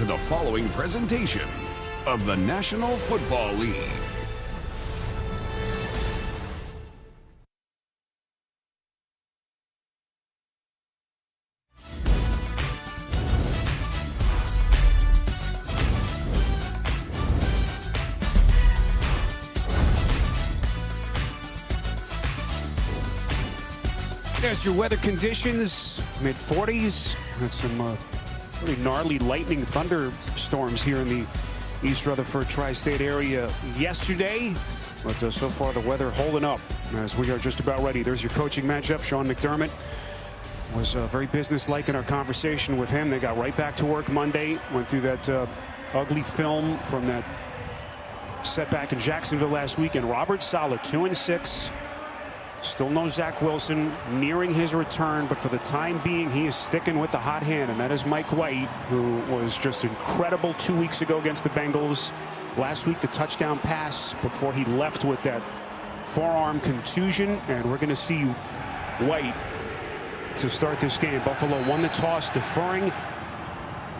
to the following presentation of the National Football League. There's your weather conditions, mid-40s. Had some pretty gnarly lightning thunderstorms here in the East Rutherford tri-state area yesterday. But so far the weather holding up as we are just about ready. There's your coaching matchup. Sean McDermott was very businesslike in our conversation with him. They got right back to work Monday. Went through that ugly film from that setback in Jacksonville last week. And Robert Saleh, 2-6. Still no Zach Wilson, nearing his return, but for the time being, he is sticking with the hot hand, and that is Mike White, who was just incredible 2 weeks ago against the Bengals. Last week, the touchdown pass before he left with that forearm contusion, and we're going to see White to start this game. Buffalo won the toss, deferring,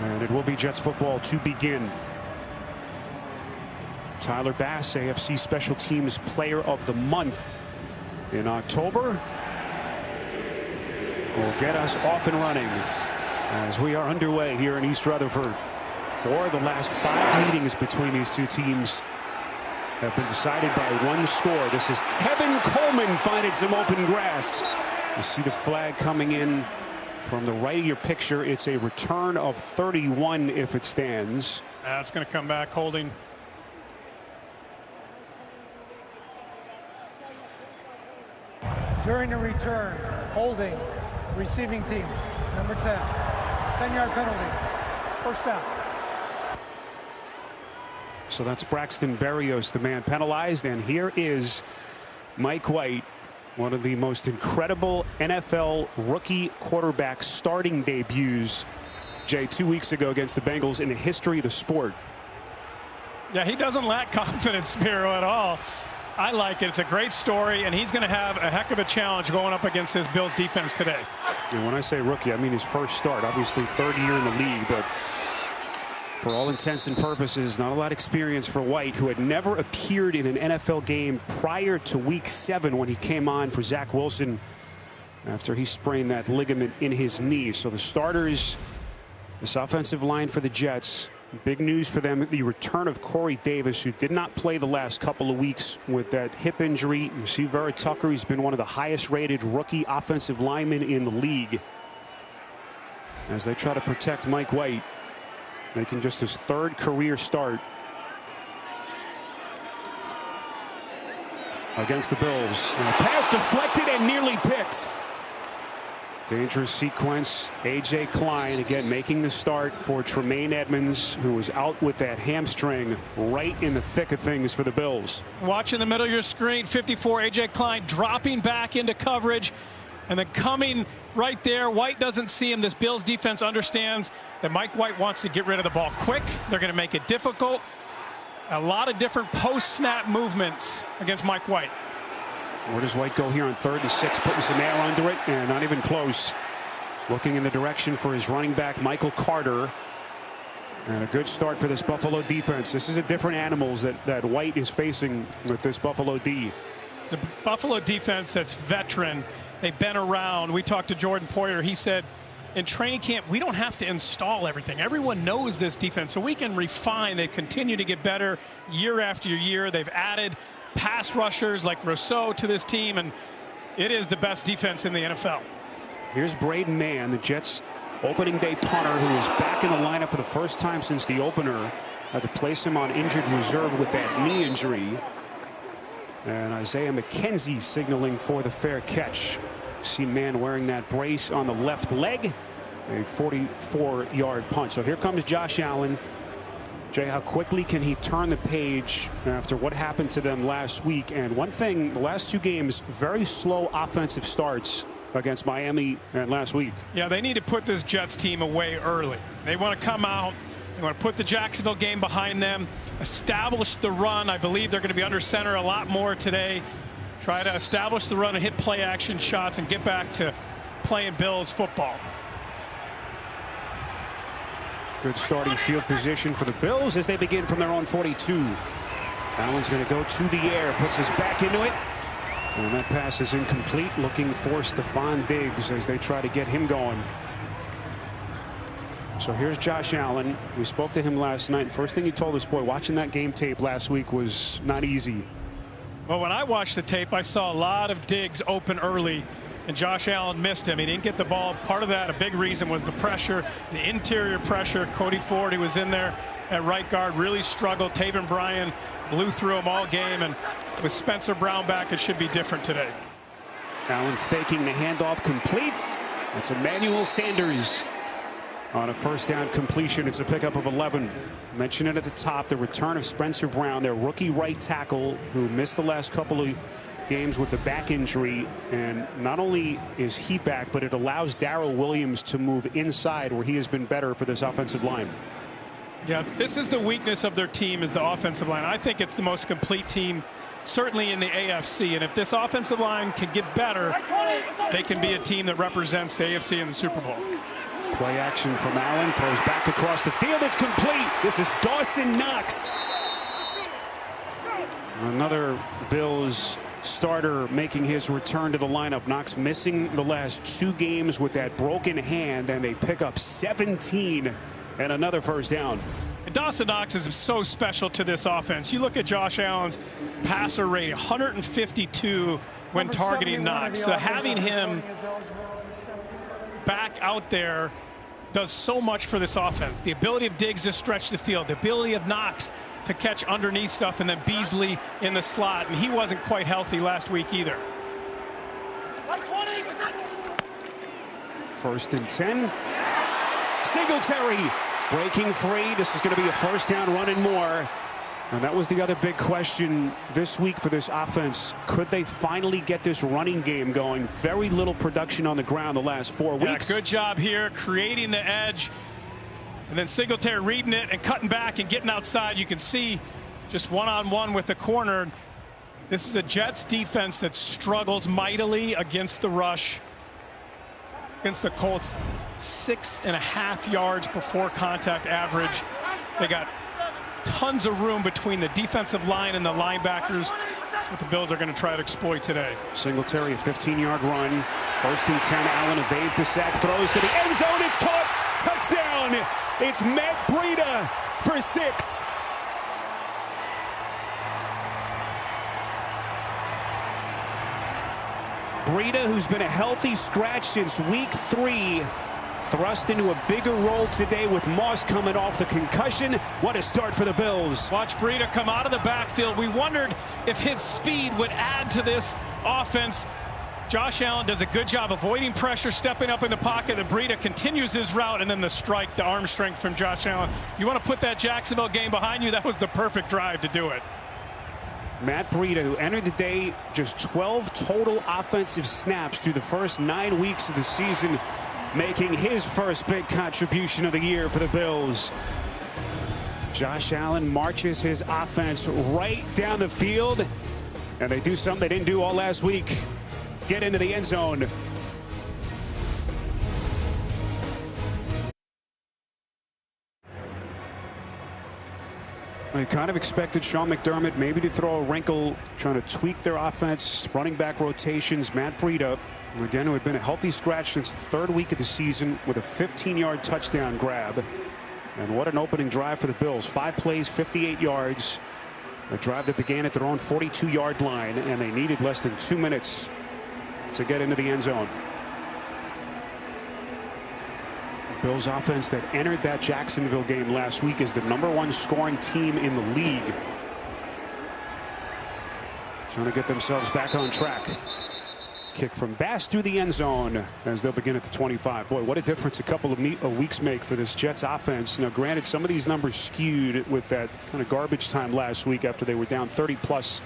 and it will be Jets football to begin. Tyler Bass, AFC Special Teams Player of the Month in October, will get us off and running as we are underway here in East Rutherford. 4 of the last 5 meetings between these two teams have been decided by 1 score. This is Tevin Coleman finding some open grass. You see the flag coming in from the right of your picture. It's a return of 31 if it stands. That's going to come back holding. During the return, holding, receiving team, number 10. 10-yard penalty. First down. So that's Braxton Berrios, the man penalized. And here is Mike White, one of the most incredible NFL rookie quarterback starting debuts, Jay, 2 weeks ago against the Bengals in the history of the sport. Yeah, he doesn't lack confidence, Spiro, at all. I like it. It's a great story, and he's going to have a heck of a challenge going up against his Bills defense today. And when I say rookie, I mean his first start. Obviously, 3rd year in the league, but for all intents and purposes, not a lot of experience for White, who had never appeared in an NFL game prior to Week 7 when he came on for Zach Wilson after he sprained that ligament in his knee. So the starters, this offensive line for the Jets. Big news for them, the return of Corey Davis, who did not play the last couple of weeks with that hip injury. You see Vera Tucker, he's been one of the highest rated rookie offensive linemen in the league. As they try to protect Mike White, making just his 3rd career start against the Bills. And a pass deflected and nearly picked. Dangerous sequence. A.J. Klein again making the start for Tremaine Edmonds, who was out with that hamstring right in the thick of things for the Bills. Watch in the middle of your screen, 54, A.J. Klein dropping back into coverage and then coming right there. White doesn't see him. This Bills defense understands that Mike White wants to get rid of the ball quick. They're going to make it difficult. A lot of different post-snap movements against Mike White. Where does White go here on 3rd and 6, putting some air under it, and not even close. Looking in the direction for his running back, Michael Carter. And a good start for this Buffalo defense. This is a different animals that White is facing with this Buffalo D. It's a Buffalo defense that's veteran. They've been around. We talked to Jordan Poyer. He said, in training camp, we don't have to install everything. Everyone knows this defense, so we can refine. They continue to get better year after year. They've added pass rushers like Rousseau to this team, and it is the best defense in the NFL. Here's Braden Mann, the Jets opening day punter, who is back in the lineup for the first time since the opener. Had to place him on injured reserve with that knee injury. And Isaiah McKenzie signaling for the fair catch. See Mann wearing that brace on the left leg. A 44-yard punt. So here comes Josh Allen. Jay, how quickly can he turn the page after what happened to them last week? And one thing, the last 2 games, very slow offensive starts against Miami and last week. Yeah, they need to put this Jets team away early. They want to come out. They want to put the Jacksonville game behind them, establish the run. I believe they're going to be under center a lot more today. Try to establish the run and hit play action shots and get back to playing Bills football. Good starting field position for the Bills as they begin from their own 42. Allen's going to go to the air, puts his back into it. And that pass is incomplete, looking for Stephon Diggs as they try to get him going. So here's Josh Allen. We spoke to him last night. First thing he told us, boy, watching that game tape last week was not easy. Well, when I watched the tape, I saw a lot of Diggs open early, and Josh Allen missed him. He didn't get the ball. Part of that, a big reason, was the pressure, the interior pressure. Cody Ford, he was in there at right guard, really struggled. Taven Bryan blew through him all game, and with Spencer Brown back, it should be different today. Allen faking the handoff, completes. It's Emmanuel Sanders on a first down completion. It's a pickup of 11. Mentioned it at the top, the return of Spencer Brown, their rookie right tackle, who missed the last couple of games with the back injury. And not only is he back, but it allows Darrell Williams to move inside, where he has been better for this offensive line. Yeah, this is the weakness of their team, is the offensive line. I think it's the most complete team, certainly in the AFC. And if this offensive line can get better, they can be a team that represents the AFC in the Super Bowl. Play action from Allen, throws back across the field. It's complete. This is Dawson Knox. Another Bills starter making his return to the lineup. Knox missing the last 2 games with that broken hand, and they pick up 17 and another first down. Dawson Knox is so special to this offense. You look at Josh Allen's passer rate, 152 when targeting Knox. So having him back out there does so much for this offense. The ability of Diggs to stretch the field, the ability of Knox to catch underneath stuff, and then Beasley in the slot. And he wasn't quite healthy last week either. First and 10. Singletary breaking free. This is going to be a first down, run and more. And that was the other big question this week for this offense. Could they finally get this running game going? Very little production on the ground the last 4 weeks. Yeah, good job here creating the edge. And then Singletary reading it and cutting back and getting outside. You can see just one-on-one with the corner. This is a Jets defense that struggles mightily against the rush. Against the Colts, 6.5 yards before contact average. They got tons of room between the defensive line and the linebackers. That's what the Bills are going to try to exploit today. Singletary, a 15-yard run. First and 10. Allen evades the sack, throws to the end zone. It's caught. Touchdown. It's Matt Breida for 6. Breida, who's been a healthy scratch since week 3, thrust into a bigger role today with Moss coming off the concussion. What a start for the Bills. Watch Breida come out of the backfield. We wondered if his speed would add to this offense. Josh Allen does a good job avoiding pressure, stepping up in the pocket, and Breida continues his route, and then the strike, the arm strength from Josh Allen. You want to put that Jacksonville game behind you? That was the perfect drive to do it. Matt Breida, who entered the day just 12 total offensive snaps through the first 9 weeks of the season, making his first big contribution of the year for the Bills. Josh Allen marches his offense right down the field, and they do something they didn't do all last week. Get into the end zone. I kind of expected Sean McDermott maybe to throw a wrinkle, trying to tweak their offense, running back rotations. Matt Breida, again, who had been a healthy scratch since the 3rd week of the season, with a 15-yard touchdown grab. And what an opening drive for the Bills. 5 plays, 58 yards. A drive that began at their own 42-yard line, and they needed less than 2 minutes to get into the end zone. Bills offense that entered that Jacksonville game last week is the #1 scoring team in the league. Trying to get themselves back on track. Kick from Bass through the end zone as they'll begin at the 25. Boy, what a difference a couple of weeks make for this Jets offense. Now, granted, some of these numbers skewed with that kind of garbage time last week after they were down 30+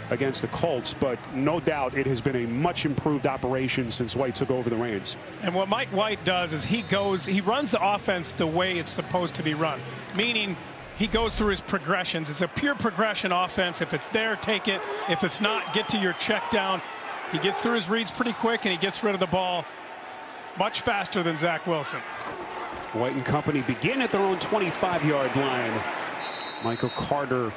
against the Colts, but no doubt it has been a much improved operation since White took over the reins. And what Mike White does is he runs the offense the way it's supposed to be run, meaning he goes through his progressions. It's a pure progression offense. If it's there, take it. If it's not, get to your check down. He gets through his reads pretty quick, and he gets rid of the ball much faster than Zach Wilson. White and company begin at their own 25-yard line. Michael Carter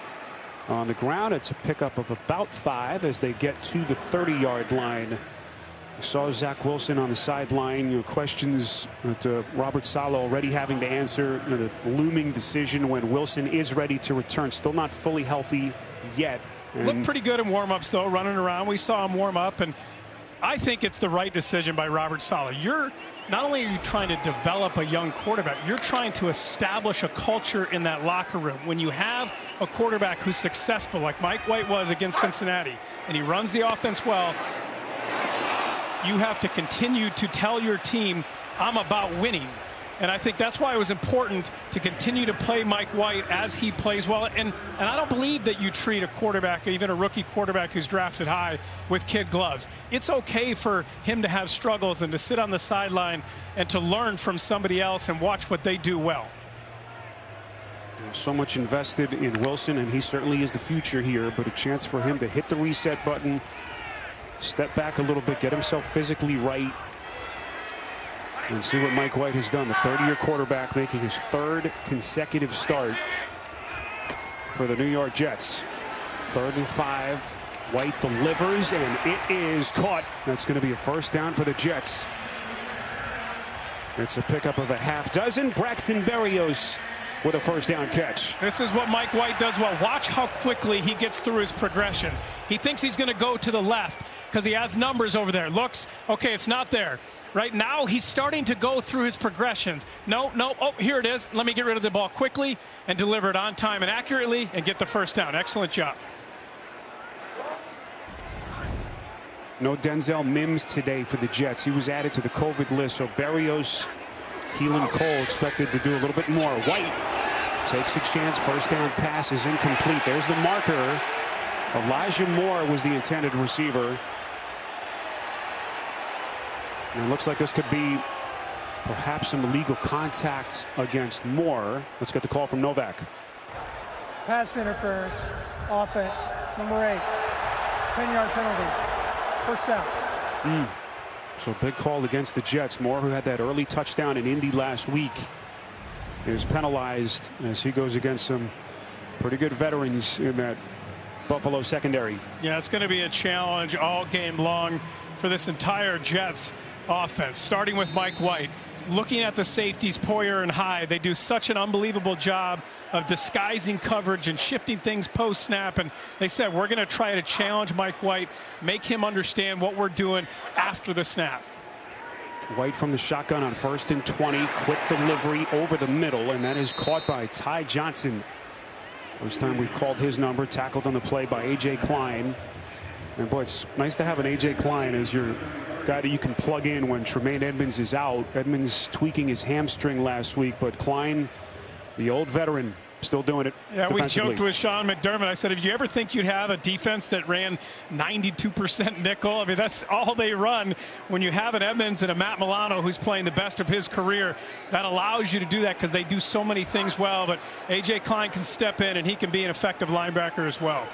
on the ground. It's a pickup of about 5 as they get to the 30-yard line. You saw Zach Wilson on the sideline. Questions that Robert Saleh already having to answer. The looming decision when Wilson is ready to return. Still not fully healthy yet. Looked pretty good in warm-ups, though, running around. We saw him warm up, and I think it's the right decision by Robert Saleh. Not only are you trying to develop a young quarterback, you're trying to establish a culture in that locker room. When you have a quarterback who's successful, like Mike White was against Cincinnati, and he runs the offense well, you have to continue to tell your team, I'm about winning. And I think that's why it was important to continue to play Mike White as he plays well. And I don't believe that you treat a quarterback, even a rookie quarterback who's drafted high, with kid gloves. It's okay for him to have struggles and to sit on the sideline and to learn from somebody else and watch what they do well. So much invested in Wilson, and he certainly is the future here, but a chance for him to hit the reset button, step back a little bit, get himself physically right, and see what Mike White has done. The 30-year quarterback making his 3rd consecutive start for the New York Jets. 3rd and 5. White delivers, and it is caught. That's going to be a first down for the Jets. It's a pickup of a half dozen. Braxton Berrios with a first down catch. This is what Mike White does well. Watch how quickly he gets through his progressions. He thinks he's going to go to the left because he has numbers over there. Looks, okay, it's not there. Right now, he's starting to go through his progressions. No, oh, here it is. Let me get rid of the ball quickly and deliver it on time and accurately and get the first down. Excellent job. No Denzel Mims today for the Jets. He was added to the COVID list, so Berrios, Keelan Cole expected to do a little bit more. White takes a chance. First down pass is incomplete. There's the marker. Elijah Moore was the intended receiver. And it looks like this could be perhaps some illegal contact against Moore. Let's get the call from Novak. Pass interference, offense, number 8, 10-yard penalty, first down. So big call against the Jets. Moore, who had that early touchdown in Indy last week, is penalized as he goes against some pretty good veterans in that Buffalo secondary. Yeah, it's going to be a challenge all game long for this entire Jets offense, starting with Mike White. Looking at the safeties, Poyer and Hyde, they do such an unbelievable job of disguising coverage and shifting things post-snap. And they said, we're going to try to challenge Mike White, make him understand what we're doing after the snap. White from the shotgun on 1st and 20. Quick delivery over the middle, and that is caught by Ty Johnson. First time we've called his number. Tackled on the play by A.J. Klein. And boy, it's nice to have an A.J. Klein as your guy that you can plug in when Tremaine Edmunds is out. Edmunds tweaking his hamstring last week, but Klein, the old veteran, still doing it. Yeah, we joked with Sean McDermott. I said, if you ever think you'd have a defense that ran 92% nickel, I mean, that's all they run. When you have an Edmunds and a Matt Milano who's playing the best of his career, that allows you to do that because they do so many things well. But A.J. Klein can step in, and he can be an effective linebacker as well.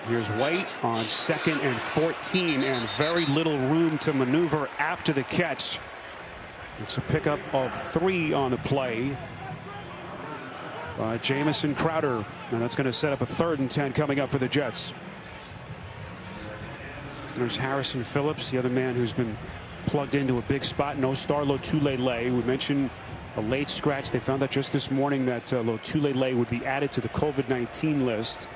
Here's White on 2nd and 14, and very little room to maneuver after the catch. It's a pickup of 3 on the play by Jamison Crowder, and that's going to set up a 3rd and 10 coming up for the Jets. There's Harrison Phillips, the other man who's been plugged into a big spot. No star Lotulelei. We mentioned a late scratch. They found out just this morning that Lotulelei would be added to the COVID-19 list.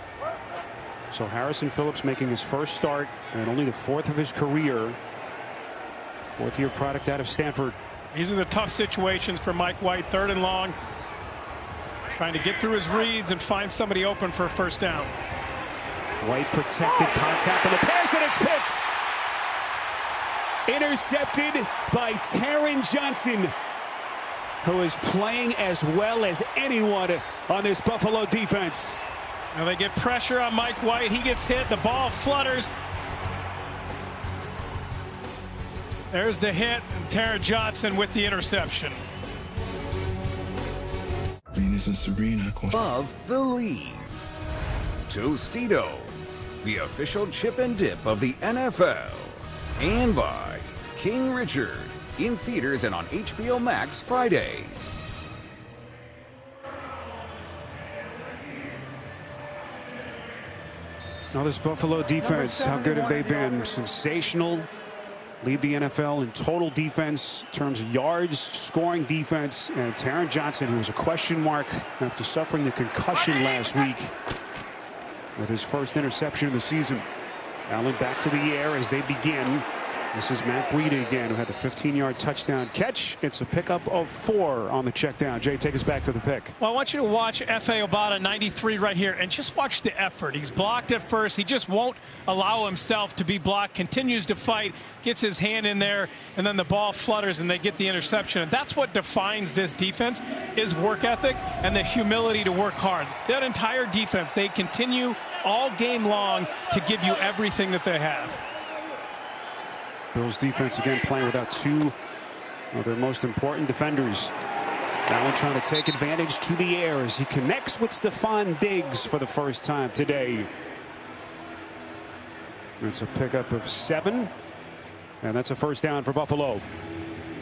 So Harrison Phillips making his first start and only the 4th of his career. 4th-year product out of Stanford. These are the tough situations for Mike White. 3rd and long. Trying to get through his reads and find somebody open for a first down. White protected, contact on the pass, and it's picked. Intercepted by Terrence Johnson, who is playing as well as anyone on this Buffalo defense. Now they get pressure on Mike White. He gets hit. The ball flutters. There's the hit. And Terrence Johnson with the interception. Venus and Serena. Of Believe. Tostitos, the official chip and dip of the NFL. And by King Richard, in theaters and on HBO Max Friday. Now this Buffalo defense, how good have they been? Sensational. Lead the NFL in total defense, in terms of yards, scoring defense. And Terrence Johnson, who was a question mark after suffering the concussion last week with his first interception of the season. Allen back to the air as they begin. This is Matt Breida again, who had the 15-yard touchdown catch. It's a pickup of 4 on the check down. Jay, take us back to the pick. Well, I want you to watch F.A. Obata, 93 right here, and just watch the effort. He's blocked at first. He just won't allow himself to be blocked, continues to fight, gets his hand in there, and then the ball flutters and they get the interception. And that's what defines this defense, is work ethic and the humility to work hard. That entire defense, they continue all game long to give you everything that they have. Bills defense again playing without 2 of their most important defenders. Allen trying to take advantage to the air as he connects with Stephon Diggs for the first time today. That's a pickup of 7, and that's a first down for Buffalo.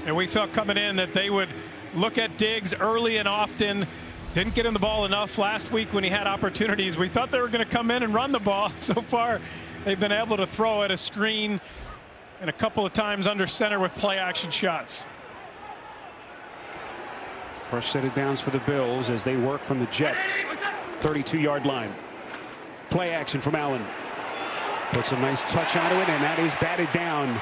And we felt coming in that they would look at Diggs early and often. Didn't get him the ball enough last week when he had opportunities. We thought they were going to come in and run the ball. So far, they've been able to throw at a screen and a couple of times under center with play action shots. Fresh set of downs for the Bills as they work from the Jet 32-yard line. Play action from Allen. Puts a nice touch onto it, and that is batted down.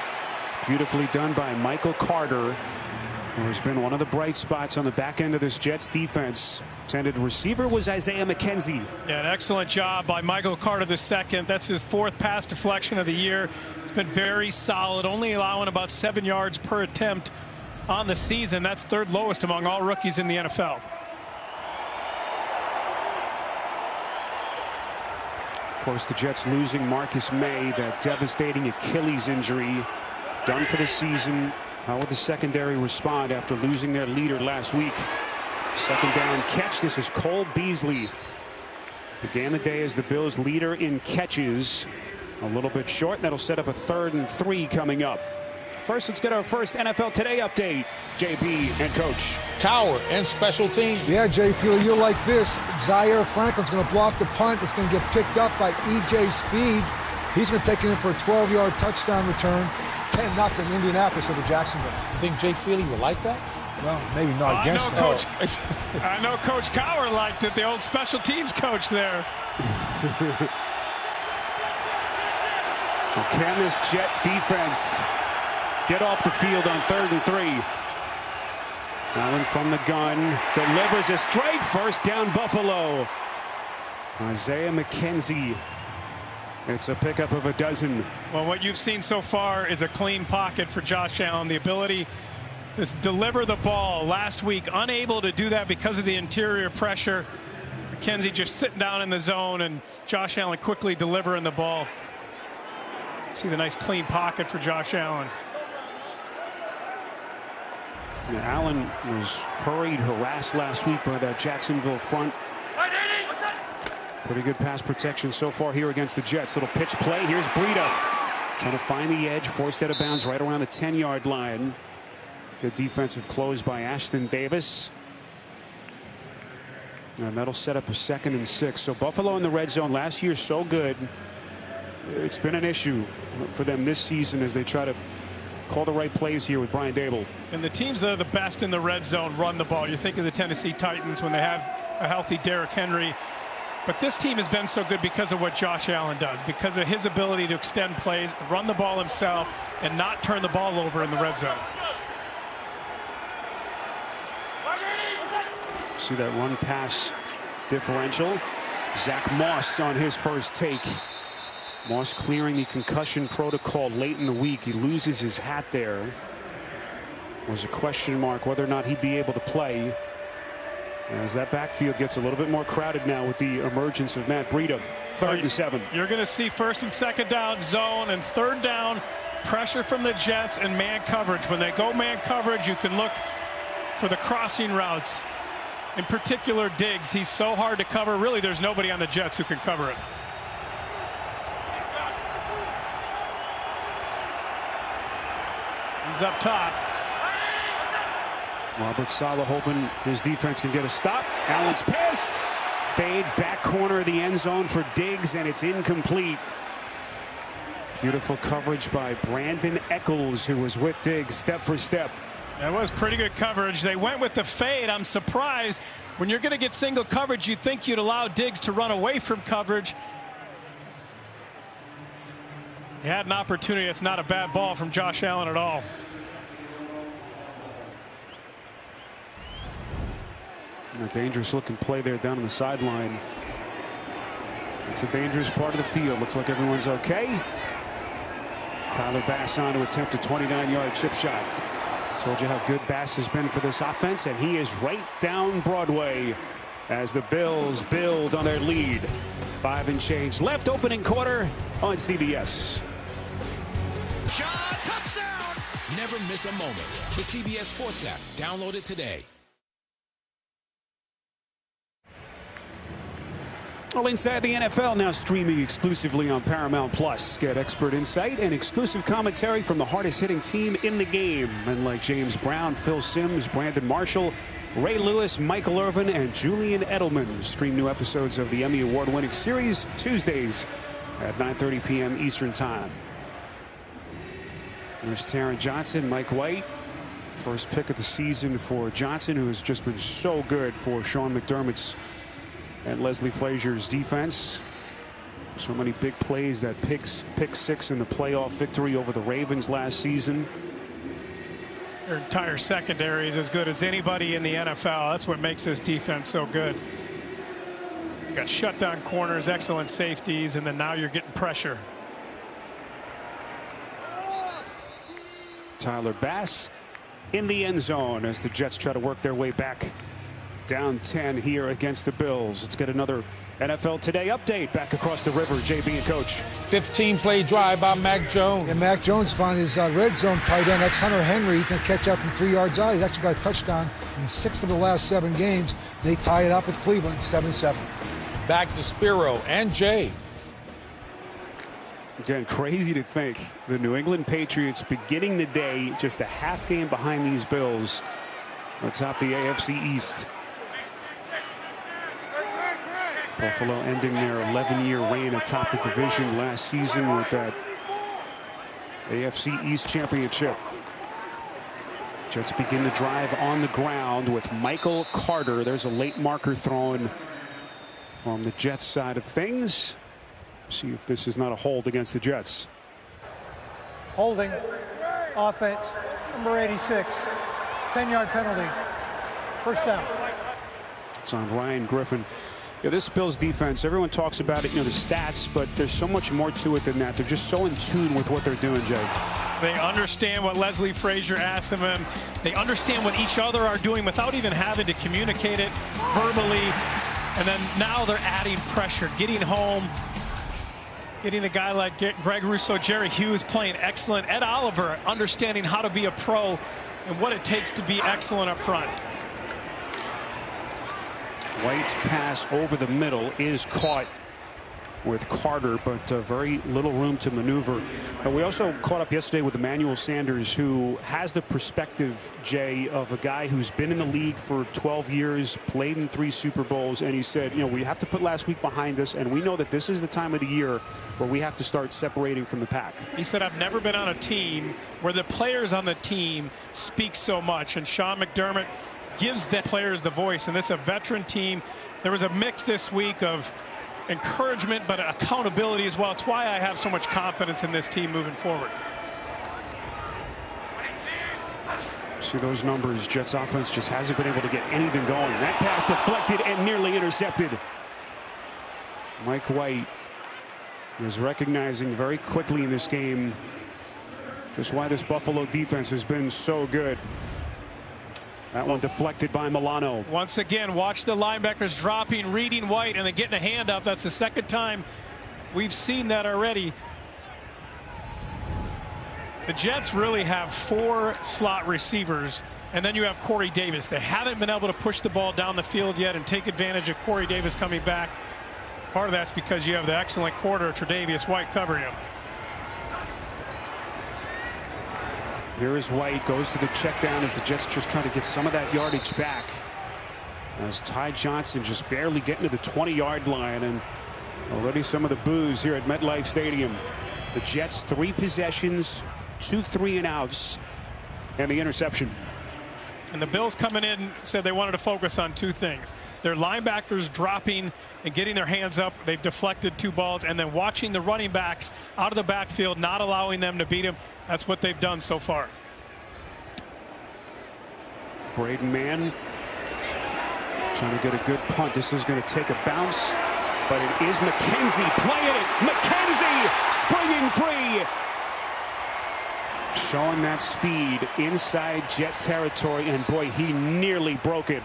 Beautifully done by Michael Carter, who has been one of the bright spots on the back end of this Jets defense. Intended receiver was Isaiah McKenzie. Yeah, an excellent job by Michael Carter II. That's his 4th pass deflection of the year. It's been very solid, only allowing about 7 yards per attempt on the season. That's 3rd lowest among all rookies in the NFL. Of course, the Jets losing Marcus May, that devastating Achilles injury, done for the season. How will the secondary respond after losing their leader last week? Second down catch. This is Cole Beasley. Began the day as the Bills' leader in catches. A little bit short. That'll set up a 3rd and 3 coming up. First, let's get our first NFL Today update. JB and Coach. Cowher and special teams. Yeah, Jay Feely, you'll like this. Zaire Franklin's going to block the punt. It's going to get picked up by E.J. Speed. He's going to take it in for a 12-yard touchdown return. 10-0 Indianapolis over Jacksonville. You think Jake Feely will like that? Well, maybe not against him. I know Coach Cowher liked it, the old special teams coach there. Well, can this Jet defense get off the field on 3rd and 3? Allen from the gun delivers a strike. First down Buffalo. Isaiah McKenzie. It's a pickup of 12. Well, what you've seen so far is a clean pocket for Josh Allen. The ability to deliver the ball. Last week, unable to do that because of the interior pressure. McKenzie just sitting down in the zone, and Josh Allen quickly delivering the ball. See the nice clean pocket for Josh Allen. Yeah, Allen was hurried, harassed last week by that Jacksonville front. Pretty good pass protection so far here against the Jets. Little pitch play. Here's Breida trying to find the edge, forced out of bounds right around the 10-yard line. Good defensive close by Ashton Davis. And that'll set up a 2nd and 6. So Buffalo in the red zone last year, so good. It's been an issue for them this season as they try to call the right plays here with Brian Dable. And the teams that are the best in the red zone run the ball. You think of the Tennessee Titans when they have a healthy Derrick Henry. But this team has been so good because of what Josh Allen does, because of his ability to extend plays, run the ball himself, and not turn the ball over in the red zone. See that run pass differential. Zach Moss on his first take. Moss clearing the concussion protocol late in the week. He loses his hat there. Was a question mark whether or not he'd be able to play, as that backfield gets a little bit more crowded now with the emergence of Matt Breida. 3rd and 7. You're going to see 1st and 2nd down zone, and 3rd down pressure from the Jets and man coverage. When they go man coverage, you can look for the crossing routes. In particular, Diggs. He's so hard to cover. Really, there's nobody on the Jets who can cover it. Diggs up top. Robert Saleh hoping his defense can get a stop. Allen's pass. Fade back corner of the end zone for Diggs, and it's incomplete. Beautiful coverage by Brandon Eccles, who was with Diggs step for step. That was pretty good coverage. They went with the fade. I'm surprised. When you're going to get single coverage, you'd think you'd allow Diggs to run away from coverage. He had an opportunity. It's not a bad ball from Josh Allen at all. A dangerous looking play there down on the sideline. It's a dangerous part of the field. Looks like everyone's okay. Tyler Bass on to attempt a 29-yard chip shot. Told you how good Bass has been for this offense, and he is right down Broadway as the Bills build on their lead. 5 and change left, opening quarter on CBS. Shot, touchdown! Never miss a moment. The CBS Sports app. Download it today. Well, Inside the NFL now streaming exclusively on Paramount Plus. Get expert insight and exclusive commentary from the hardest hitting team in the game. Men like James Brown, Phil Simms, Brandon Marshall, Ray Lewis, Michael Irvin, and Julian Edelman. Stream new episodes of the Emmy Award-winning series Tuesdays at 9:30 p.m. Eastern Time. There's Taron Johnson, Mike White. First pick of the season for Johnson, who has just been so good for Sean McDermott's and Leslie Frazier's defense. So many big plays. That pick six in the playoff victory over the Ravens last season. Their entire secondary is as good as anybody in the NFL. That's what makes this defense so good. You got shutdown corners, excellent safeties, and then now you're getting pressure. Tyler Bass in the end zone as the Jets try to work their way back. Down 10 here against the Bills. Let's get another NFL Today update back across the river. JB and Coach. 15-play drive by Mac Jones. And Mac Jones found his red zone tight end. That's Hunter Henry. He's going to catch up from 3 yards out. He's actually got a touchdown in 6 of the last 7 games. They tie it up with Cleveland 7-7. Back to Spiro and Jay. Again, crazy to think the New England Patriots beginning the day just a half game behind these Bills atop the AFC East. Buffalo ending their 11-year reign atop the division last season with that AFC East championship. Jets begin the drive on the ground with Michael Carter. There's a late marker thrown from the Jets side of things. See if this is not a hold against the Jets. Holding. Offense. Number 86. 10-yard penalty. First down. It's on Ryan Griffin. Yeah, this Bills defense, everyone talks about it, you know, the stats, but there's so much more to it than that. They're just so in tune with what they're doing, Jay. They understand what Leslie Frazier asked of them. They understand what each other are doing without even having to communicate it verbally. And then now they're adding pressure, getting home, getting a guy like Greg Rousseau, Jerry Hughes playing excellent. Ed Oliver understanding how to be a pro and what it takes to be excellent up front. White's pass over the middle is caught with Carter, but very little room to maneuver. We also caught up yesterday with Emmanuel Sanders, who has the perspective, Jay, of a guy who's been in the league for 12 years, played in 3 Super Bowls, and he said, you know, we have to put last week behind us, and we know that this is the time of the year where we have to start separating from the pack. He said, I've never been on a team where the players on the team speak so much, and Sean McDermott gives the players the voice, and this is a veteran team. There was a mix this week of encouragement but accountability as well. It's why I have so much confidence in this team moving forward. See those numbers. Jets offense just hasn't been able to get anything going. That pass deflected and nearly intercepted. Mike White is recognizing very quickly in this game just why this Buffalo defense has been so good. That one deflected by Milano. Once again, watch the linebackers dropping, reading White, and then getting a hand up. That's the second time we've seen that already. The Jets really have 4 slot receivers, and then you have Corey Davis. They haven't been able to push the ball down the field yet and take advantage of Corey Davis coming back. Part of that's because you have the excellent corner, Tre'Davious White, covering him. Here is White, goes to the check down as the Jets just trying to get some of that yardage back. As Ty Johnson just barely getting to the 20-yard line, and already some of the boos here at MetLife Stadium. The Jets 3 possessions, 2 3-and-outs, and the interception. And the Bills coming in said they wanted to focus on 2 things. Their linebackers dropping and getting their hands up. They've deflected 2 balls, and then watching the running backs out of the backfield, not allowing them to beat them. That's what they've done so far. Braden Mann trying to get a good punt. This is going to take a bounce, but it is McKenzie playing it. McKenzie springing free. Showing that speed inside Jet territory, and boy, he nearly broke it.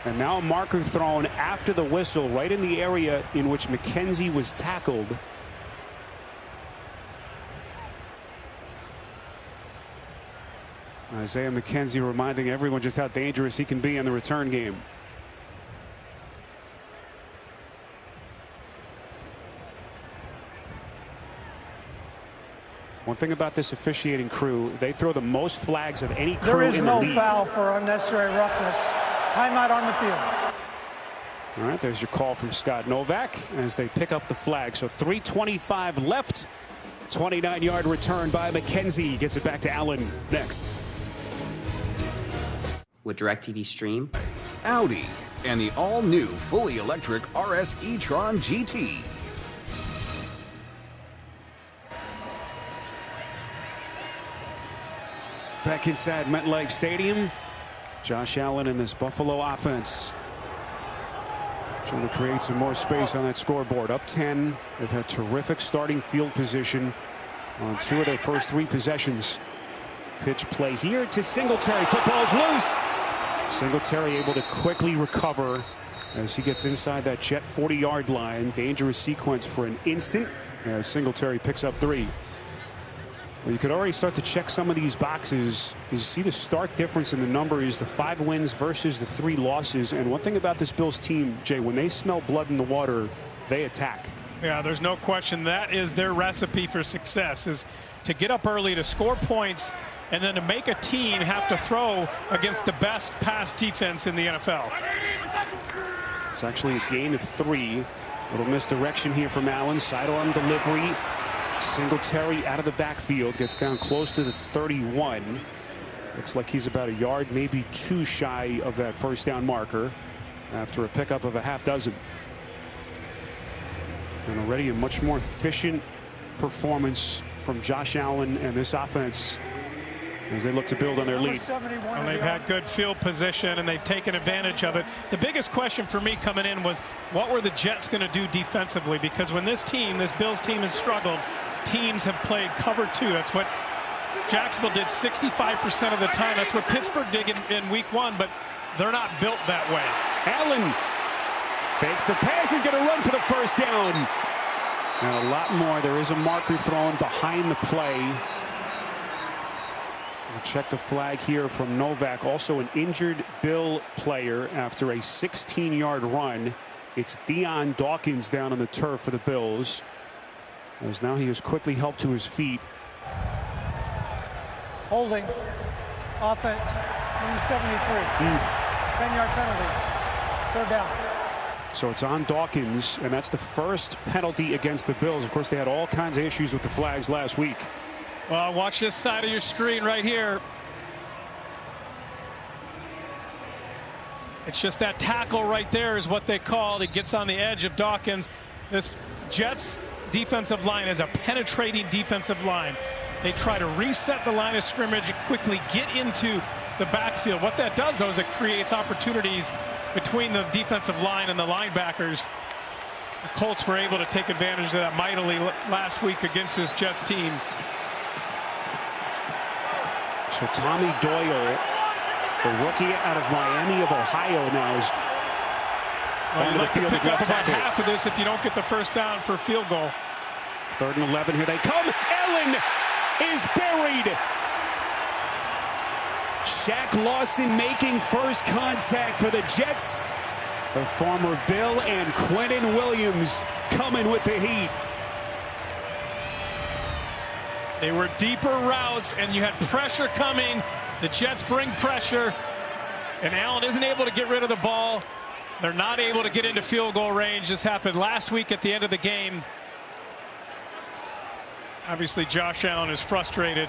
And now a marker thrown after the whistle right in the area in which McKenzie was tackled. Isaiah McKenzie reminding everyone just how dangerous he can be in the return game. One thing about this officiating crew, they throw the most flags of any crew in the league. There is no foul for unnecessary roughness. Timeout on the field. All right, there's your call from Scott Novak as they pick up the flag. So 3:25 left. 29-yard return by McKenzie. Gets it back to Allen next. With DirecTV Stream, Audi, and the all-new fully electric RS e-tron GT. Back inside MetLife Stadium, Josh Allen and this Buffalo offense trying to create some more space on that scoreboard. Up 10. They've had terrific starting field position on 2 of their first 3 possessions. Pitch play here to Singletary. Football's loose. Singletary able to quickly recover as he gets inside that Jet 40-yard line. Dangerous sequence for an instant as Singletary picks up 3. Well, you could already start to check some of these boxes. You see the stark difference in the numbers, the 5 wins versus the 3 losses. And one thing about this Bills team, Jay, when they smell blood in the water, they attack. Yeah, there's no question that is their recipe for success, is to get up early, to score points, and then to make a team have to throw against the best pass defense in the NFL. It's actually a gain of 3. Little misdirection here from Allen. Sidearm delivery. Singletary out of the backfield, gets down close to the 31. Looks like he's about a yard, maybe 2 shy of that first down marker after a pickup of a half dozen. And already a much more efficient performance from Josh Allen and this offense as they look to build on their lead. Well, they've had good field position and they've taken advantage of it. The biggest question for me coming in was, what were the Jets going to do defensively? Because when this Bills team has struggled, teams have played cover 2. That's what Jacksonville did 65% of the time. That's what Pittsburgh did in week 1, but they're not built that way. Allen fakes the pass. He's going to run for the first down. And a lot more. There is a marker thrown behind the play. We'll check the flag here from Novak. Also an injured Bill player after a 16-yard run. It's Dion Dawkins down on the turf for the Bills, as now he is quickly helped to his feet. Holding. Offense. Number 73. 10-yard penalty. 3rd down. So it's on Dawkins, and that's the first penalty against the Bills. Of course, they had all kinds of issues with the flags last week. Well, watch this side of your screen right here. It's just that tackle right there is what they called. It gets on the edge of Dawkins. This Jets defensive line is a penetrating defensive line. They try to reset the line of scrimmage and quickly get into the backfield. What that does, though, is it creates opportunities between the defensive line and the linebackers. The Colts were able to take advantage of that mightily last week against this Jets team. So Tommy Doyle, the rookie out of Miami of Ohio, now is onto the field to pick up about half of this if you don't get the first down for a field goal. 3rd and 11. Here they come. Allen is buried. Shaq Lawson making first contact for the Jets. The former Bill and Quentin Williams coming with the heat. They were deeper routes, and you had pressure coming. The Jets bring pressure, and Allen isn't able to get rid of the ball. They're not able to get into field goal range. This happened last week at the end of the game. Obviously, Josh Allen is frustrated.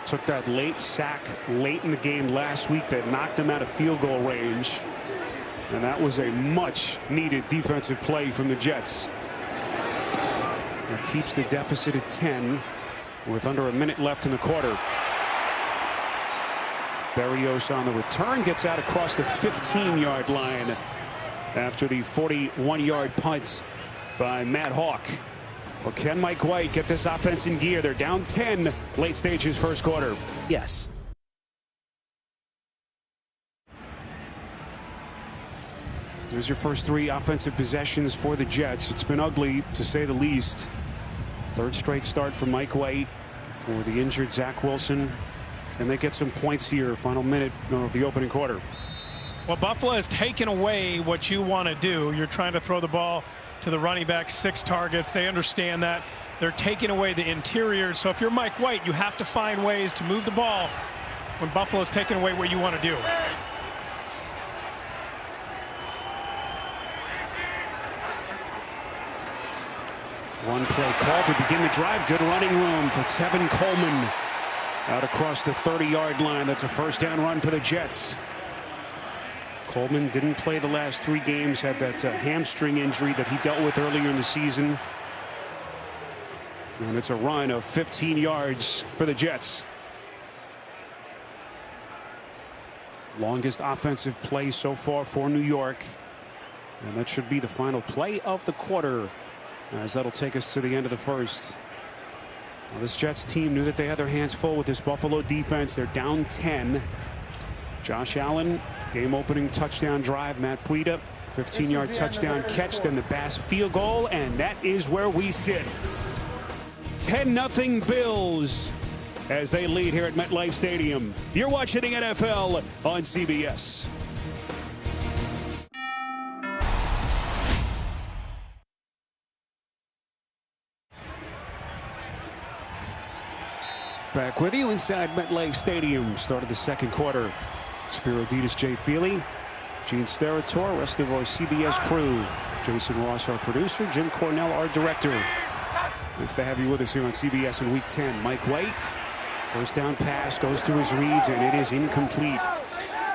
Took that late sack late in the game last week that knocked them out of field goal range. And that was a much needed defensive play from the Jets. That keeps the deficit at 10 with under a minute left in the quarter. Berrios on the return, gets out across the 15-yard line after the 41-yard punt by Matt Hawk. Well, can Mike White get this offense in gear? They're down 10 late stages first quarter. Yes. There's your first 3 offensive possessions for the Jets. It's been ugly, to say the least. Third straight start for Mike White. For the injured Zach Wilson. Can they get some points here? Final minute of the opening quarter. Well, Buffalo has taken away what you want to do. You're trying to throw the ball to the running back, 6 targets. They understand that. They're taking away the interior. So if you're Mike White, you have to find ways to move the ball when Buffalo's taking away what you want to do. One play call to begin the drive. Good running room for Tevin Coleman. Out across the 30-yard line. That's a first down run for the Jets. Coleman didn't play the last 3 games. Had that hamstring injury that he dealt with earlier in the season. And it's a run of 15 yards for the Jets. Longest offensive play so far for New York. And that should be the final play of the quarter, as that'll take us to the end of the first. Well, this Jets team knew that they had their hands full with this Buffalo defense. They're down 10. Josh Allen, game-opening touchdown drive. Matt Breida, 15-yard touchdown catch. Then the Bass field goal, and that is where we sit. 10-0 Bills as they lead here at MetLife Stadium. You're watching the NFL on CBS. Back with you inside MetLife Stadium. Started the second quarter. Spiro Ditas, Jay Feely, Gene Steratore, rest of our CBS crew. Jason Ross, our producer. Jim Cornell, our director. Nice to have you with us here on CBS in Week 10. Mike White, first down pass, goes through his reads, and it is incomplete.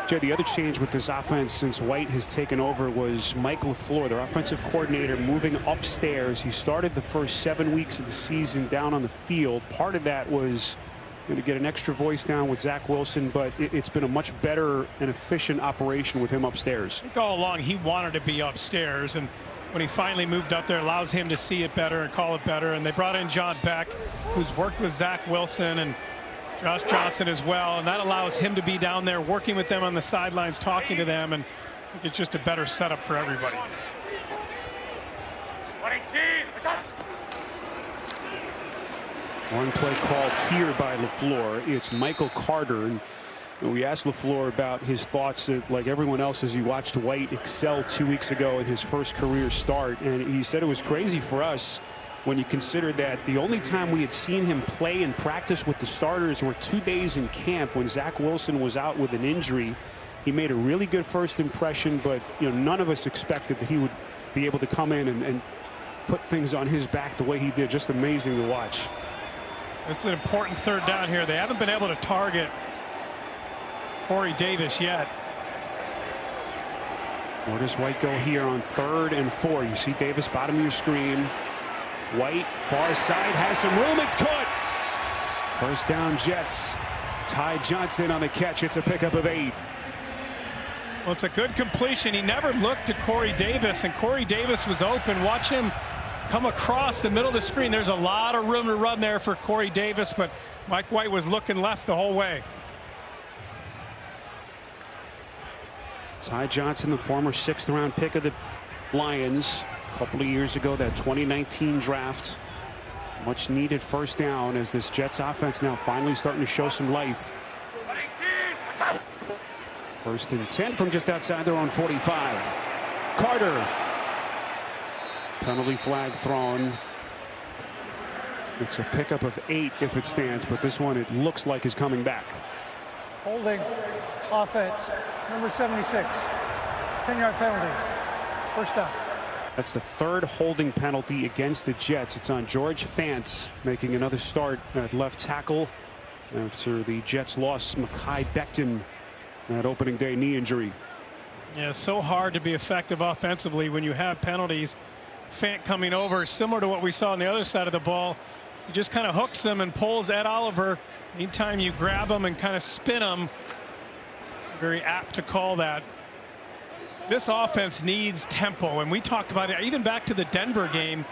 Jay, the other change with this offense since White has taken over was Mike LaFleur, their offensive coordinator, moving upstairs. He started the first 7 weeks of the season down on the field. Part of that was going to get an extra voice down with Zach Wilson, but it's been a much better and efficient operation with him upstairs. I think all along he wanted to be upstairs, and when he finally moved up there, allows him to see it better and call it better. And they brought in John Beck, who's worked with Zach Wilson and Josh Johnson as well, and that allows him to be down there working with them on the sidelines, talking to them, and I think it's just a better setup for everybody. One play called here by LaFleur. It's Michael Carter. And we asked LaFleur about his thoughts, like everyone else, as he watched White excel 2 weeks ago in his first career start. And he said it was crazy for us when you consider that the only time we had seen him play and practice with the starters were 2 days in camp when Zach Wilson was out with an injury. He made a really good first impression, but none of us expected that he would be able to come in and put things on his back the way he did. Just amazing to watch. This is an important third down here. They haven't been able to target Corey Davis yet. Where does White go here on 3rd and 4? You see Davis, bottom of your screen. White, far side, has some room. It's caught. First down, Jets. Ty Johnson on the catch. It's a pickup of 8. Well, it's a good completion. He never looked to Corey Davis, and Corey Davis was open. Watch him come across the middle of the screen. There's a lot of room to run there for Corey Davis, but Mike White was looking left the whole way. Ty Johnson, the former 6th round pick of the Lions a couple of years ago, that 2019 draft. Much needed first down as this Jets offense now finally starting to show some life. 1st and 10 from just outside their own 45. Carter. Penalty flag thrown. It's a pickup of 8 if it stands, but this one it looks like is coming back. Holding offense, number 76. 10-yard penalty. First down. That's the 3rd holding penalty against the Jets. It's on George Fant making another start at left tackle after the Jets lost Mekhi Becton, that opening day knee injury. Yeah, so hard to be effective offensively when you have penalties. Fant coming over, similar to what we saw on the other side of the ball. He just kind of hooks him and pulls Ed Oliver. Anytime you grab him and kind of spin him, very apt to call that. This offense needs tempo, and we talked about it even back to the Denver game.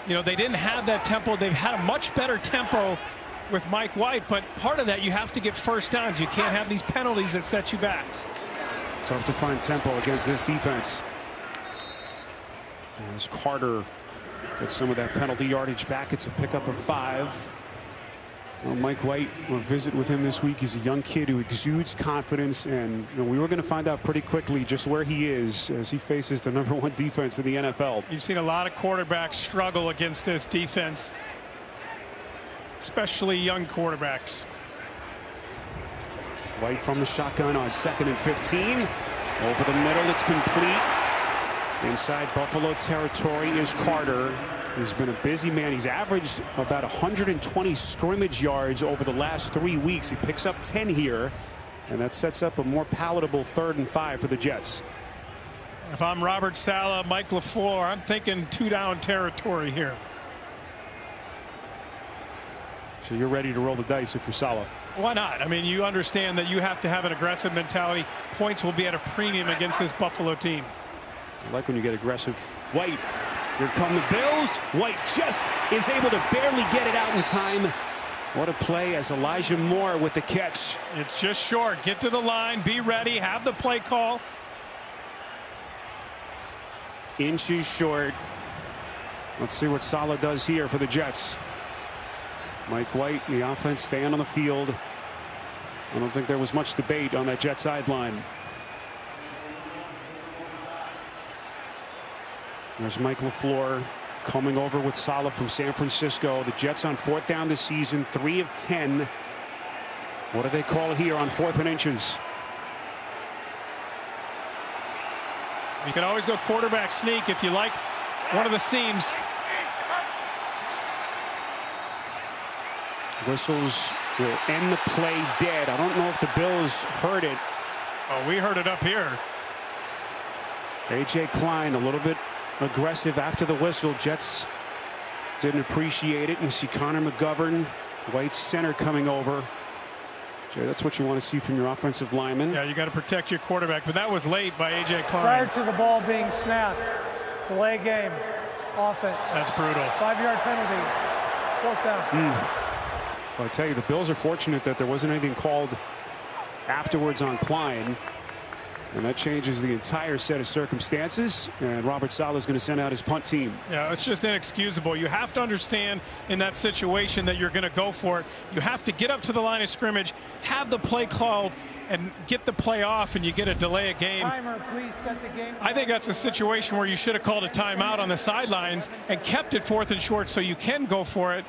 You know, they didn't have that tempo. They've had a much better tempo with Mike White, but part of that, you have to get first downs. You can't have these penalties that set you back. Tough to find tempo against this defense. As Carter gets some of that penalty yardage back, it's a pickup of 5. Well, Mike White will visit with him this week. He's a young kid who exudes confidence, and we were going to find out pretty quickly just where he is as he faces the #1 defense in the NFL. You've seen a lot of quarterbacks struggle against this defense, especially young quarterbacks. White from the shotgun on 2nd and 15. Over the middle, it's complete. Inside Buffalo territory is Carter. He's been a busy man. He's averaged about 120 scrimmage yards over the last 3 weeks. He picks up 10 here, and that sets up a more palatable 3rd and 5 for the Jets. If I'm Robert Saleh, Mike LaFleur, I'm thinking 2-down territory here. So you're ready to roll the dice if you're Saleh. Why not? I mean, you understand that you have to have an aggressive mentality. Points will be at a premium against this Buffalo team. I like when you get aggressive. White. Here come the Bills. White just is able to barely get it out in time. What a play as Elijah Moore with the catch. It's just short. Get to the line. Be ready. Have the play call. Inches short. Let's see what Saleh does here for the Jets. Mike White, the offense staying on the field. I don't think there was much debate on that Jet sideline. There's Mike LaFleur coming over with Saleh from San Francisco. The Jets on 4th down this season, 3 of 10. What do they call here on 4th and inches? You can always go quarterback sneak if you like one of the seams. Whistles will end the play dead. I don't know if the Bills heard it. Oh, we heard it up here. A.J. Klein a little bit aggressive after the whistle. Jets didn't appreciate it. You see Connor McGovern, White center coming over. Jay, that's what you want to see from your offensive lineman. Yeah, you got to protect your quarterback, but that was late by A.J. Klein. Prior to the ball being snapped, delay game, offense. That's brutal. 5-yard penalty, 4th down. Well, I tell you, the Bills are fortunate that there wasn't anything called afterwards on Klein. And that changes the entire set of circumstances. And Robert Saleh is going to send out his punt team. Yeah, it's just inexcusable. You have to understand in that situation that you're going to go for it. You have to get up to the line of scrimmage, have the play called, and get the play off, and you get a delay of game. Timer, please set the game. I think that's a situation where you should have called a timeout on the sidelines and kept it 4th and short so you can go for it.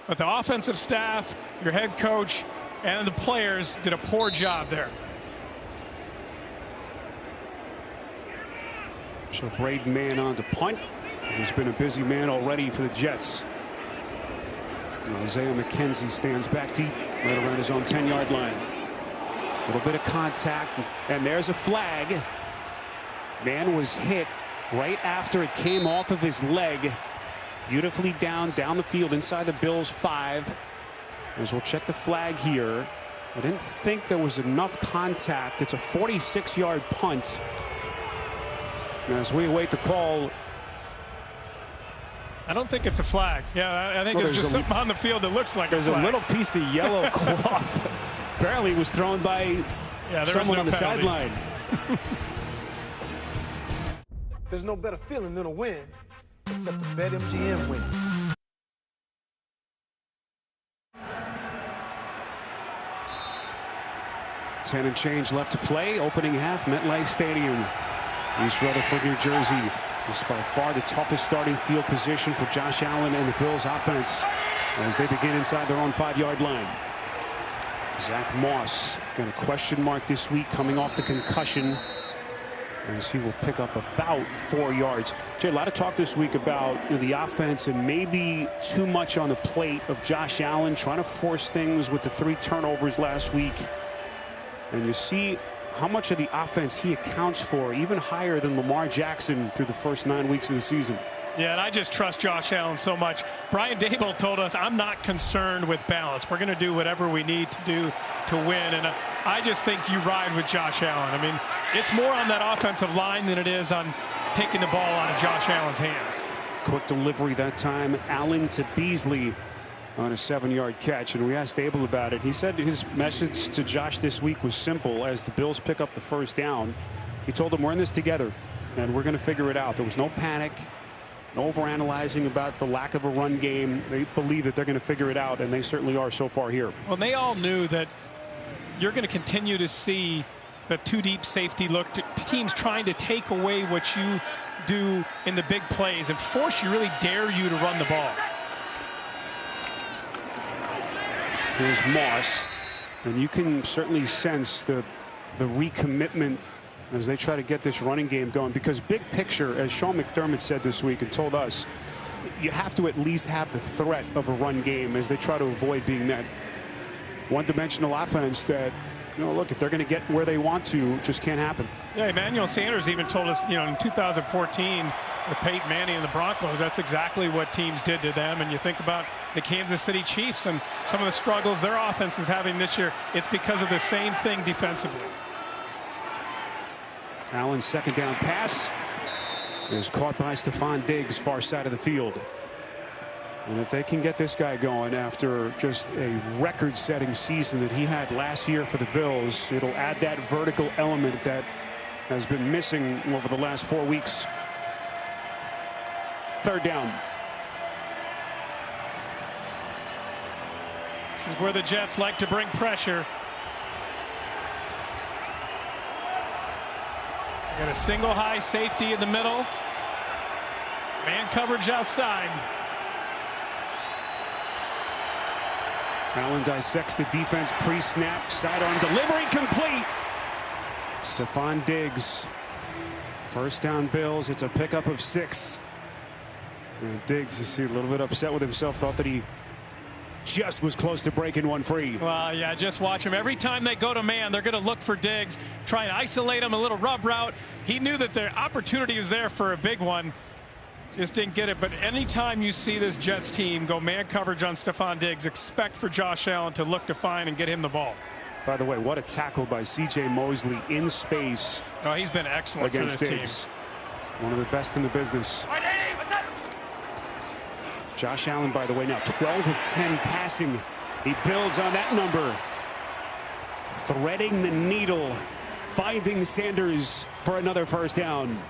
But the offensive staff, your head coach, and the players did a poor job there. So Braden Mann on to punt. He's been a busy man already for the Jets. Isaiah McKenzie stands back deep right around his own 10-yard line. A little bit of contact, and there's a flag. Man was hit right after it came off of his leg. Beautifully down the field inside the Bills 5. As we'll check the flag here. I didn't think there was enough contact. It's a 46-yard punt. As we await the call. I don't think it's a flag. Yeah, I think there's just something on the field that looks like a flag. There's a little piece of yellow cloth. Apparently it was thrown by someone on the sideline. There's no better feeling than a win, except a BetMGM win. Ten and change left to play. Opening half, MetLife Stadium. East Rutherford, New Jersey. This is by far the toughest starting field position for Josh Allen and the Bills offense. as they begin inside their own 5-yard line. Zach Moss got a question mark this week coming off the concussion, as he will pick up about 4 yards. Jay, a lot of talk this week about the offense and maybe too much on the plate of Josh Allen trying to force things with the 3 turnovers last week. And you see how much of the offense he accounts for, even higher than Lamar Jackson through the first 9 weeks of the season. Yeah, and I just trust Josh Allen so much. Brian Daboll told us, I'm not concerned with balance. We're going to do whatever we need to do to win. And I just think you ride with Josh Allen. I mean, it's more on that offensive line than it is on taking the ball out of Josh Allen's hands. Quick delivery that time. Allen to Beasley on a 7-yard catch. And we asked Daboll about it. He said his message to Josh this week was simple. As the Bills pick up the first down, he told them, we're in this together and we're going to figure it out. There was no panic. No overanalyzing about the lack of a run game. They believe that they're going to figure it out, and they certainly are so far here. Well, they all knew that you're going to continue to see the 2-deep safety look, teams trying to take away what you do in the big plays and force you, really dare you to run the ball. Here's Moss, and you can certainly sense the recommitment as they try to get this running game going, because big picture, as Sean McDermott said this week and told us, you have to at least have the threat of a run game as they try to avoid being that one-dimensional offense that, you know, look, if they're going to get where they want to, it just can't happen. Yeah, Emmanuel Sanders even told us, you know, in 2014 with Peyton Manning and the Broncos, that's exactly what teams did to them. And you think about the Kansas City Chiefs and some of the struggles their offense is having this year, it's because of the same thing defensively. Allen's second down pass is caught by Stephon Diggs, far side of the field. And if they can get this guy going after just a record-setting season that he had last year for the Bills, it'll add that vertical element that has been missing over the last 4 weeks. Third down. This is where the Jets like to bring pressure. Got a single high safety in the middle. Man coverage outside. Allen dissects the defense pre-snap. Sidearm delivery complete. Stephon Diggs. First down Bills. It's a pickup of 6. And Diggs is a little bit upset with himself. Thought that he just was close to breaking one free. Well, yeah, just watch him. Every time they go to man, they're going to look for Diggs, try and isolate him, a little rub route. He knew that the opportunity was there for a big one. Just didn't get it. But anytime you see this Jets team go man coverage on Stephon Diggs, expect for Josh Allen to look to find and get him the ball. By the way, what a tackle by C.J. Mosley in space. Oh, he's been excellent against for this Diggs. team. One of the best in the business. Josh Allen, by the way, now 12 of 10 passing. He builds on that number. Threading the needle. Finding Sanders for another first down.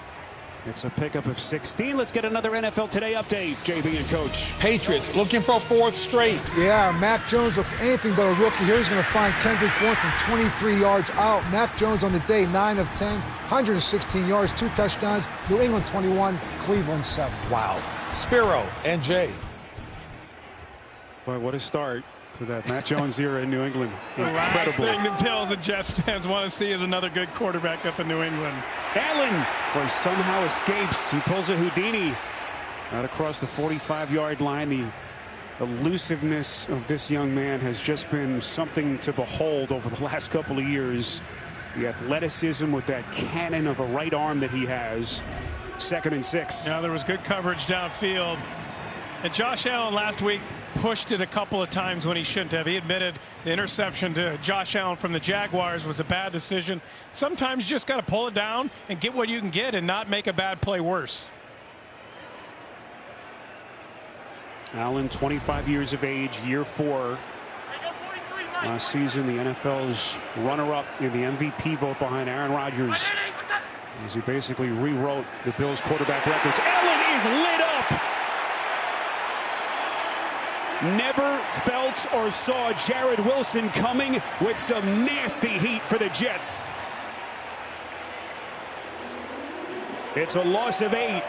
It's a pickup of 16. Let's get another NFL Today update. JB and Coach. Patriots looking for a 4th straight. Yeah, Mac Jones looked anything but a rookie. Here he's going to find Kendrick Bourne from 23 yards out. Mac Jones on the day, 9 of 10, 116 yards, 2 touchdowns. New England 21, Cleveland 7. Wow. Spiro and Jay. Boy, what a start to that Mac Jones era in New England. The last Incredible. thing the Bills and Jets fans want to see is another good quarterback up in New England. Allen, boy, somehow escapes. He pulls a Houdini out across the 45-yard line. The elusiveness of this young man has just been something to behold over the last couple of years. The athleticism with that cannon of a right arm that he has. 2nd and 6. Yeah, there was good coverage downfield. And Josh Allen last week pushed it a couple of times when he shouldn't have. He admitted the interception to Josh Allen from the Jaguars was a bad decision. Sometimes you just got to pull it down and get what you can get and not make a bad play worse. Allen, 25 years of age, year 4. Last season, the NFL's runner-up in the MVP vote behind Aaron Rodgers, as he basically rewrote the Bills' quarterback records. Allen is lit up. Never felt or saw Jared Wilson coming with some nasty heat for the Jets. It's a loss of 8.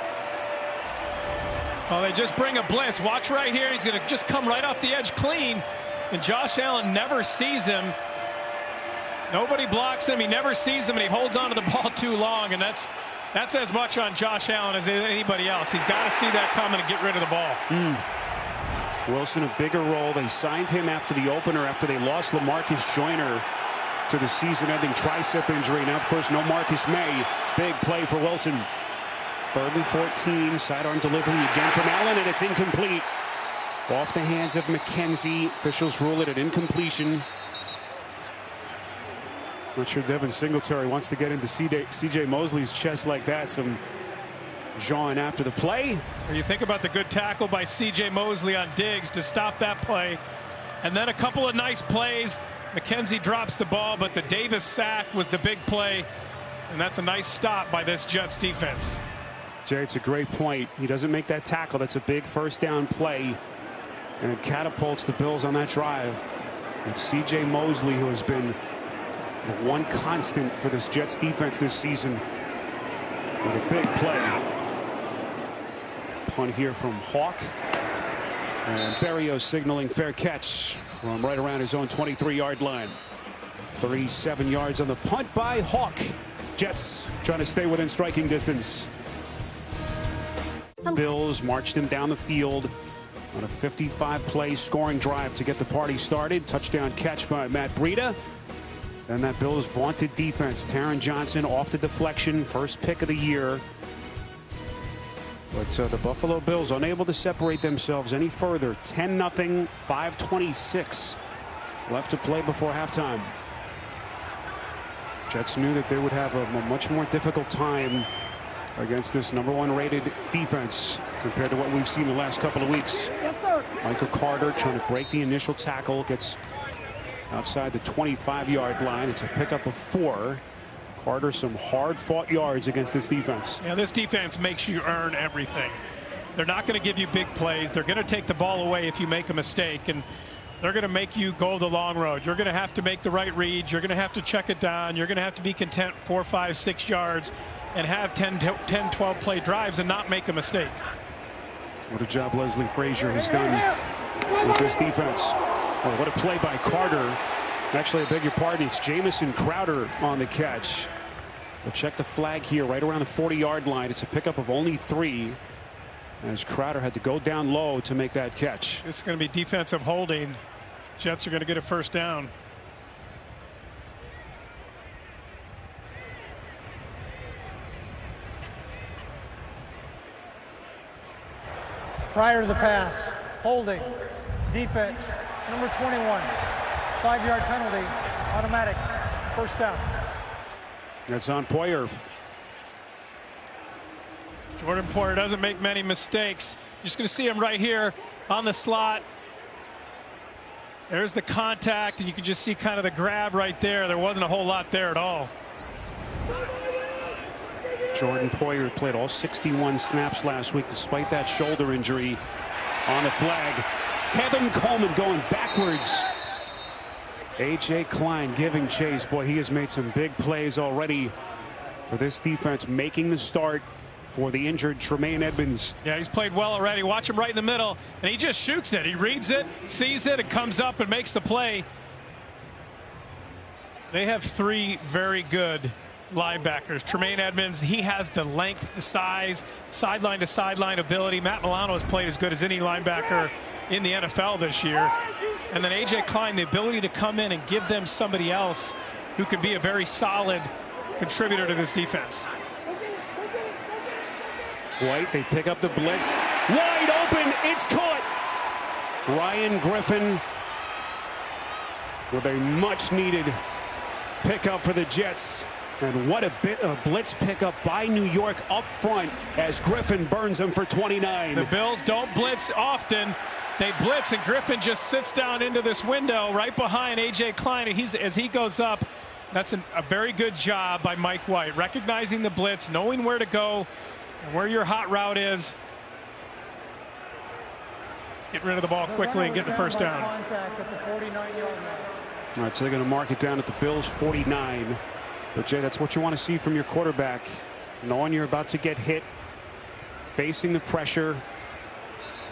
Well, they just bring a blitz. Watch right here. He's going to just come right off the edge clean. And Josh Allen never sees him. Nobody blocks him. He never sees him, and he holds on to the ball too long. And that's as much on Josh Allen as anybody else. He's got to see that coming and get rid of the ball. Wilson, a bigger role. They signed him after the opener after they lost LaMarcus Joyner to the season-ending tricep injury. Now, of course, no Marcus May. Big play for Wilson. 3rd and 14. Sidearm delivery again from Allen, and it's incomplete. Off the hands of McKenzie. Officials rule it an incompletion. Not sure Devin Singletary wants to get into C.J. Mosley's chest like that. Some jawing after the play. You think about the good tackle by C.J. Mosley on Diggs to stop that play. And then a couple of nice plays. McKenzie drops the ball, but the Davis sack was the big play. And that's a nice stop by this Jets defense. Jay, it's a great point. He doesn't make that tackle. That's a big first down play. And it catapults the Bills on that drive. And C.J. Mosley, who has been one constant for this Jets defense this season, with a big play. Punt here from Hawk. And Berrios signaling fair catch from right around his own 23-yard line. 37 yards on the punt by Hawk. Jets trying to stay within striking distance. Bills marched him down the field on a 55-play scoring drive to get the party started. Touchdown catch by Matt Breida. And that Bills vaunted defense. Taron Johnson off the deflection, first pick of the year. But the Buffalo Bills unable to separate themselves any further. 10-0, 5:26 left to play before halftime. Jets knew that they would have a much more difficult time against this #1 rated defense compared to what we've seen the last couple of weeks. Michael Carter trying to break the initial tackle, gets outside the 25-yard line. It's a pickup of 4. Carter, some hard-fought yards against this defense. Yeah, this defense makes you earn everything. They're not going to give you big plays. They're going to take the ball away if you make a mistake, and they're going to make you go the long road. You're going to have to make the right reads. You're going to have to check it down. You're going to have to be content 4, 5, 6 yards and have 10, 12 play drives and not make a mistake. What a job Leslie Frazier has done with this defense. Oh, what a play by Carter. Actually, I beg your pardon, it's Jamison Crowder on the catch. We'll check the flag here right around the 40-yard line. It's a pickup of only 3 as Crowder had to go down low to make that catch. It's going to be defensive holding. Jets are going to get a first down. Prior to the pass, holding, defense, number 21. 5-yard penalty, automatic, first down. That's on Poyer. Jordan Poyer doesn't make many mistakes. You're just going to see him right here on the slot. There's the contact, and you can just see kind of the grab right there. There wasn't a whole lot there at all. Jordan Poyer played all 61 snaps last week despite that shoulder injury. On the flag, Tevin Coleman going backwards. A.J. Klein giving chase. Boy, he has made some big plays already for this defense, making the start for the injured Tremaine Edmonds. Yeah, he's played well already. Watch him right in the middle, and he just shoots it. He reads it, sees it, and comes up and makes the play. They have 3 very good linebackers. Tremaine Edmonds, he has the length, the size, sideline to sideline ability. Matt Milano has played as good as any linebacker in the NFL this year. And then A.J. Klein, the ability to come in and give them somebody else who can be a very solid contributor to this defense. White, they pick up the blitz. Wide open, it's caught. Ryan Griffin with a much-needed pickup for the Jets. And what a bit of blitz pickup by New York up front as Griffin burns him for 29. The Bills don't blitz often. They blitz, and Griffin just sits down into this window right behind A.J. Klein. As he goes up, that's a very good job by Mike White, recognizing the blitz, knowing where to go and where your hot route is. Get rid of the ball quickly and get the first down. Contact at the 49-yard line. All right, so they're going to mark it down at the Bills' 49. But, Jay, that's what you want to see from your quarterback, knowing you're about to get hit, facing the pressure,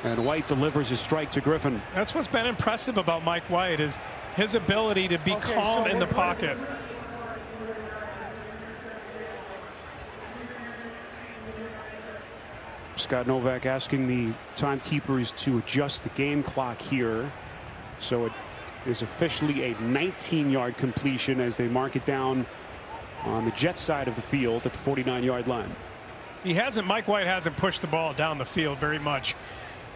And White delivers a strike to Griffin. That's what's been impressive about Mike White is his ability to be calm in the pocket. Scott Novak asking the timekeepers to adjust the game clock here. So it is officially a 19-yard completion as they mark it down on the Jets side of the field at the 49-yard line. Mike White hasn't pushed the ball down the field very much.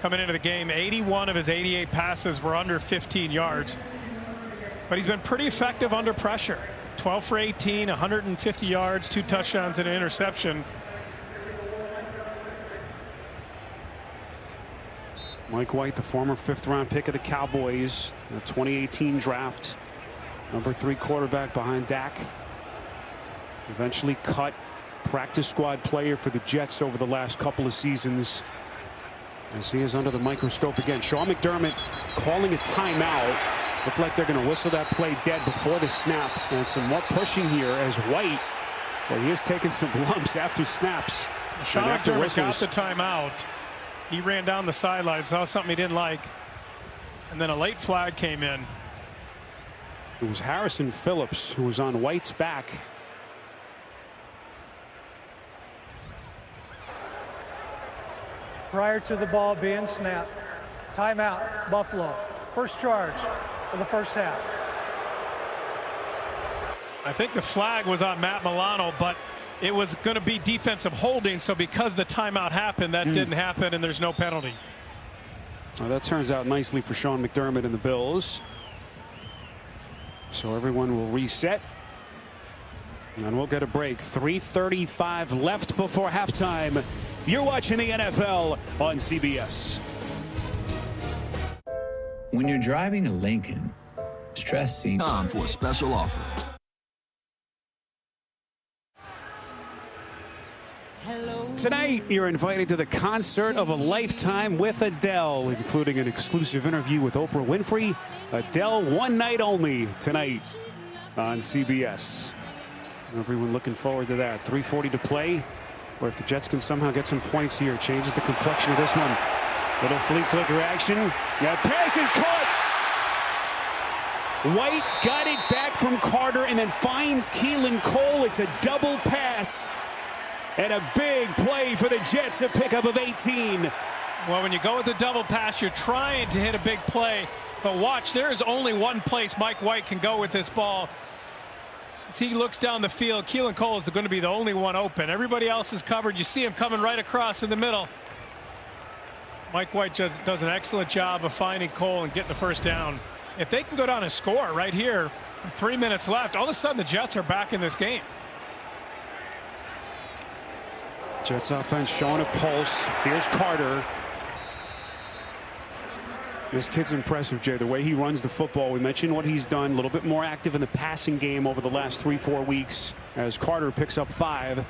Coming into the game, 81 of his 88 passes were under 15 yards. But he's been pretty effective under pressure. 12 for 18, 150 yards, 2 touchdowns and an interception. Mike White, the former 5th-round pick of the Cowboys, the 2018 draft, #3 quarterback behind Dak. Eventually cut, practice squad player for the Jets over the last couple of seasons. As he is under the microscope again. Sean McDermott calling a timeout. Looked like they're going to whistle that play dead before the snap. And some more pushing here as White, well, he is taking some lumps after snaps. Sean McDermott got the timeout. He ran down the sideline, saw something he didn't like, and then a late flag came in. It was Harrison Phillips who was on White's back. Prior to the ball being snapped, timeout, Buffalo. First charge of the first half. I think the flag was on Matt Milano, but it was going to be defensive holding, so because the timeout happened, that didn't happen, and there's no penalty. Well, that turns out nicely for Sean McDermott and the Bills. So everyone will reset. And we'll get a break. 3:35 left before halftime. You're watching the NFL on CBS. When you're driving a Lincoln, stress seems... Time for a special offer. Tonight, you're invited to the concert of a lifetime with Adele, including an exclusive interview with Oprah Winfrey. Adele, one night only tonight on CBS. Everyone looking forward to that. 3:40 to play. Or if the Jets can somehow get some points here, changes the complexion of this one. Little flea flicker action. That pass is caught. White got it back from Carter and then finds Keelan Cole. It's a double pass. And a big play for the Jets, a pickup of 18. Well, when you go with the double pass, you're trying to hit a big play. But watch, there is only one place Mike White can go with this ball. As he looks down the field, Keelan Cole is going to be the only one open. Everybody else is covered. You see him coming right across in the middle. Mike White does an excellent job of finding Cole and getting the first down. If they can go down and score right here, with 3 minutes left, all of a sudden the Jets are back in this game. Jets offense showing a pulse. Here's Carter. This kid's impressive, Jay. The way he runs the football. We mentioned what he's done. A little bit more active in the passing game over the last 3-4 weeks as Carter picks up 5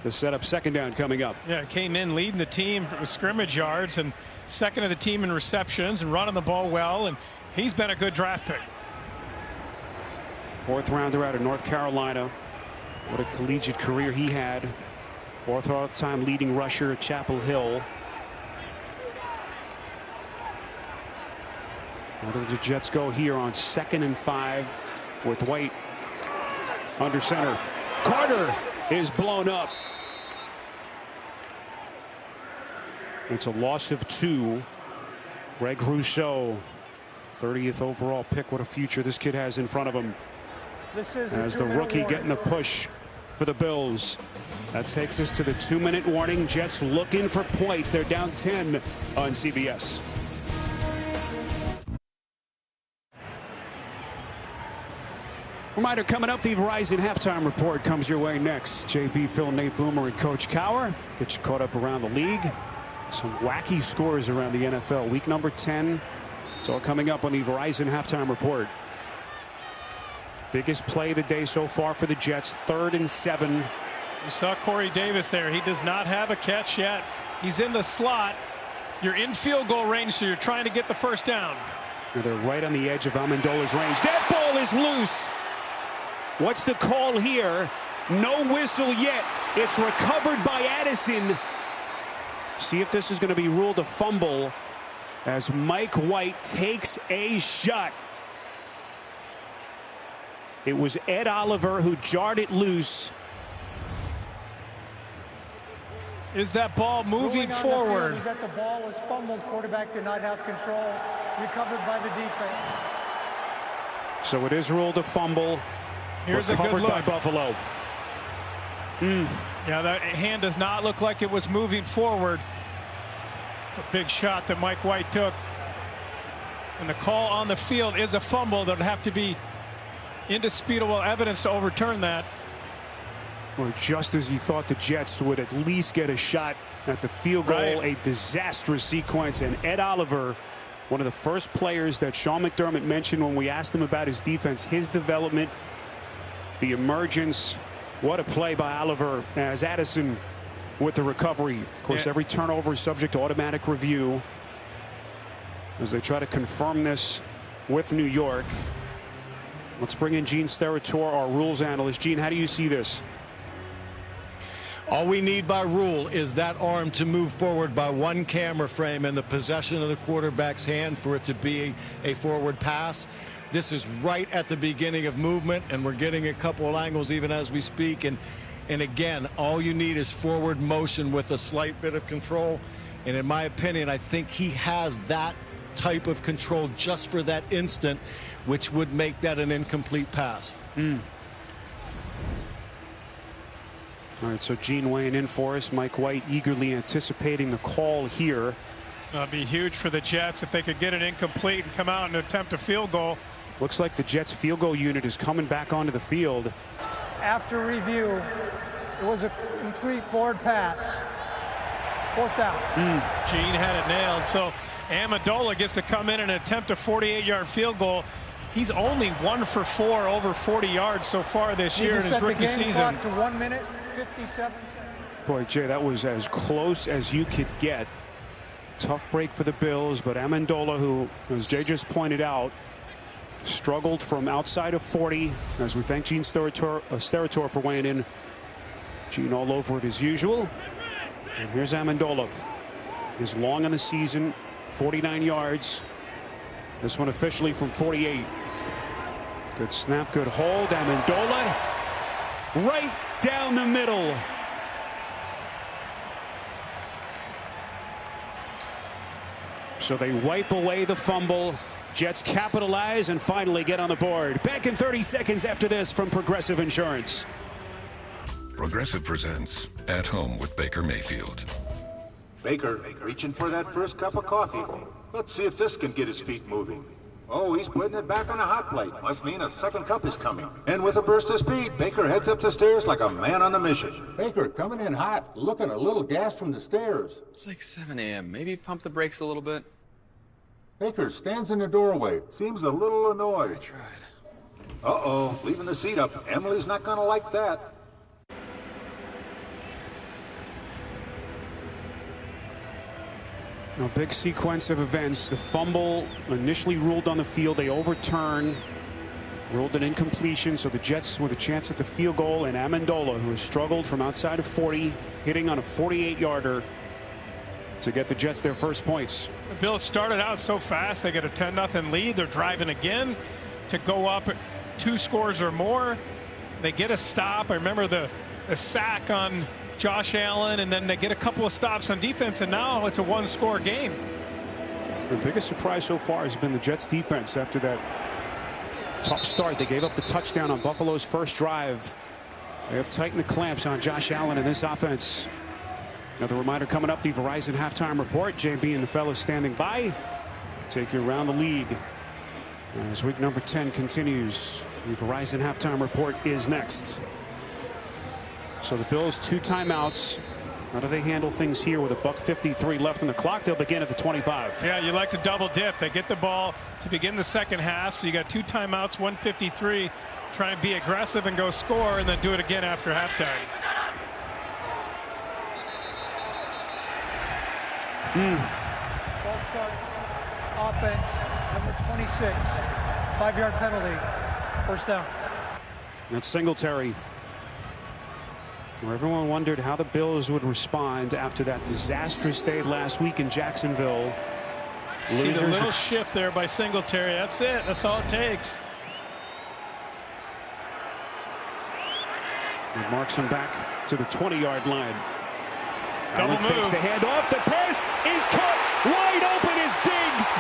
to set up second down coming up. Yeah, came in leading the team with scrimmage yards and second of the team in receptions and running the ball well. And he's been a good draft pick. 4th rounder out of North Carolina. What a collegiate career he had. 4th all-time leading rusher at Chapel Hill. How do the Jets go here on 2nd and 5 with White under center? Carter is blown up. It's a loss of 2. Greg Rousseau, 30th overall pick. What a future this kid has in front of him. This is as the rookie getting the push for the Bills. That takes us to the 2-minute warning. Jets looking for points. They're down 10 on CBS. Reminder coming up, the Verizon halftime report comes your way next. JB, Phil, Nate Boomer, and Coach Cower get you caught up around the league. Some wacky scores around the NFL. Week number 10. It's all coming up on the Verizon halftime report. Biggest play of the day so far for the Jets. 3rd and 7. You saw Corey Davis there. He does not have a catch yet. He's in the slot. You're in field goal range, so you're trying to get the first down. And they're right on the edge of Amendola's range. That ball is loose. What's the call here? No whistle yet. It's recovered by Addison. See if this is going to be ruled a fumble. as Mike White takes a shot. It was Ed Oliver who jarred it loose. Is that ball moving forward? Is that the ball was fumbled. Quarterback did not have control. Recovered by the defense. So it is ruled a fumble. Here's a good recovered look by Buffalo. Yeah, that hand does not look like it was moving forward. It's a big shot that Mike White took. And the call on the field is a fumble. There'll have to be indisputable evidence to overturn that. Or just as you thought the Jets would at least get a shot at the field goal, a disastrous sequence. And Ed Oliver, one of the first players that Sean McDermott mentioned when we asked him about his defense, his development, the emergence. What a play by Oliver as Addison with the recovery. Of course, every turnover is subject to automatic review as they try to confirm this with New York. Let's bring in Gene Steratore, our rules analyst. Gene, how do you see this? All we need by rule is that arm to move forward by one camera frame in the possession of the quarterback's hand for it to be a forward pass. This is right at the beginning of movement, and we're getting a couple of angles even as we speak. And again, all you need is forward motion with a slight bit of control. And in my opinion, I think he has that type of control just for that instant, which would make that an incomplete pass. All right, so Gene weighing in for us. Mike White eagerly anticipating the call here. That'd be huge for the Jets if they could get it incomplete and come out and attempt a field goal. Looks like the Jets field goal unit is coming back onto the field. After review, it was a complete forward pass. Fourth down. Gene had it nailed. So Amendola gets to come in and attempt a 48-yard field goal. He's only 1 for 4 over 40 yards so far this year in his rookie season. Clock to 1 minute, 57 seconds. Boy, Jay, that was as close as you could get. Tough break for the Bills, but Amendola, who, as Jay just pointed out, struggled from outside of 40. As we thank Gene Steratore for weighing in. Gene all over it as usual. And here's Amendola. He's long in the season, 49 yards. This one officially from 48. Good snap, good hold. Amendola right down the middle. So they wipe away the fumble. Jets capitalize and finally get on the board. Back in 30 seconds after this from Progressive Insurance. Progressive presents At Home with Baker Mayfield. Baker reaching for that first cup of coffee. Let's see if this can get his feet moving. Oh, he's putting it back on a hot plate. Must mean a second cup is coming. And with a burst of speed, Baker heads up the stairs like a man on a mission. Baker coming in hot, looking a little gas from the stairs. It's like 7 a.m. Maybe pump the brakes a little bit. Baker stands in the doorway. Seems a little annoyed. I tried. Uh-oh, leaving the seat up. Emily's not gonna like that. A big sequence of events. The fumble initially ruled on the field. They overturn, ruled an incompletion. So the Jets with a chance at the field goal. And Amendola, who has struggled from outside of 40, hitting on a 48-yarder to get the Jets their first points. The Bills started out so fast. They get a 10-0 lead. They're driving again to go up 2 scores or more. They get a stop. I remember the sack on Josh Allen, and then they get a couple of stops on defense, and now it's a 1-score game. The biggest surprise so far has been the Jets defense after that tough start. They gave up the touchdown on Buffalo's first drive. They have tightened the clamps on Josh Allen in this offense. Another reminder coming up, the Verizon halftime report. JB and the fellas standing by. Take you around the league as week number 10 continues. The Verizon halftime report is next. So the Bills 2 timeouts. How do they handle things here with a $1:53 left on the clock? They'll begin at the 25. Yeah, you like to double dip. They get the ball to begin the second half. So you got 2 timeouts, 1:53. Try and be aggressive and go score, and then do it again after halftime. False start. Offense, number 26. 5-yard penalty. First down. That's Singletary. Where everyone wondered how the Bills would respond after that disastrous day last week in Jacksonville. See the little shift there by Singletary. That's it. That's all it takes. It marks him back to the 20-yard line. Double Allen move. fakes the handoff. The pass is caught. Wide open is Diggs.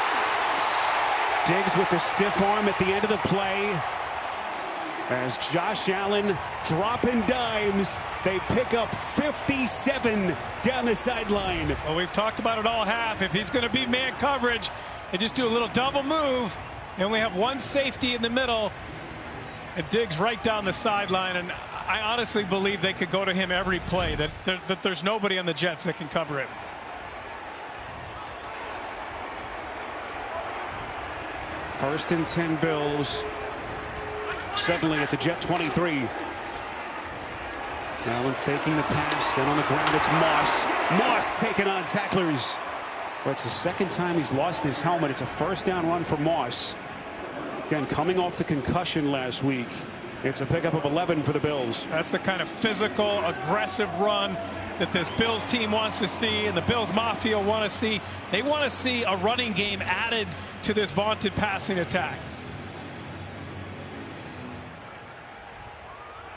Diggs with the stiff arm at the end of the play. As Josh Allen dropping dimes, they pick up 57 down the sideline. Well, we've talked about it all half. If he's going to be man coverage, they just do a little double move. They only have one safety in the middle. And Diggs right down the sideline. And I honestly believe they could go to him every play, that there's nobody on the Jets that can cover it. First and 10 Bills. Suddenly at the Jet 23. Allen faking the pass. Then on the ground it's Moss. Moss taking on tacklers. Well, it's the second time he's lost his helmet. It's a first down run for Moss. Again, coming off the concussion last week. It's a pickup of 11 for the Bills. That's the kind of physical, aggressive run that this Bills team wants to see, and the Bills Mafia want to see. They want to see a running game added to this vaunted passing attack.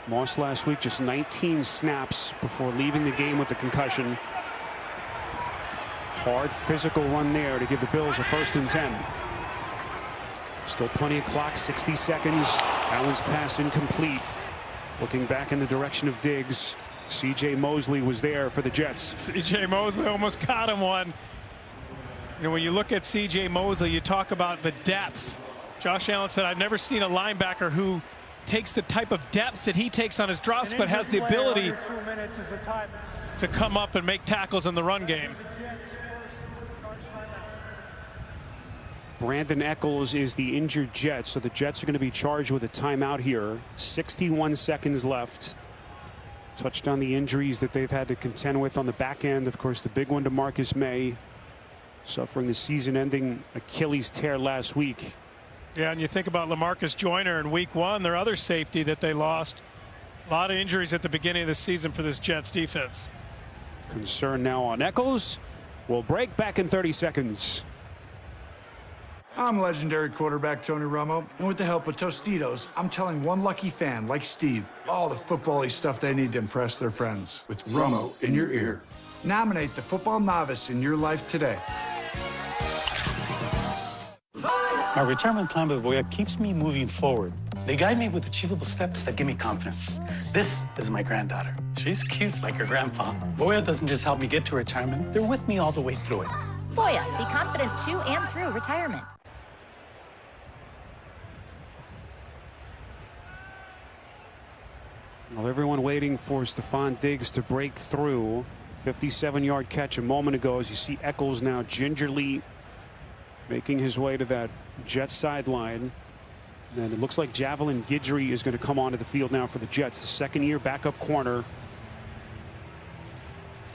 Moss last week just 19 snaps before leaving the game with a concussion. Hard physical run there to give the Bills a first and 10. Still plenty of clock, 60 seconds. Allen's pass incomplete. Looking back in the direction of Diggs. C.J. Mosley was there for the Jets. C.J. Mosley almost got him one. You know, when you look at C.J. Mosley, you talk about the depth. Josh Allen said, I've never seen a linebacker who takes the type of depth that he takes on his drops, but has the ability to come up and make tackles in the run game. Brandon Echols is the injured Jet, so the Jets are going to be charged with a timeout here. 61 seconds left. Touched on the injuries that they've had to contend with on the back end. Of course, the big one to Marcus May, suffering the season-ending Achilles tear last week. Yeah, and you think about LaMarcus Joyner in week 1, their other safety that they lost. A lot of injuries at the beginning of the season for this Jets defense. Concern now on Echols. We'll break back in 30 seconds. I'm legendary quarterback Tony Romo, and with the help of Tostitos, I'm telling one lucky fan like Steve all the football-y stuff they need to impress their friends. With Romo in your ear. Nominate the football novice in your life today. My retirement plan with Voya keeps me moving forward. They guide me with achievable steps that give me confidence. This is my granddaughter. She's cute like her grandpa. Voya doesn't just help me get to retirement, they're with me all the way through it. Voya, be confident to and through retirement. Well, everyone waiting for Stephon Diggs to break through. 57-yard catch a moment ago as you see Echols now gingerly making his way to that Jets sideline. And it looks like Javelin Guidry is going to come onto the field now for the Jets. The second-year backup corner.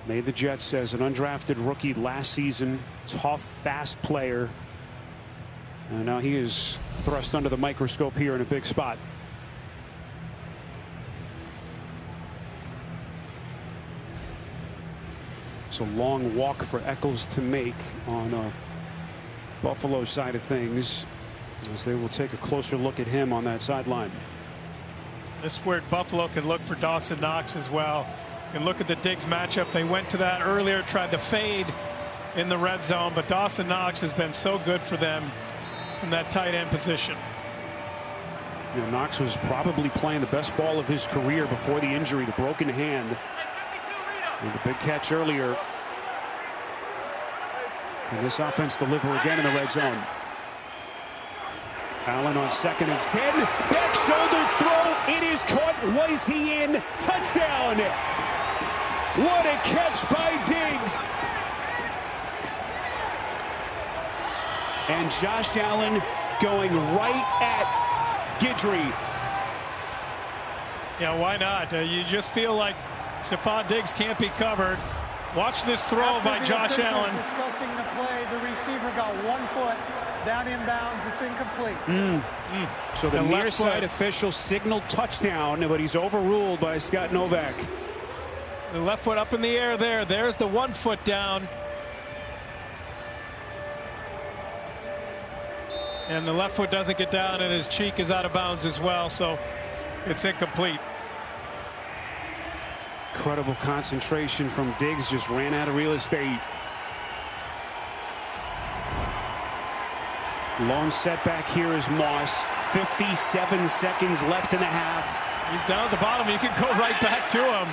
Made the Jets as an undrafted rookie last season. Tough, fast player. And now he is thrust under the microscope here in a big spot. It's a long walk for Echols to make on Buffalo side of things, as they will take a closer look at him on that sideline. This is where Buffalo can look for Dawson Knox as well. And look at the Diggs matchup. They went to that earlier, tried to fade in the red zone, but Dawson Knox has been so good for them from that tight end position. Yeah, Knox was probably playing the best ball of his career before the injury, the broken hand. And the big catch earlier. Can this offense deliver again in the red zone? Allen on 2nd and 10. Back shoulder throw. It is caught. Was he in? Touchdown. What a catch by Diggs. And Josh Allen going right at Guidry. Yeah, why not? You just feel like Stephon Diggs can't be covered. Watch this throw by Josh Allen. Discussing the play, the receiver got 1 foot down inbounds. It's incomplete. So the near side official signaled touchdown, but he's overruled by Scott Novak. The left foot up in the air there. There's the 1 foot down. And the left foot doesn't get down, and his cheek is out of bounds as well, so it's incomplete. Incredible concentration from Diggs, just ran out of real estate. Lone setback here is Moss. 57 seconds left in the half. He's down at the bottom. You can go right back to him.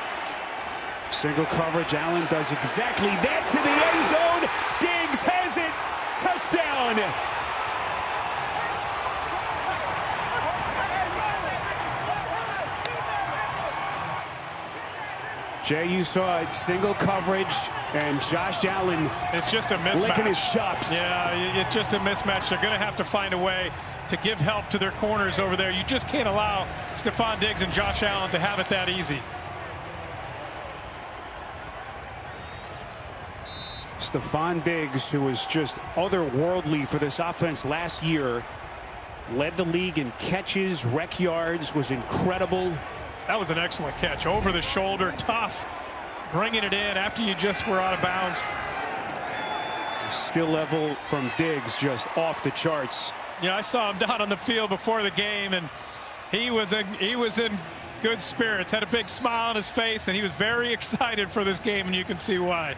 Single coverage. Allen does exactly that to the end zone. Diggs has it. Touchdown. Jay, you saw it, single coverage, and Josh Allen. It's just a mismatch. Licking his chops. Yeah, it's just a mismatch. They're going to have to find a way to give help to their corners over there. You just can't allow Stephon Diggs and Josh Allen to have it that easy. Stephon Diggs, who was just otherworldly for this offense last year, led the league in catches, rec yards, was incredible. That was an excellent catch. Over the shoulder, tough, bringing it in after you just were out of bounds. The skill level from Diggs just off the charts. Yeah, I saw him down on the field before the game, and he was in good spirits. Had a big smile on his face, and he was very excited for this game, and you can see why.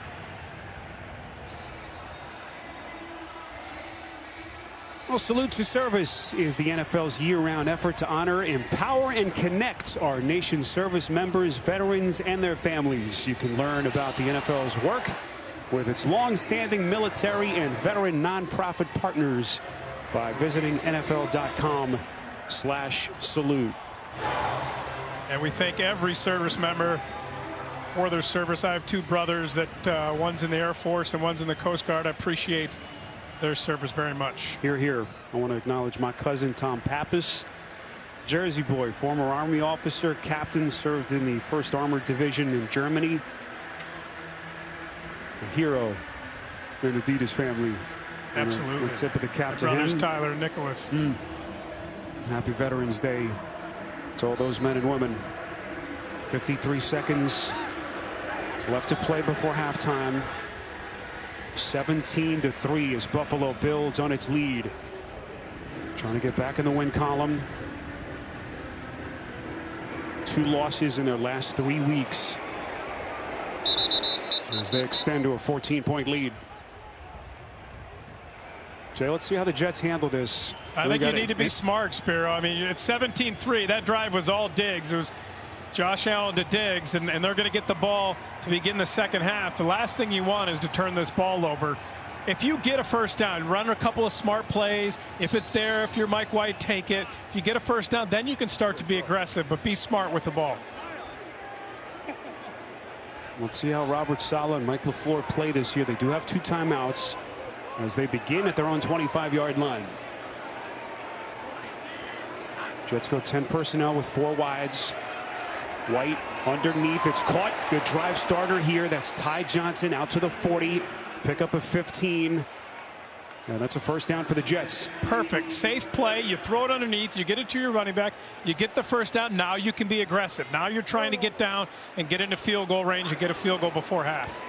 Well, Salute to Service is the NFL's year-round effort to honor, empower, and connect our nation's service members, veterans, and their families. You can learn about the NFL's work with its long-standing military and veteran nonprofit partners by visiting NFL.com/salute. And we thank every service member for their service. I have two brothers that one's in the Air Force and one's in the Coast Guard. I appreciate their service very much. Here, here. I want to acknowledge my cousin Tom Pappas, Jersey boy, former Army officer, captain, served in the 1st Armored Division in Germany. A hero in the Adidas family. Absolutely. The tip of the cap to brothers him. Tyler and Nicholas. Happy Veterans Day to all those men and women. 53 seconds left to play before halftime. 17-3 as Buffalo builds on its lead. Trying to get back in the win column. 2 losses in their last 3 weeks as they extend to a 14-point lead. Jay, let's see how the Jets handle this. I think you need to be smart, Spiro. I mean, it's 17-3. That drive was all Diggs. It was Josh Allen to Diggs, and they're going to get the ball to begin the second half. The last thing you want is to turn this ball over. If you get a first down, run a couple of smart plays. If it's there, if you're Mike White, take it. If you get a first down, then you can start to be aggressive, but be smart with the ball. Let's see how Robert Saleh and Mike LaFleur play this year. They do have 2 timeouts as they begin at their own 25-yard line. Jets go 10 personnel with 4 wides. White underneath. It's caught. Good drive starter here. That's Ty Johnson out to the 40. Pick up a 15. And that's a first down for the Jets. Perfect. Safe play. You throw it underneath. You get it to your running back. You get the first down. Now you can be aggressive. Now you're trying to get down and get into field goal range and get a field goal before half.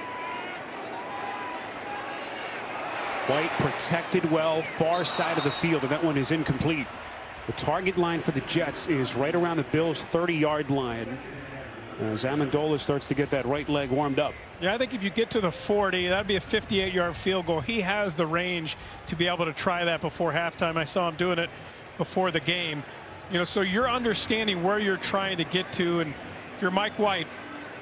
White protected well, far side of the field, and that one is incomplete. The target line for the Jets is right around the Bills' 30-yard line as Amendola starts to get that right leg warmed up. Yeah, I think if you get to the 40, that'd be a 58-yard field goal. He has the range to be able to try that before halftime. I saw him doing it before the game. You know, so you're understanding where you're trying to get to, and if you're Mike White,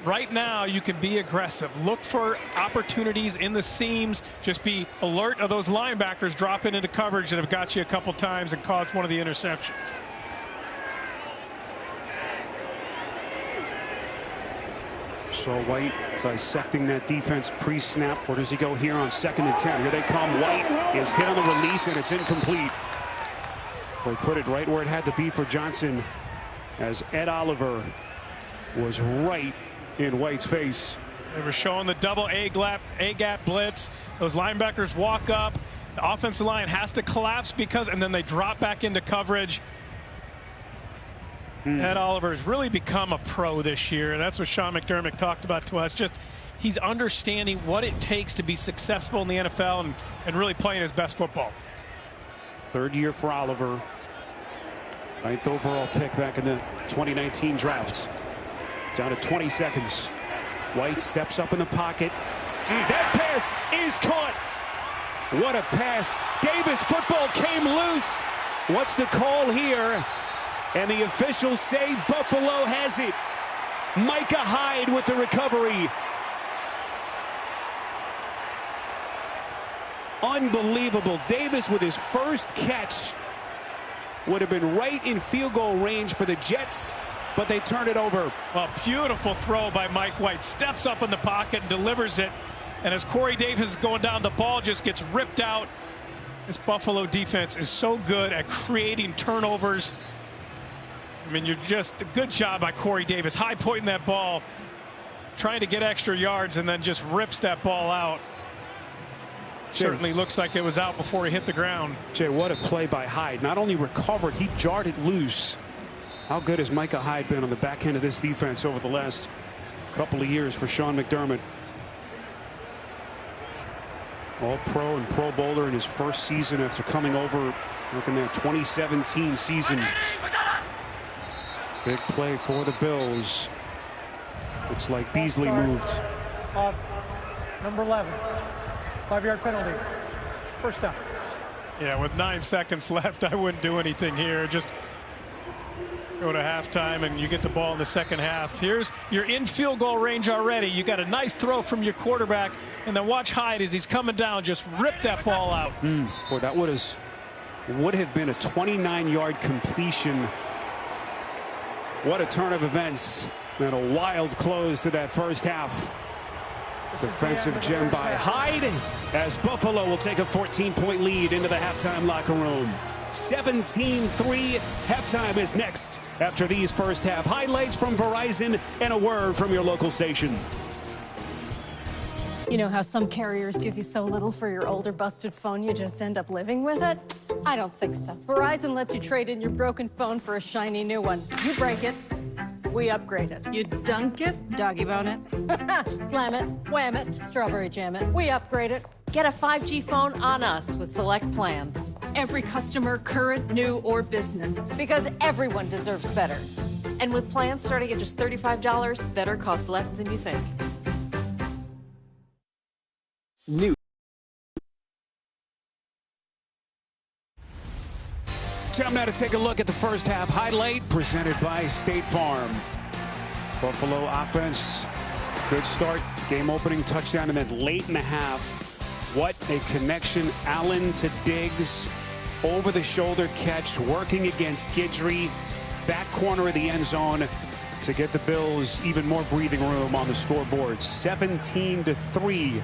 right now you can be aggressive. Look for opportunities in the seams. Just be alert of those linebackers dropping into coverage that have got you a couple times and caused one of the interceptions. So White dissecting that defense pre-snap. Where does he go here on 2nd and 10? Here they come. White is hit on the release, and it's incomplete. They put it right where it had to be for Johnson as Ed Oliver was right in White's face. They were showing the double A-gap blitz. Those linebackers walk up. The offensive line has to collapse and then they drop back into coverage. Ed Oliver has really become a pro this year, and that's what Sean McDermott talked about to us. Just he's understanding what it takes to be successful in the NFL and really playing his best football. Third year for Oliver. 9th overall pick back in the 2019 draft. Down to 20 seconds. White steps up in the pocket. That pass is caught. What a pass. Davis football came loose. What's the call here? And the officials say Buffalo has it. Micah Hyde with the recovery. Unbelievable. Davis with his first catch would have been right in field goal range for the Jets, but they turn it over. Well, beautiful throw by Mike White. Steps up in the pocket and delivers it. And as Corey Davis is going down, the ball just gets ripped out. This Buffalo defense is so good at creating turnovers. I mean, you're just a good job by Corey Davis. High pointing that ball, trying to get extra yards, and then just rips that ball out. Certainly looks like it was out before he hit the ground. Jay, what a play by Hyde. Not only recovered, he jarred it loose. How good has Micah Hyde been on the back end of this defense over the last couple of years for Sean McDermott? All-Pro and Pro Bowler in his first season after coming over back in that 2017 season. Big play for the Bills. Looks like Beasley moved. Number 11. 5-yard penalty. First down. Yeah, with 9 seconds left, I wouldn't do anything here. Just go to halftime and you get the ball in the second half. You're in field goal range already. You got a nice throw from your quarterback, and then watch Hyde as he's coming down, just rip that ball out. Boy, that would have been a 29-yard completion. What a turn of events, and a wild close to that first half. Defensive gem by Hyde as Buffalo will take a 14-point lead into the halftime locker room. 17-3. Halftime is next after these first half highlights from Verizon and a word from your local station. You know how some carriers give you so little for your older busted phone you just end up living with it? I don't think so. Verizon lets you trade in your broken phone for a shiny new one. You break it, we upgrade it. You dunk it, doggy bone it, slam it, wham it, strawberry jam it. We upgrade it. Get a 5G phone on us with select plans. Every customer, current, new, or business. Because everyone deserves better. And with plans starting at just $35, better costs less than you think. New. Time now to take a look at the first half highlight presented by State Farm. Buffalo offense, good start, game opening touchdown, and then late in the half, what a connection. Allen to Diggs, over the shoulder catch, working against Guidry, back corner of the end zone to get the Bills even more breathing room on the scoreboard. 17-3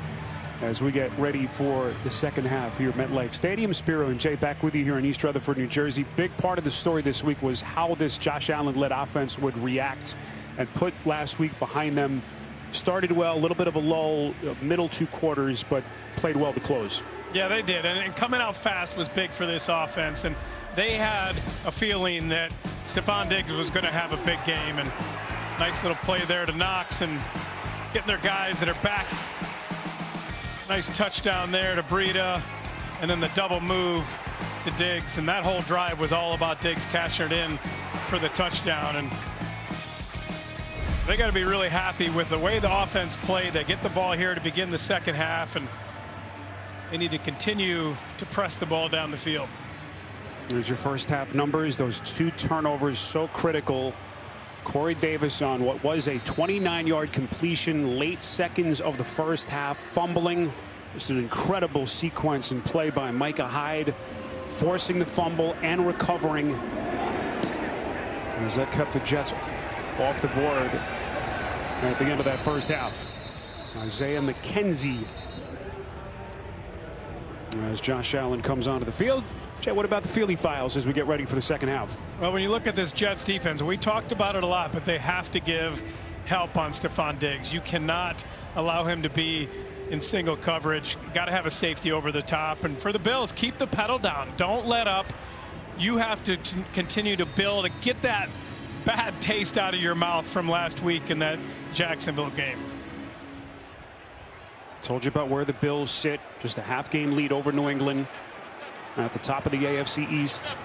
as we get ready for the second half here at MetLife Stadium. Spiro and Jay back with you here in East Rutherford, New Jersey. Big part of the story this week was how this Josh Allen-led offense would react and put last week behind them. Started well, a little bit of a lull, middle 2 quarters, but played well to close. Yeah, they did, and coming out fast was big for this offense, and they had a feeling that Stephon Diggs was going to have a big game, and nice little play there to Knox and getting their guys that are back. Nice touchdown there to Breida, and then the double move to Diggs, and that whole drive was all about Diggs cashing it in for the touchdown. And they got to be really happy with the way the offense played. They get the ball here to begin the second half, and they need to continue to press the ball down the field. There's your first half numbers. Those 2 turnovers so critical. Corey Davis on what was a 29-yard completion, late seconds of the first half, fumbling. Just an incredible sequence and play by Micah Hyde, forcing the fumble and recovering. As that kept the Jets off the board at the end of that first half. Isaiah McKenzie as Josh Allen comes onto the field. Jay, what about the Feely Files as we get ready for the second half? Well, when you look at this Jets defense, we talked about it a lot, but they have to give help on Stephon Diggs. You cannot allow him to be in single coverage. Got to have a safety over the top. And for the Bills, keep the pedal down. Don't let up. You have to continue to build and get that bad taste out of your mouth from last week in that Jacksonville game. Told you about where the Bills sit. Just a half-game lead over New England. at the top of the AFC East.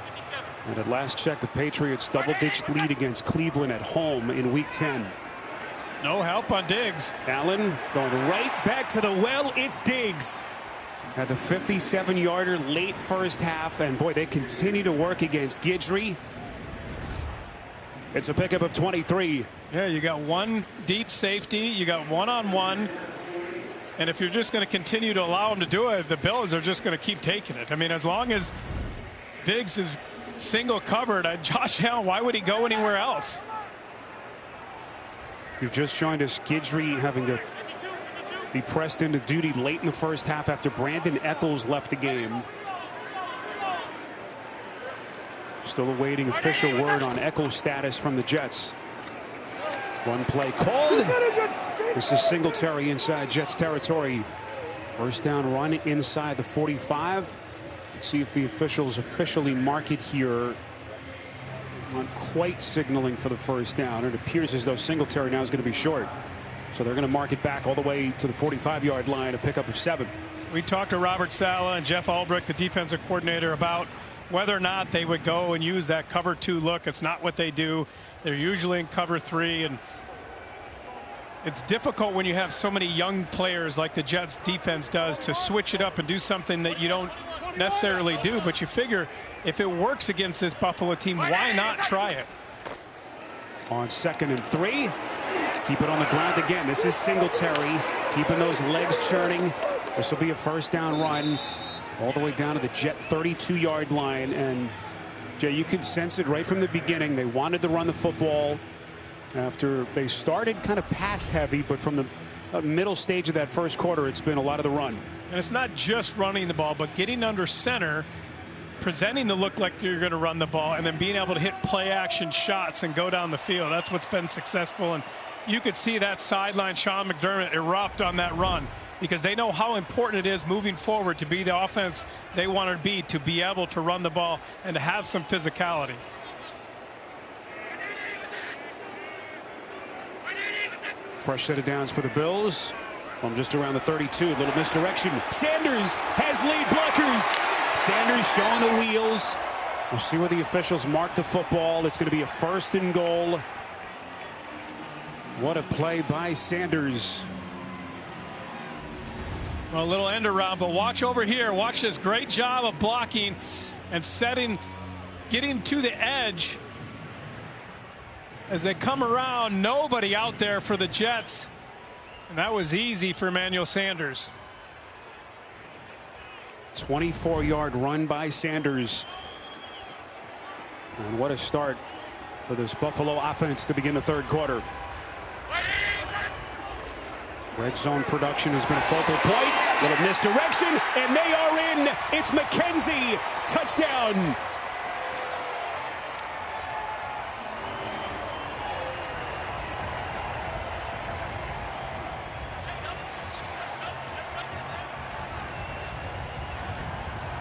And at last check, the Patriots double-digit lead against Cleveland at home in Week 10. No help on Diggs. Allen going right back to the well. It's Diggs. Had the 57-yarder late first half, and boy, they continue to work against Guidry. It's a pickup of 23. Yeah, you got one deep safety, you got one-on-one, and if you're just going to continue to allow them to do it, the Bills are just going to keep taking it. I mean, as long as Diggs is single covered, Josh Allen, why would he go anywhere else? If you've just joined us, Guidry having to be pressed into duty late in the first half after Brandon Echols left the game. Still awaiting official word on Echols' status from the Jets. One play called. This is Singletary inside Jets territory. First down run inside the 45. Let's see if the officials officially mark it here. Not quite signaling for the first down. It appears as though Singletary now is going to be short. So they're going to mark it back all the way to the 45-yard line, a pickup of 7. We talked to Robert Saleh and Jeff Ulbrich, the defensive coordinator, about whether or not they would go and use that cover 2 look. It's not what they do. They're usually in cover 3, and it's difficult when you have so many young players like the Jets defense does to switch it up and do something that you don't necessarily do. But you figure if it works against this Buffalo team, why not try it? On 2nd and 3. Keep it on the ground again. This is Singletary keeping those legs churning. This will be a first down run all the way down to the Jet 32-yard line. And Jay, you could sense it right from the beginning. They wanted to run the football after they started kind of pass heavy, but from the middle stage of that first quarter, it's been a lot of the run. And it's not just running the ball, but getting under center, presenting the look like you're going to run the ball, and then being able to hit play action shots and go down the field. That's what's been successful. And you could see that sideline Sean McDermott erupt on that run, because they know how important it is moving forward to be the offense they want to be able to run the ball and to have some physicality. Fresh set of downs for the Bills from just around the 32. Little misdirection. Sanders has lead blockers. Sanders showing the wheels. We'll see where the officials mark the football. It's going to be a 1st and goal. What a play by Sanders. Well, a little end around, but watch over here. Watch this great job of blocking and getting to the edge. As they come around, nobody out there for the Jets. And that was easy for Emmanuel Sanders. 24-yard run by Sanders. And what a start for this Buffalo offense to begin the 3rd quarter. Red zone production has been a focal point. Little misdirection, and they are in. It's McKenzie. Touchdown.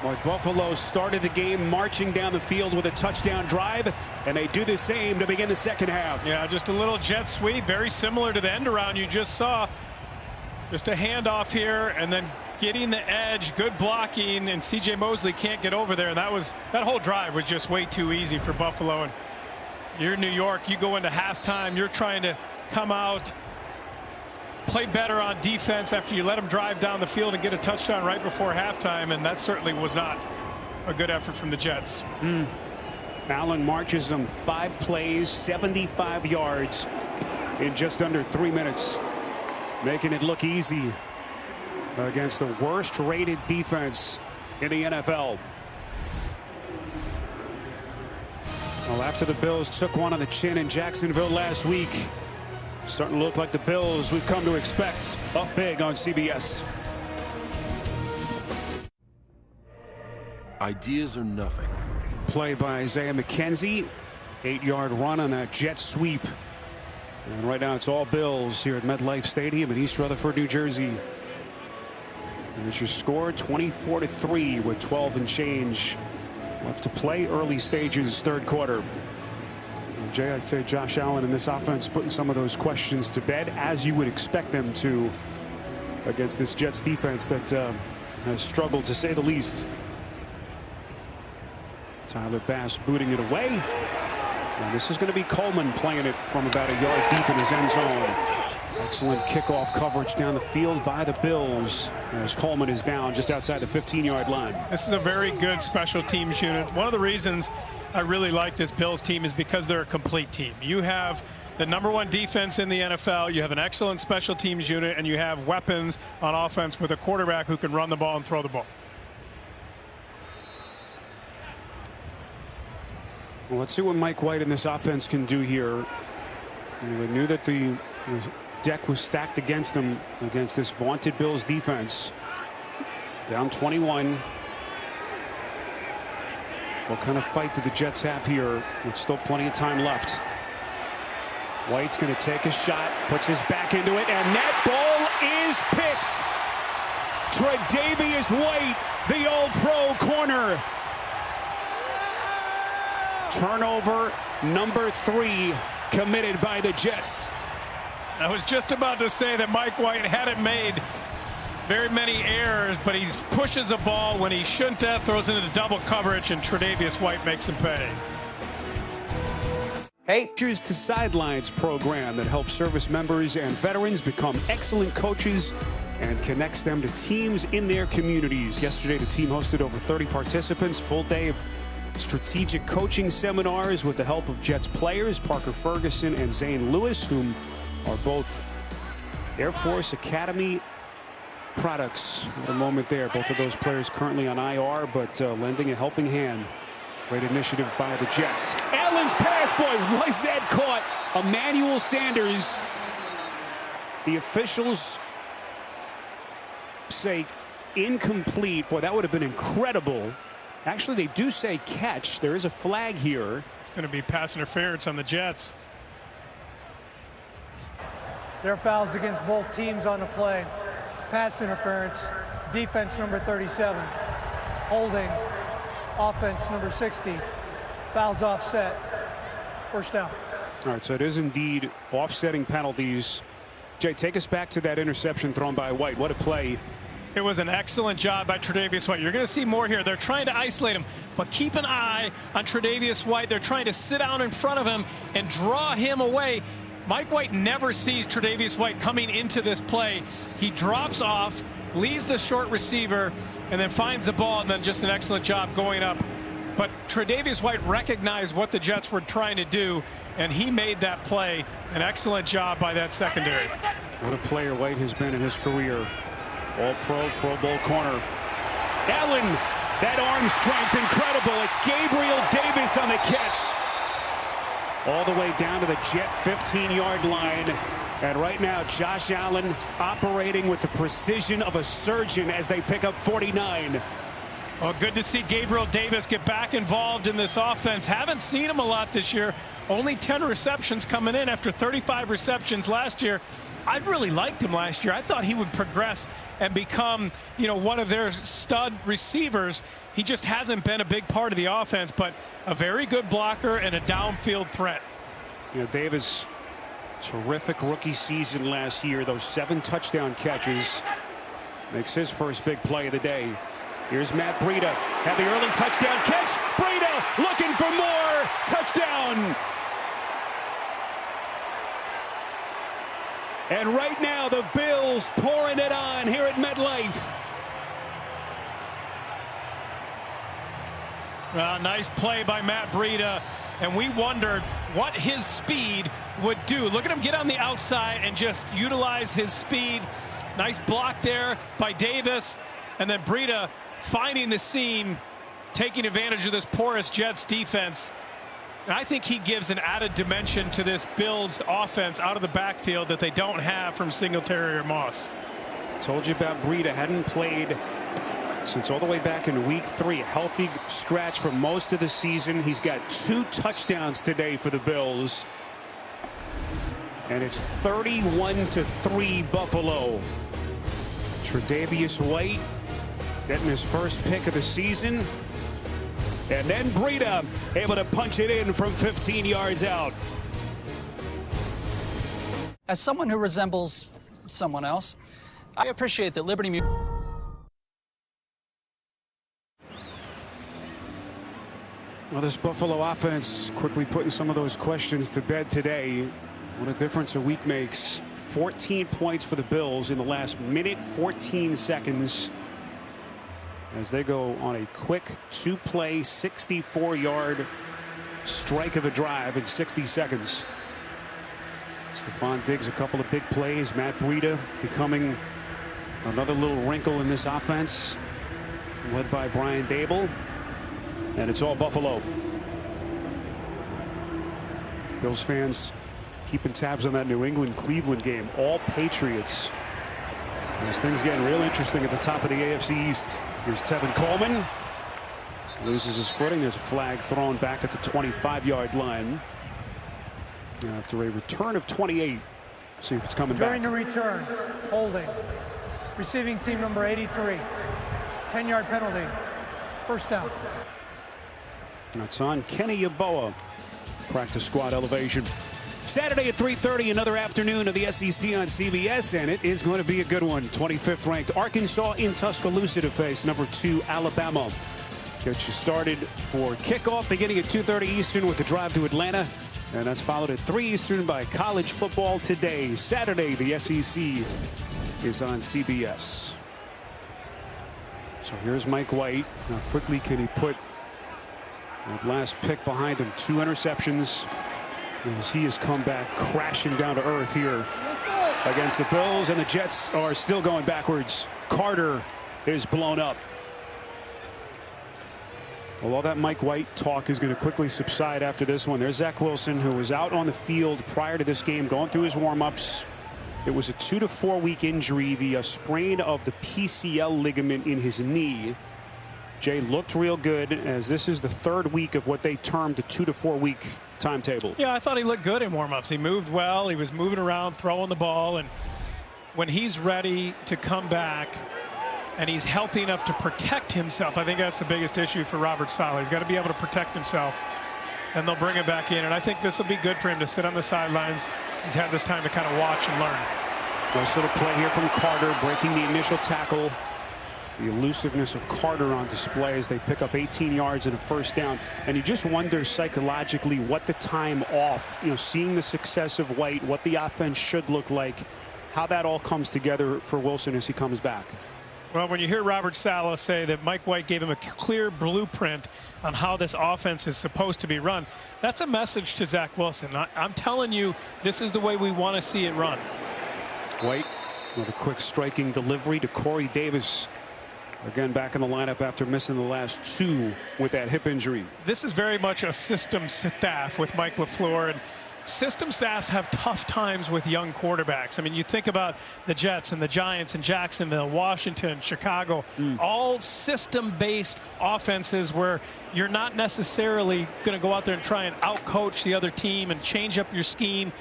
Well, Buffalo started the game marching down the field with a touchdown drive, and they do the same to begin the 2nd half. Yeah, just a little jet sweep, very similar to the end around you just saw. Just a handoff here, and then getting the edge, good blocking, and C.J. Mosley can't get over there. And that whole drive was just way too easy for Buffalo. And you're in New York, you go into halftime, you're trying to come out, play better on defense after you let them drive down the field and get a touchdown right before halftime, and that certainly was not a good effort from the Jets. Allen marches them 5 plays, 75 yards in just under 3 minutes, making it look easy against the worst rated defense in the NFL. Well, after the Bills took one on the chin in Jacksonville last week, starting to look like the Bills we've come to expect. Up big on CBS. Ideas are nothing. Play by Isaiah McKenzie. 8-yard run on that jet sweep. And right now it's all Bills here at MetLife Stadium in East Rutherford, New Jersey. There's your score, 24-3 with 12 and change left to play. Early stages, 3rd quarter. Jay, I'd say Josh Allen and this offense putting some of those questions to bed, as you would expect them to, against this Jets defense that has struggled, to say the least. Tyler Bass booting it away. And this is going to be Coleman playing it from about a yard deep in his end zone. Excellent kickoff coverage down the field by the Bills as Coleman is down just outside the 15-yard line. This is a very good special teams unit. One of the reasons I really like this Bills team is because they're a complete team. You have the #1 defense in the NFL. You have an excellent special teams unit, and you have weapons on offense with a quarterback who can run the ball and throw the ball. Well, let's see what Mike White and this offense can do here. We knew that the deck was stacked against them, against this vaunted Bills defense. Down 21. What kind of fight do the Jets have here? With still plenty of time left. White's going to take a shot, puts his back into it, and that ball is picked. Tre'Davious White, the All-Pro corner. Turnover number 3 committed by the Jets. I was just about to say that Mike White hadn't made very many errors, but he pushes a ball when he shouldn't have, throws it into double coverage, and Tre'Davious White makes him pay. Coaches to Sidelines program that helps service members and veterans become excellent coaches and connects them to teams in their communities. Yesterday, the team hosted over 30 participants, full day of strategic coaching seminars with the help of Jets players Parker Ferguson and Zane Lewis, whom are both Air Force Academy products. What a moment there. Both of those players currently on IR, but lending a helping hand. Great initiative by the Jets. Allen's pass, boy, was that caught? Emmanuel Sanders. The officials say incomplete. Boy, that would have been incredible. Actually, they do say catch. There is a flag here. It's going to be pass interference on the Jets. There are fouls against both teams on the play. Pass interference, defense number 37. Holding, offense number 60. Fouls offset. First down. All right, so it is indeed offsetting penalties. Jay, take us back to that interception thrown by White. What a play. It was an excellent job by Tre'Davious White. You're going to see more here. They're trying to isolate him, but keep an eye on Tre'Davious White. They're trying to sit down in front of him and draw him away. Mike White never sees Tre'Davious White coming into this play. He drops off, leaves the short receiver, and then finds the ball, and then just an excellent job going up. But Tre'Davious White recognized what the Jets were trying to do, and he made that play. An excellent job by that secondary. What a player White has been in his career. All-Pro, Pro Bowl corner. Allen, that arm strength, incredible. It's Gabriel Davis on the catch. All the way down to the Jet 15-yard line. And right now, Josh Allen operating with the precision of a surgeon as they pick up 49. Well, good to see Gabriel Davis get back involved in this offense. Haven't seen him a lot this year. Only 10 receptions coming in after 35 receptions last year. I really liked him last year. I thought he would progress and become, one of their stud receivers. He just hasn't been a big part of the offense, but a very good blocker and a downfield threat. Davis, terrific rookie season last year. Those 7 touchdown catches. Makes his first big play of the day. Here's Matt Breida. Had the early touchdown catch. Breida looking for more. Touchdown. And right now, the Bills pouring it on here at MetLife. Nice play by Matt Breida. And we wondered what his speed would do. Look at him get on the outside and just utilize his speed. Nice block there by Davis. And then Breida finding the seam, taking advantage of this porous Jets defense. And I think he gives an added dimension to this Bills offense out of the backfield that they don't have from Singletary or Moss. Told you about Breida. Hadn't played since all the way back in week 3. A healthy scratch for most of the season. He's got 2 touchdowns today for the Bills. And it's 31-3 Buffalo. Tre'Davious White getting his first pick of the season. And then Breida able to punch it in from 15 yards out. As someone who resembles someone else, I appreciate that Liberty Well, this Buffalo offense quickly putting some of those questions to bed today. What a difference a week makes. 14 points for the Bills in the last minute, 14 seconds. As they go on a quick 2-play, 64-yard strike of a drive in 60 seconds. Stephon Diggs, a couple of big plays. Matt Breida becoming another little wrinkle in this offense, led by Brian Dable. And it's all Buffalo. Bills fans keeping tabs on that New England-Cleveland game. All Patriots. As things getting real interesting at the top of the AFC East. Here's Tevin Coleman. Loses his footing. There's a flag thrown back at the 25-yard line. After a return of 28. See if it's coming During back. the return, holding. Receiving team number 83. 10-yard penalty. First down. That's on Kenny Yeboah. Practice squad elevation. Saturday at 3:30, another afternoon of the SEC on CBS, and it is going to be a good one. 25th ranked Arkansas in Tuscaloosa to face number 2 Alabama. Get you started for kickoff beginning at 2:30 Eastern with the drive to Atlanta, and that's followed at 3 Eastern by college football today. Saturday, the SEC is on CBS. So here's Mike White. How quickly can he put that last pick behind him? 2 interceptions. As he has come back crashing down to earth here against the Bills, and the Jets are still going backwards. Carter is blown up. Well, all that Mike White talk is going to quickly subside after this one. There's Zach Wilson, who was out on the field prior to this game, going through his warm-ups. It was a 2 to 4 week injury, the sprain of the PCL ligament in his knee. Jay looked real good, as this is the 3rd week of what they termed a 2 to 4 week timetable. Yeah, I thought he looked good in warm-ups. He moved well. He was moving around, throwing the ball, and when he's ready to come back and he's healthy enough to protect himself, I think that's the biggest issue for Robert Saleh. He's got to be able to protect himself, and they'll bring him back in. And I think this will be good for him to sit on the sidelines. He's had this time to kind of watch and learn. Nice little play here from Carter, breaking the initial tackle. The elusiveness of Carter on display as they pick up 18 yards and a first down. And you just wonder psychologically what the time off, seeing the success of White, what the offense should look like, how that all comes together for Wilson as he comes back. Well, when you hear Robert Saleh say that Mike White gave him a clear blueprint on how this offense is supposed to be run, that's a message to Zach Wilson. I'm telling you, this is the way we want to see it run. White with a quick striking delivery to Corey Davis. Again, back in the lineup after missing the last 2 with that hip injury. This is very much a system staff with Mike LaFleur, and system staffs have tough times with young quarterbacks. I mean, you think about the Jets and the Giants and Jacksonville, Washington, Chicago, all system-based offenses where you're not necessarily going to go out there and try and outcoach the other team and change up your scheme.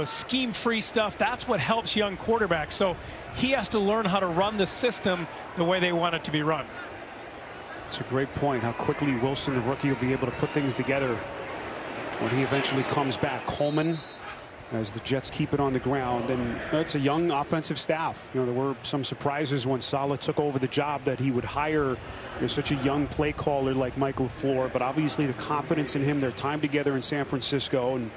Scheme-free stuff, that's what helps young quarterbacks. So he has to learn how to run the system the way they want it to be run. It's a great point, how quickly Wilson, the rookie, will be able to put things together when he eventually comes back. Coleman, as the Jets keep it on the ground, and it's a young offensive staff. There were some surprises when Saleh took over the job that he would hire such a young play caller like Mike LaFleur, but obviously the confidence in him, their time together in San Francisco. And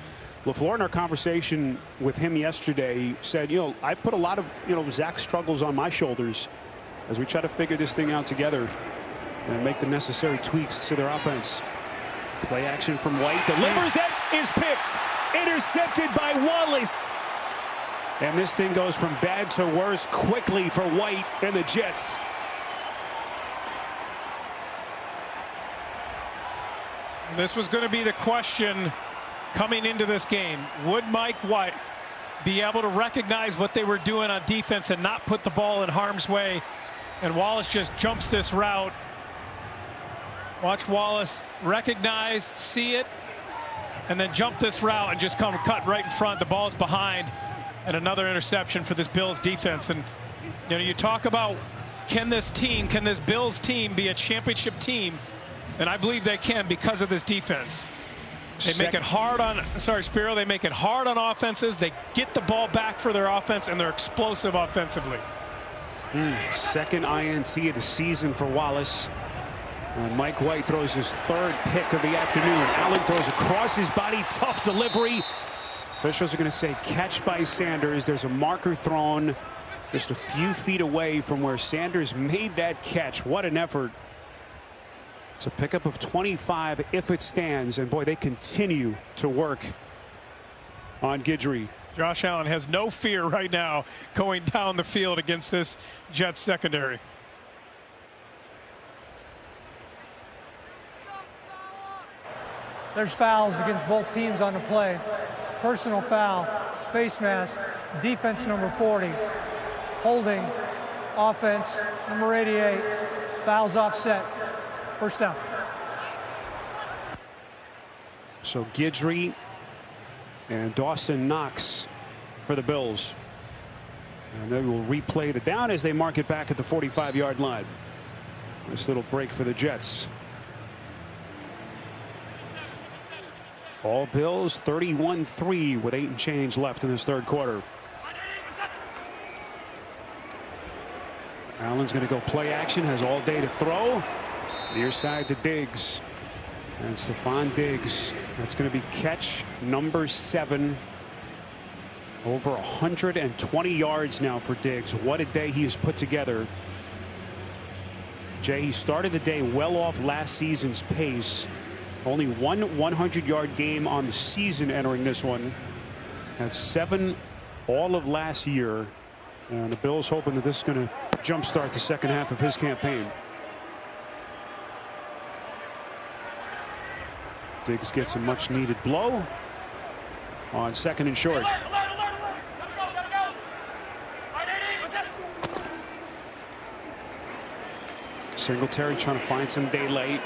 LaFleur, in our conversation with him yesterday, said, I put a lot of, Zach's struggles on my shoulders as we try to figure this thing out together and make the necessary tweaks to their offense. Play action from White. Delivers, that is picked. Intercepted by Wallace. And this thing goes from bad to worse quickly for White and the Jets. This was going to be the question coming into this game. Would Mike White be able to recognize what they were doing on defense and not put the ball in harm's way? And Wallace just jumps this route. Watch Wallace recognize, see it, and then jump this route and just cut right in front. The ball's behind, and another interception for this Bills defense. And you talk about, can this Bills team be a championship team? And I believe they can because of this defense. They make it hard on, Spiro, they make it hard on offenses. They get the ball back for their offense, and they're explosive offensively. Second INT of the season for Wallace. And Mike White throws his third pick of the afternoon. Allen throws across his body. Tough delivery. Officials are going to say catch by Sanders. There's a marker thrown just a few feet away from where Sanders made that catch. What an effort. It's a pickup of 25 if it stands. And boy, they continue to work on Guidry. Josh Allen has no fear right now going down the field against this Jets secondary. There's fouls against both teams on the play. Personal foul, face mask, defense number 40. Holding, offense, number 88. Fouls offset. First down. So Guidry and Dawson Knox for the Bills. And they will replay the down as they mark it back at the 45-yard line. Nice little break for the Jets. All Bills 31-3 with 8 and change left in this third quarter. Allen's going to go play action, has all day to throw. Near side to Diggs. And Stephon Diggs. That's going to be catch number 7. Over 120 yards now for Diggs. What a day he has put together. Jay, he started the day well off last season's pace. Only one 100-yard game on the season entering this one. Had 7 all of last year. And the Bills hoping that this is going to jumpstart the second half of his campaign. Diggs gets a much needed blow on second and short. Singletary trying to find some daylight.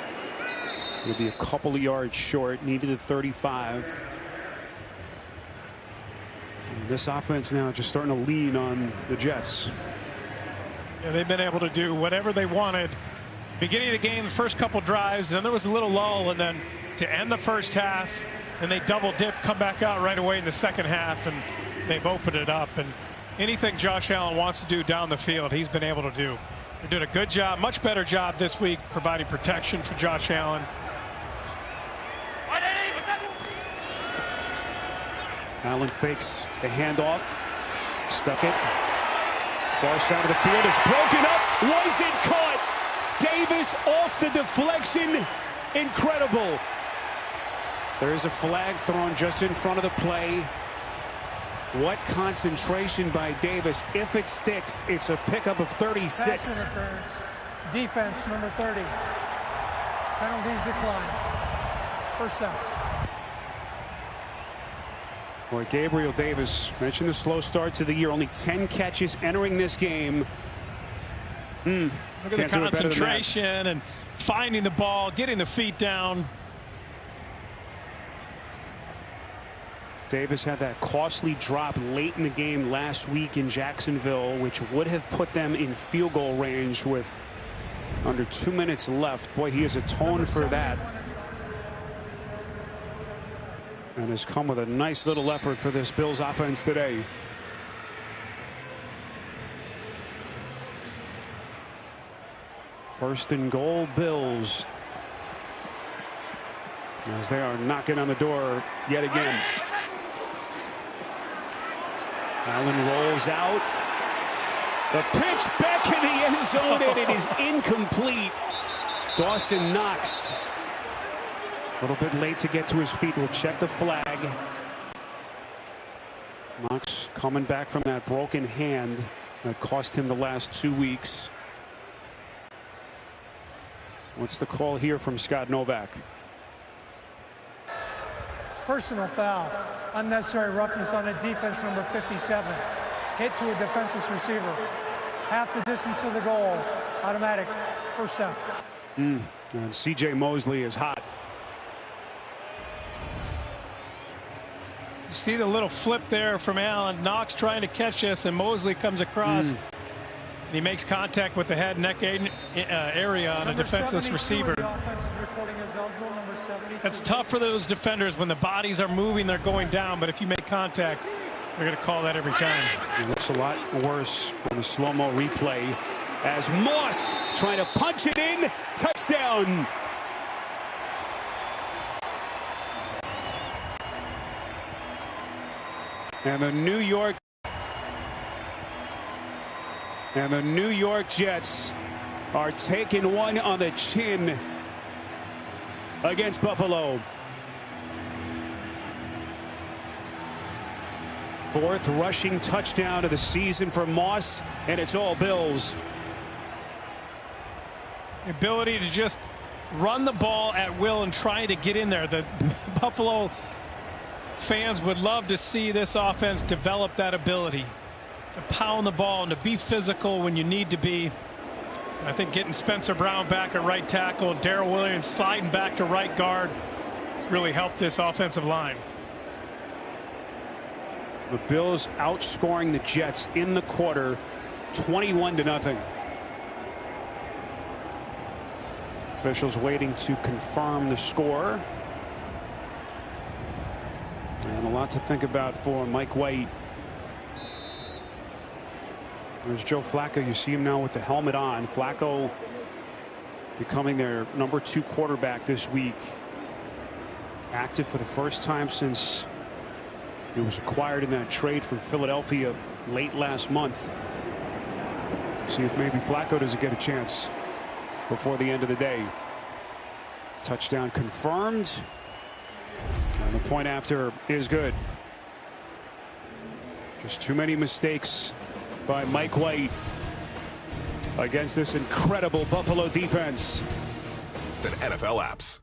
He'll be a couple of yards short. Needed a 35. And this offense now just starting to lean on the Jets. Yeah, they've been able to do whatever they wanted. Beginning of the game, the first couple drives, then there was a little lull, and then to end the first half, and they double dip, come back out right away in the second half, and they've opened it up. And anything Josh Allen wants to do down the field, he's been able to do. They're doing a good job, much better job this week, providing protection for Josh Allen. Allen fakes the handoff. Stuck it. Far side of the field. It's broken up. Was it caught? Davis off the deflection. Incredible. There is a flag thrown just in front of the play. What concentration by Davis. If it sticks, it's a pickup of 36. Pass interference. Defense number 30. Penalties decline. First down. Boy, Gabriel Davis mentioned the slow start to the year. Only 10 catches entering this game. Look at the concentration and finding the ball, getting the feet down. Davis had that costly drop late in the game last week in Jacksonville, which would have put them in field goal range with under 2 minutes left. Boy, he has atoned for that. And has come with a nice little effort for this Bills offense today. First and goal, Bills. As they are knocking on the door yet again. Allen rolls out. The pitch back in the end zone, and it is incomplete. Dawson Knox. A little bit late to get to his feet. We'll check the flag. Knox coming back from that broken hand that cost him the last 2 weeks. What's the call here from Scott Novak? Personal foul. Unnecessary roughness on a defense number 57. Hit to a defenseless receiver. Half the distance of the goal. Automatic. First down. And C.J. Mosley is hot. You see the little flip there from Allen. Knox trying to catch this, and Mosley comes across. He makes contact with the head neck area on a defenseless receiver. That's tough for those defenders when the bodies are moving, they're going down, but if you make contact, they're going to call that every time. It looks a lot worse on the slow-mo replay. as Moss trying to punch it in. Touchdown. And the New York Jets are taking one on the chin against Buffalo. Fourth rushing touchdown of the season for Moss, and it's all Bills. The ability to just run the ball at will and try to get in there. The Buffalo fans would love to see this offense develop that ability to pound the ball and to be physical when you need to be. I think getting Spencer Brown back at right tackle and Darrell Williams sliding back to right guard really helped this offensive line. The Bills outscoring the Jets in the quarter 21-0. Officials waiting to confirm the score. And a lot to think about for Mike White. There's Joe Flacco. You see him now with the helmet on. Flacco becoming their #2 quarterback this week. Active for the first time since he was acquired in that trade from Philadelphia late last month. See if maybe Flacco doesn't get a chance before the end of the day. Touchdown confirmed. And the point after is good. Just too many mistakes by Mike White against this incredible Buffalo defense. The NFL apps.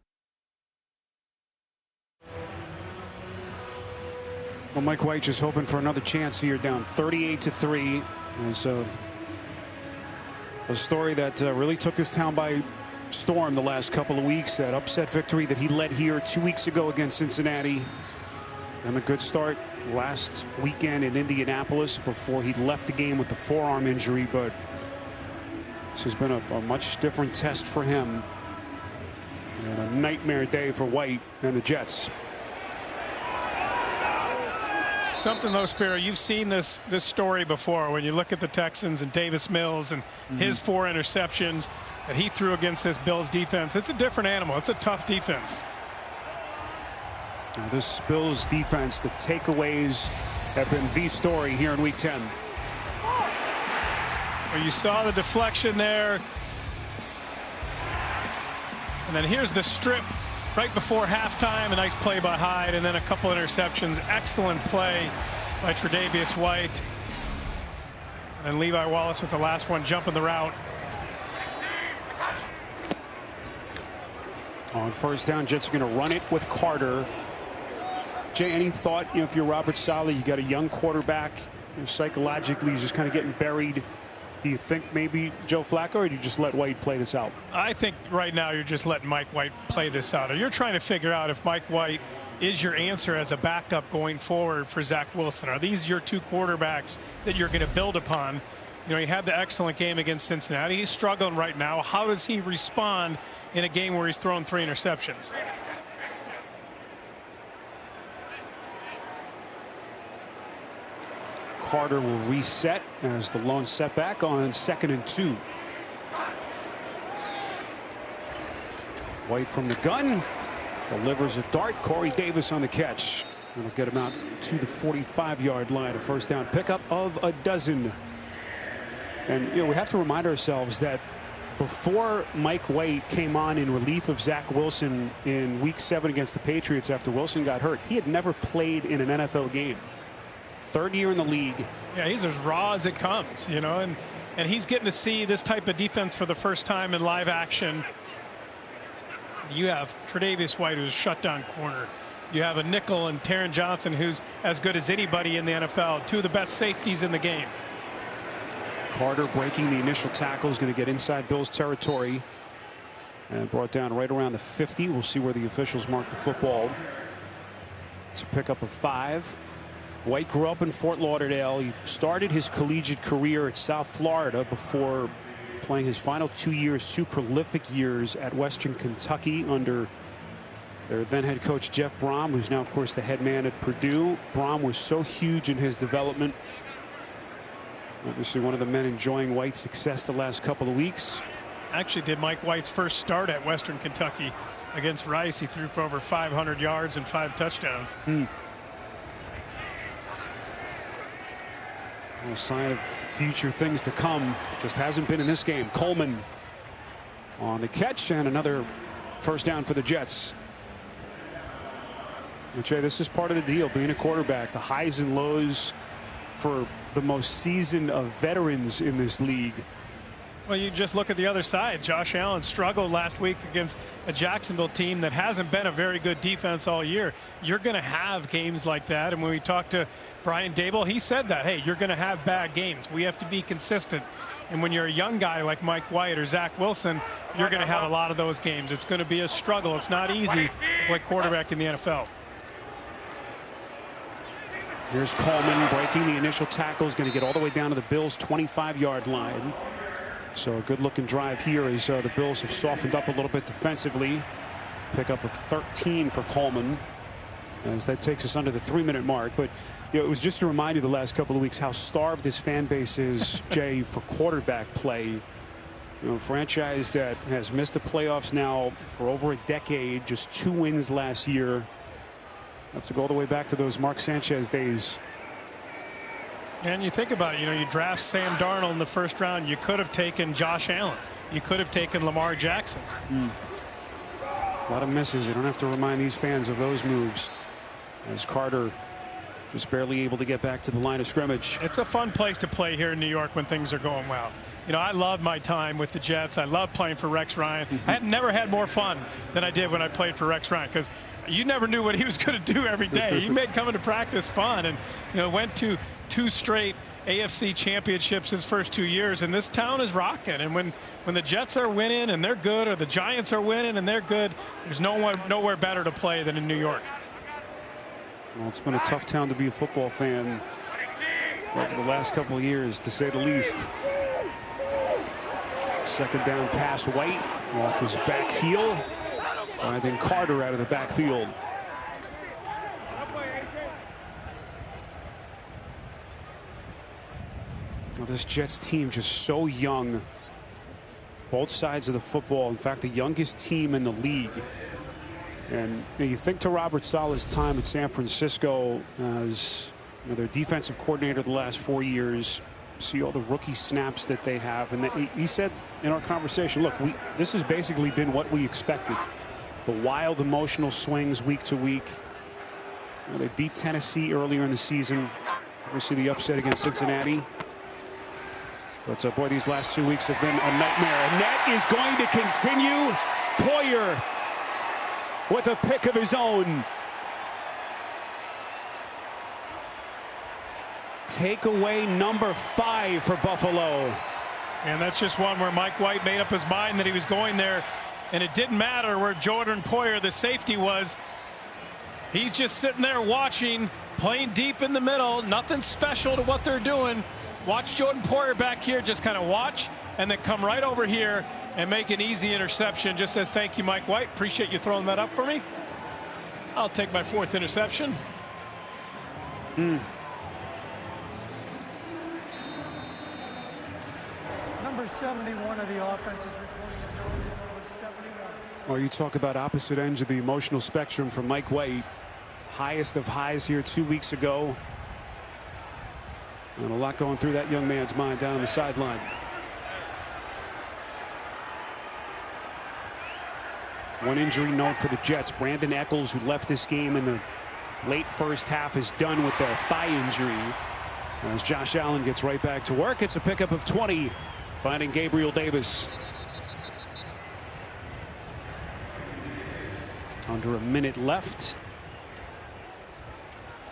Well, Mike White just hoping for another chance here, down 38-3. It's a story that really took this town by storm the last couple of weeks. That upset victory that he led here 2 weeks ago against Cincinnati, and a good start last weekend in Indianapolis before he left the game with the forearm injury. But this has been a much different test for him, and a nightmare day for White and the Jets. Something though, Spiro, you've seen this story before when you look at the Texans and Davis Mills and his 4 interceptions that he threw against this Bills defense. It's a different animal. It's a tough defense. Now this Bills defense, the takeaways have been the story here in Week 10. Well, you saw the deflection there, and then here's the strip right before halftime. A nice play by Hyde, and then a couple interceptions. Excellent play by Tre'Davious White, and then Levi Wallace with the last one, jumping the route. On first down, Jets are going to run it with Carter. Jay, any thought, if you're Robert Saleh, you got a young quarterback, psychologically he's just kind of getting buried. Do you think maybe Joe Flacco, or do you just let White play this out? I think right now you're just letting Mike White play this out. Or you're trying to figure out if Mike White is your answer as a backup going forward for Zach Wilson. Are these your 2 quarterbacks that you're going to build upon? You know, he had the excellent game against Cincinnati. He's struggling right now. How does he respond in a game where he's thrown 3 interceptions? Carter will reset as the lone setback on 2nd and 2. White from the gun delivers a dart. Corey Davis on the catch. It'll get him out to the 45-yard line. A first down pickup of a dozen. And we have to remind ourselves that before Mike White came on in relief of Zach Wilson in Week 7 against the Patriots after Wilson got hurt, he had never played in an NFL game. 3rd year in the league. Yeah, he's as raw as it comes, and he's getting to see this type of defense for the first time in live action. You have Tre'Davious White, who's a shutdown corner. You have a nickel and Taron Johnson, who's as good as anybody in the NFL. 2 of the best safeties in the game. Carter breaking the initial tackle, is going to get inside Bills territory and brought down right around the 50. We'll see where the officials mark the football. It's a pickup of 5. White grew up in Fort Lauderdale. He started his collegiate career at South Florida before playing his final 2 years, 2 prolific years at Western Kentucky under their then head coach Jeff Brom, who's now of course the head man at Purdue. Brom was so huge in his development Obviously one of the men enjoying White's success the last couple of weeks. Actually did Mike White's first start at Western Kentucky against Rice. He threw for over 500 yards and 5 touchdowns. No sign of future things to come. Just hasn't been in this game. Coleman on the catch, and another first down for the Jets. And Jay, this is part of the deal, being a quarterback. The highs and lows for the most seasoned of veterans in this league. Well, you just look at the other side. Josh Allen struggled last week against a Jacksonville team that hasn't been a very good defense all year. You're going to have games like that. And when we talked to Brian Dable, he said that, hey, you're going to have bad games. We have to be consistent. And when you're a young guy like Mike White or Zach Wilson, you're going to have a lot of those games. It's going to be a struggle. It's not easy to play quarterback in the NFL. Here's Coleman breaking the initial tackle. Is going to get all the way down to the Bills' 25-yard line. So a good looking drive here as the Bills have softened up a little bit defensively. Pickup of 13 for Coleman as that takes us under the 3-minute mark. But you know, it was just to remind you the last couple of weeks how starved this fan base is, Jay, for quarterback play. You know, a franchise that has missed the playoffs now for over a decade, just 2 wins last year. Have to go all the way back to those Mark Sanchez days. And you think about it, you know, you draft Sam Darnold in the first round. You could have taken Josh Allen. You could have taken Lamar Jackson. A lot of misses. You don't have to remind these fans of those moves, as Carter just barely able to get back to the line of scrimmage. It's a fun place to play here in New York when things are going well. You know, I love my time with the Jets. I love playing for Rex Ryan. I had never had more fun than I did when I played for Rex Ryan, because you never knew what he was going to do every day. He made coming to practice fun, and you know, went to 2 straight AFC championships his first 2 years, and this town is rocking. And when the Jets are winning and they're good, or the Giants are winning and they're good, there's nowhere better to play than in New York. Well, it's been a tough town to be a football fan over the last couple of years, to say the least. Second down pass, White off his back heel, finding Carter out of the backfield. Well, this Jets team just so young. Both sides of the football. In fact, the youngest team in the league. And you think to Robert Saleh's time at San Francisco as their defensive coordinator the last 4 years. See all the rookie snaps that they have, and he said in our conversation, look, this has basically been what we expected. The wild emotional swings week to week. They beat Tennessee earlier in the season. Obviously the upset against Cincinnati. But boy, these last 2 weeks have been a nightmare. And that is going to continue. Poyer with a pick of his own. Takeaway number 5 for Buffalo. And that's just one where Mike White made up his mind that he was going there, and it didn't matter where Jordan Poyer, the safety, was. He's just sitting there watching, playing deep in the middle. Nothing special to what they're doing. Watch Jordan Poyer back here, just kind of watch, and then come right over here and make an easy interception. Just says, thank you, Mike White. Appreciate you throwing that up for me. I'll take my 4th interception. Number 71 of the offense is reporting a number 71. Well, you talk about opposite ends of the emotional spectrum from Mike White. Highest of highs here 2 weeks ago. And a lot going through that young man's mind down on the sideline. One injury note for the Jets. Brandon Eccles, who left this game in the late first half, is done with a thigh injury. As Josh Allen gets right back to work, it's a pickup of 20, finding Gabriel Davis. Under a minute left.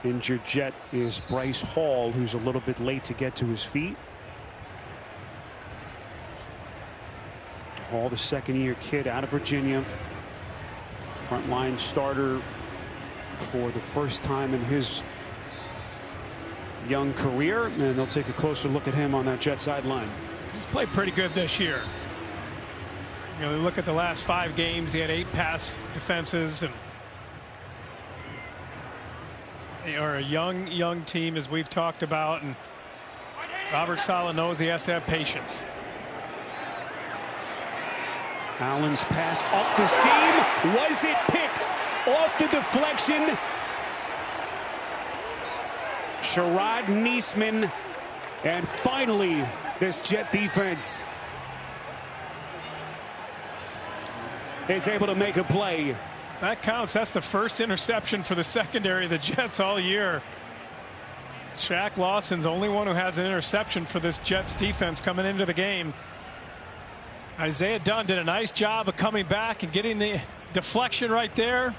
Injured Jet is Bryce Hall, who's a little bit late to get to his feet. Hall, the second-year kid out of Virginia. Frontline starter for the first time in his young career, and they'll take a closer look at him on that Jet sideline. He's played pretty good this year. You know, look at the last 5 games. He had 8 pass defenses, and they are a young team, as we've talked about. And Robert Saleh knows he has to have patience. Allen's pass up the seam. Was it picked off the deflection? Sherrod Niesman. And finally, this Jet defense is able to make a play. That counts. That's the first interception for the secondary of the Jets all year. Shaq Lawson's the only one who has an interception for this Jets defense coming into the game. Isaiah Dunn did a nice job of coming back and getting the deflection right there.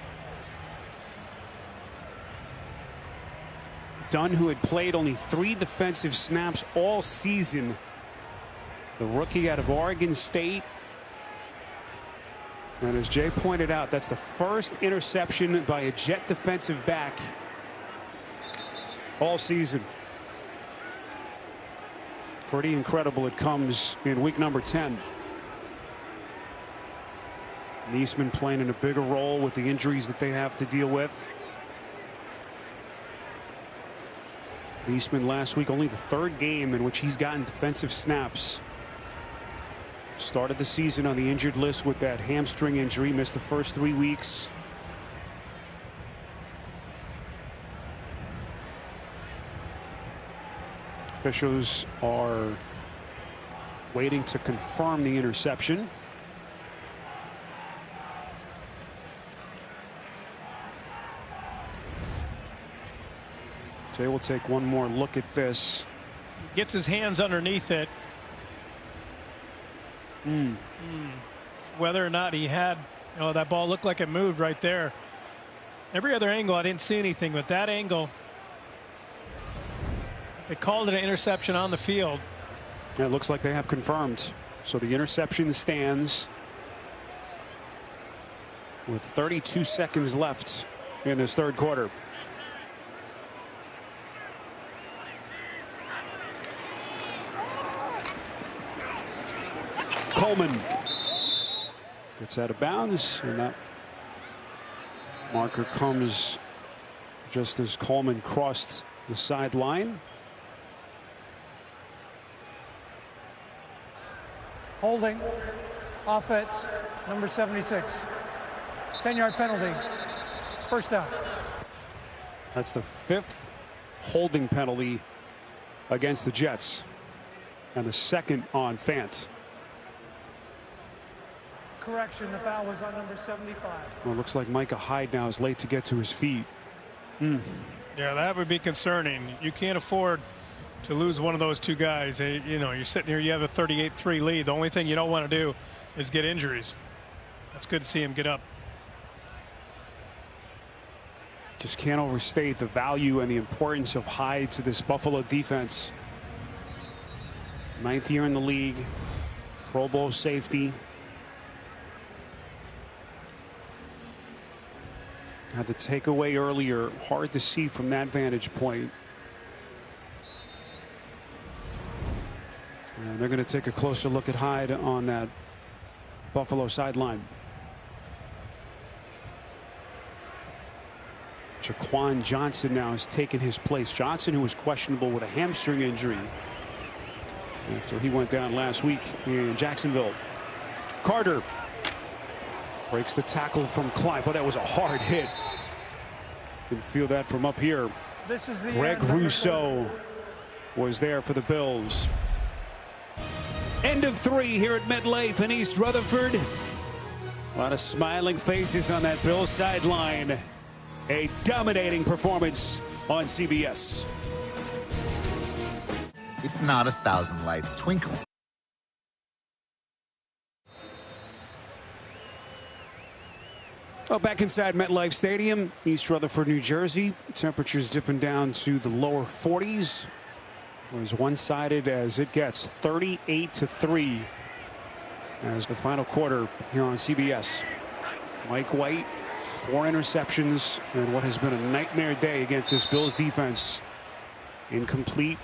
Dunn, who had played only 3 defensive snaps all season. The rookie out of Oregon State. And as Jay pointed out, that's the first interception by a Jet defensive back all season. Pretty incredible. It comes in week number 10. Niesman playing in a bigger role with the injuries that they have to deal with. Niesman last week, only the 3rd game in which he's gotten defensive snaps. Started the season on the injured list with that hamstring injury, missed the first 3 weeks. Officials are waiting to confirm the interception. Jay will take one more look at this. Gets his hands underneath it. Whether or not he had, that ball looked like it moved right there. Every other angle, I didn't see anything, but that angle, they called it an interception on the field. Yeah, it looks like they have confirmed. So the interception stands with 32 seconds left in this 3rd quarter. Coleman gets out of bounds, and that marker comes just as Coleman crossed the sideline. Holding. Offense. Number 76. 10-yard penalty. First down. That's the 5th holding penalty against the Jets, and the 2nd on Fant. Correction, the foul was on number 75. Well, it looks like Micah Hyde now is late to get to his feet. Yeah, that would be concerning. You can't afford to lose one of those 2 guys. You're sitting here, you have a 38-3 lead. The only thing you don't want to do is get injuries. That's good to see him get up. Just can't overstate the value and the importance of Hyde to this Buffalo defense. 9th year in the league, Pro Bowl safety. Had the takeaway earlier, hard to see from that vantage point. And they're going to take a closer look at Hyde on that Buffalo sideline. Jaquan Johnson now has taken his place. Johnson, who was questionable with a hamstring injury after he went down last week in Jacksonville. Carter breaks the tackle from Klein, but that was a hard hit. You can feel that from up here. This is the Greg Rousseau was there for the Bills. End of 3 here at MetLife in East Rutherford. A lot of smiling faces on that Bills sideline. A dominating performance on CBS. It's not 1,000 lights twinkling. Well, back inside MetLife Stadium, East Rutherford, New Jersey. Temperatures dipping down to the lower 40s. As one-sided as it gets, 38-3 as the final quarter here on CBS. Mike White, 4 interceptions, and what has been a nightmare day against this Bills defense. Incomplete.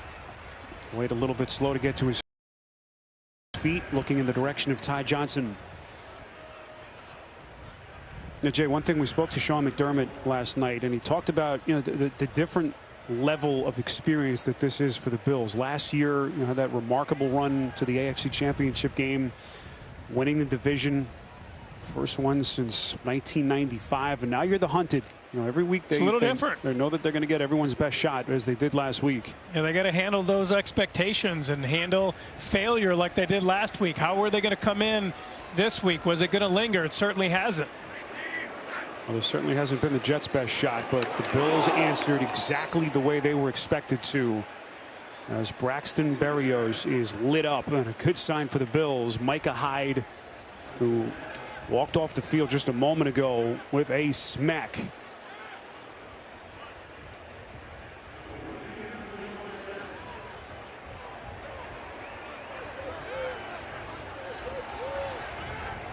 White a little bit slow to get to his feet, looking in the direction of Ty Johnson. Now, Jay, one thing, we spoke to Sean McDermott last night, and he talked about the different level of experience that this is for the Bills. Last year, you had that remarkable run to the AFC Championship game, winning the division, first one since 1995, and now you're the hunted. You know, every week it's a little different. They know that they're going to get everyone's best shot, as they did last week. Yeah, they got to handle those expectations and handle failure like they did last week. How were they going to come in this week? Was it going to linger? It certainly hasn't. Well, there certainly hasn't been the Jets' best shot, but the Bills answered exactly the way they were expected to, as Braxton Berrios is lit up, and a good sign for the Bills. Micah Hyde, who walked off the field just a moment ago with a smack.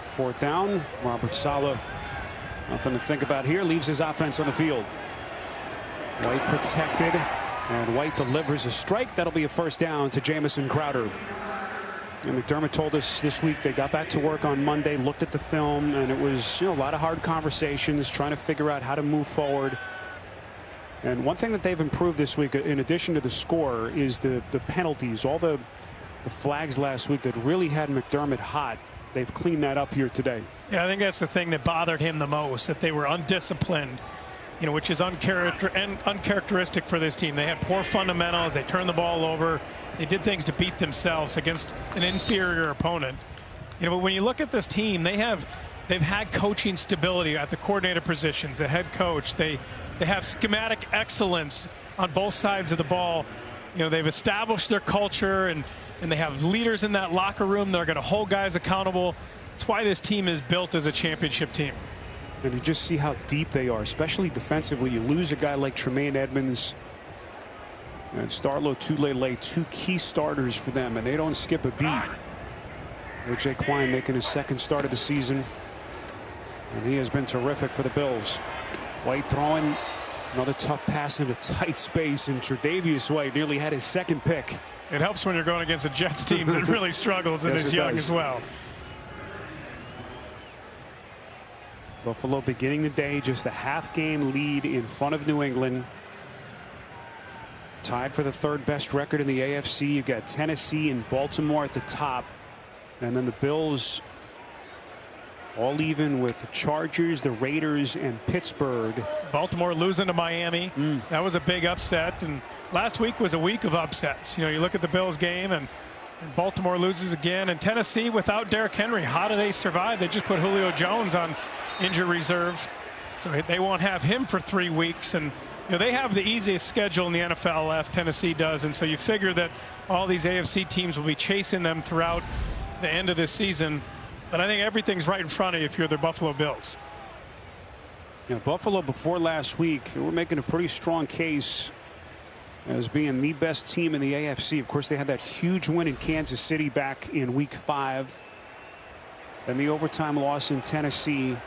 Fourth down, Robert Saleh. Nothing to think about here. Leaves his offense on the field. White protected, and White delivers a strike. That'll be a first down to Jamison Crowder. And McDermott told us this week they got back to work on Monday, looked at the film, and it was, you know, a lot of hard conversations trying to figure out how to move forward. And one thing that they've improved this week, in addition to the score, is the penalties. All the flags last week that really had McDermott hot, they've cleaned that up here today. Yeah, I think that's the thing that bothered him the most, that they were undisciplined, you know, which is uncharacteristic for this team. They had poor fundamentals. They turned the ball over. They did things to beat themselves against an inferior opponent. You know, but when you look at this team, they've had coaching stability at the coordinator positions, the head coach. They have schematic excellence on both sides of the ball. You know, they've established their culture, and they have leaders in that locker room. They're going to hold guys accountable. That's why this team is built as a championship team. And you just see how deep they are, especially defensively. You lose a guy like Tremaine Edmonds and Starlo Tulele, two key starters for them, and they don't skip a beat. A.J. Klein making his second start of the season, and he has been terrific for the Bills. White throwing another tough pass into tight space, and Tre'Davious White nearly had his second pick. It helps when you're going against a Jets team that really struggles and is young as well. Buffalo beginning the day just a half-game lead in front of New England. Tied for the third best record in the AFC. You've got Tennessee and Baltimore at the top. And then the Bills all even with the Chargers, the Raiders, and Pittsburgh. Baltimore losing to Miami. That was a big upset. And last week was a week of upsets. You know, you look at the Bills game, and Baltimore loses again. And Tennessee without Derrick Henry, how do they survive? They just put Julio Jones on injury reserve, so they won't have him for 3 weeks. And you know, they have the easiest schedule in the NFL left, Tennessee does, and so you figure that all these AFC teams will be chasing them throughout the end of this season. But I think everything's right in front of you if you're the Buffalo Bills. Yeah, Buffalo before last week, they were making a pretty strong case as being the best team in the AFC. Of course, they had that huge win in Kansas City back in week 5. Then the overtime loss in Tennessee.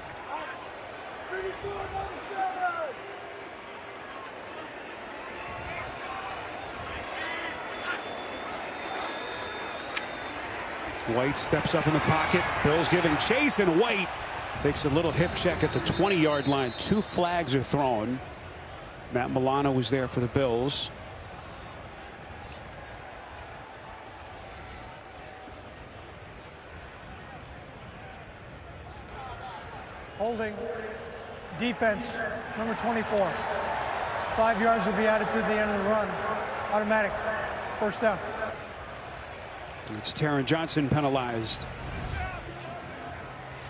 White steps up in the pocket. Bills giving chase, and White takes a little hip check at the 20-yard line. 2 flags are thrown. Matt Milano was there for the Bills. Holding. Defense, number 24. 5 yards will be added to the end of the run. Automatic. First down. It's Taron Johnson penalized.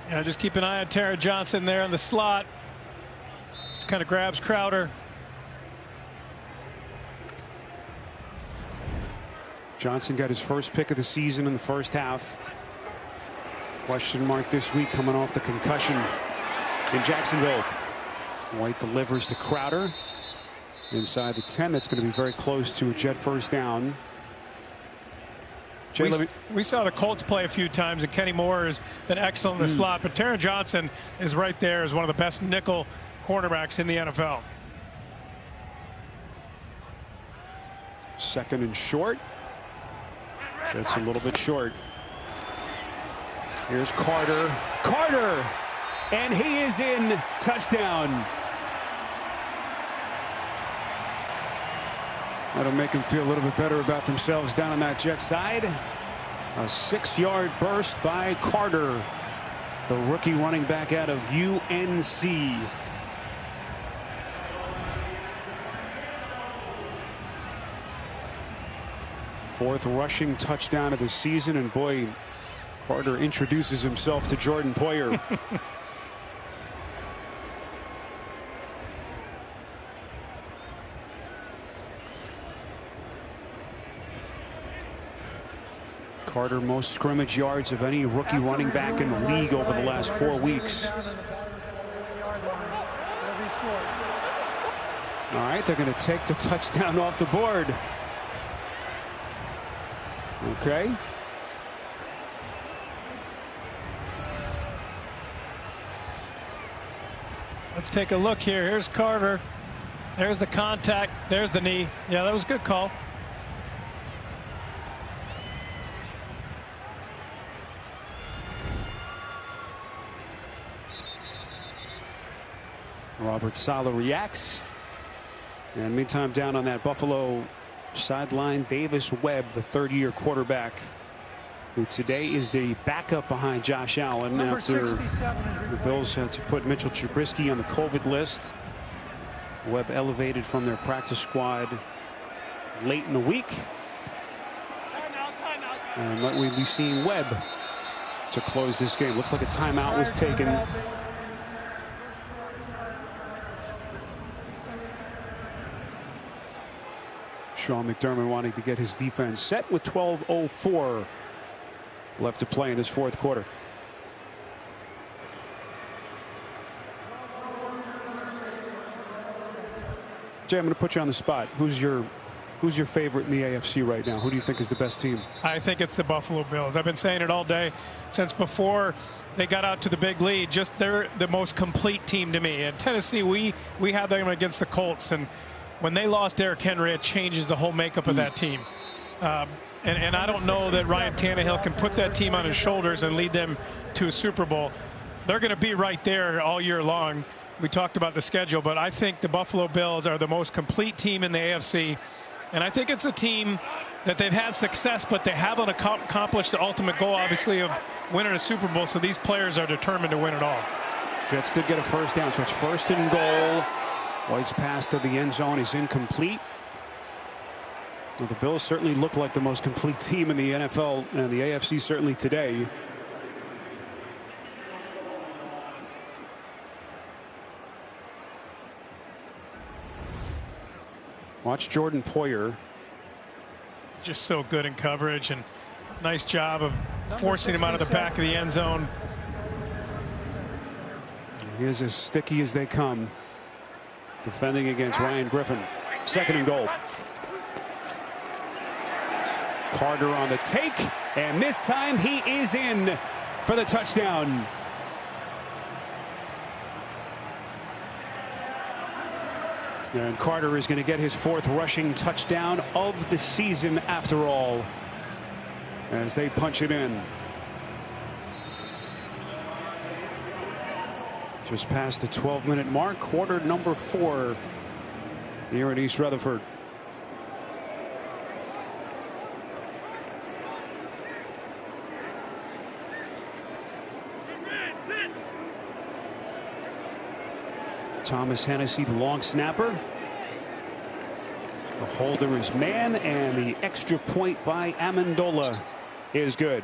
Yeah, just keep an eye on Taron Johnson there in the slot. Just kind of grabs Crowder. Johnson got his first pick of the season in the first half. Question mark this week coming off the concussion in Jacksonville. White delivers to Crowder inside the 10. That's going to be very close to a Jet first down. We saw the Colts play a few times, and Kenny Moore has been excellent in the slot, but Taron Johnson is right there as one of the best nickel cornerbacks in the NFL. Second and short. That's a little bit short. Here's Carter. Carter! And he is in. Touchdown. That'll make them feel a little bit better about themselves down on that Jet side. A 6-yard burst by Carter, the rookie running back out of UNC. Fourth rushing touchdown of the season, and boy, Carter introduces himself to Jordan Poyer. Carter most scrimmage yards of any rookie running back in the league over the last 4 weeks. All right, they're going to take the touchdown off the board. Okay. Let's take a look here. Here's Carter. There's the contact. There's the knee. Yeah, that was a good call. Robert Saleh reacts. And meantime, down on that Buffalo sideline, Davis Webb, the third-year quarterback, who today is the backup behind Josh Allen after the Bills had to put Mitchell Trubisky on the COVID list. Webb elevated from their practice squad late in the week. And might we be seeing Webb to close this game? Looks like a timeout was taken. Sean McDermott wanting to get his defense set with 12:04 left to play in this fourth quarter. Jay, I'm going to put you on the spot. Who's your favorite in the AFC right now? Who do you think is the best team? I think it's the Buffalo Bills. I've been saying it all day since before they got out to the big lead. Just they're the most complete team to me. And Tennessee, we had them against the Colts, and when they lost Derrick Henry, it changes the whole makeup of that team. And I don't know that Ryan Tannehill can put that team on his shoulders and lead them to a Super Bowl. They're going to be right there all year long. We talked about the schedule, but I think the Buffalo Bills are the most complete team in the AFC. And I think it's a team that they've had success, but they haven't accomplished the ultimate goal, obviously, of winning a Super Bowl. So these players are determined to win it all. Jets did get a first down, so it's 1st and goal. White's pass to the end zone is incomplete. Well, the Bills certainly look like the most complete team in the NFL and the AFC certainly today. Watch Jordan Poyer. Just so good in coverage, and nice job of forcing him out of the back of the end zone. He is as sticky as they come. Defending against Ryan Griffin. 2nd and goal. Carter on the take, and this time he is in for the touchdown. And Carter is going to get his 4th rushing touchdown of the season after all, as they punch it in. Just past the 12-minute mark, quarter number 4 here at East Rutherford. Thomas Hennessy, the long snapper. The holder is man, and the extra point by Amendola is good.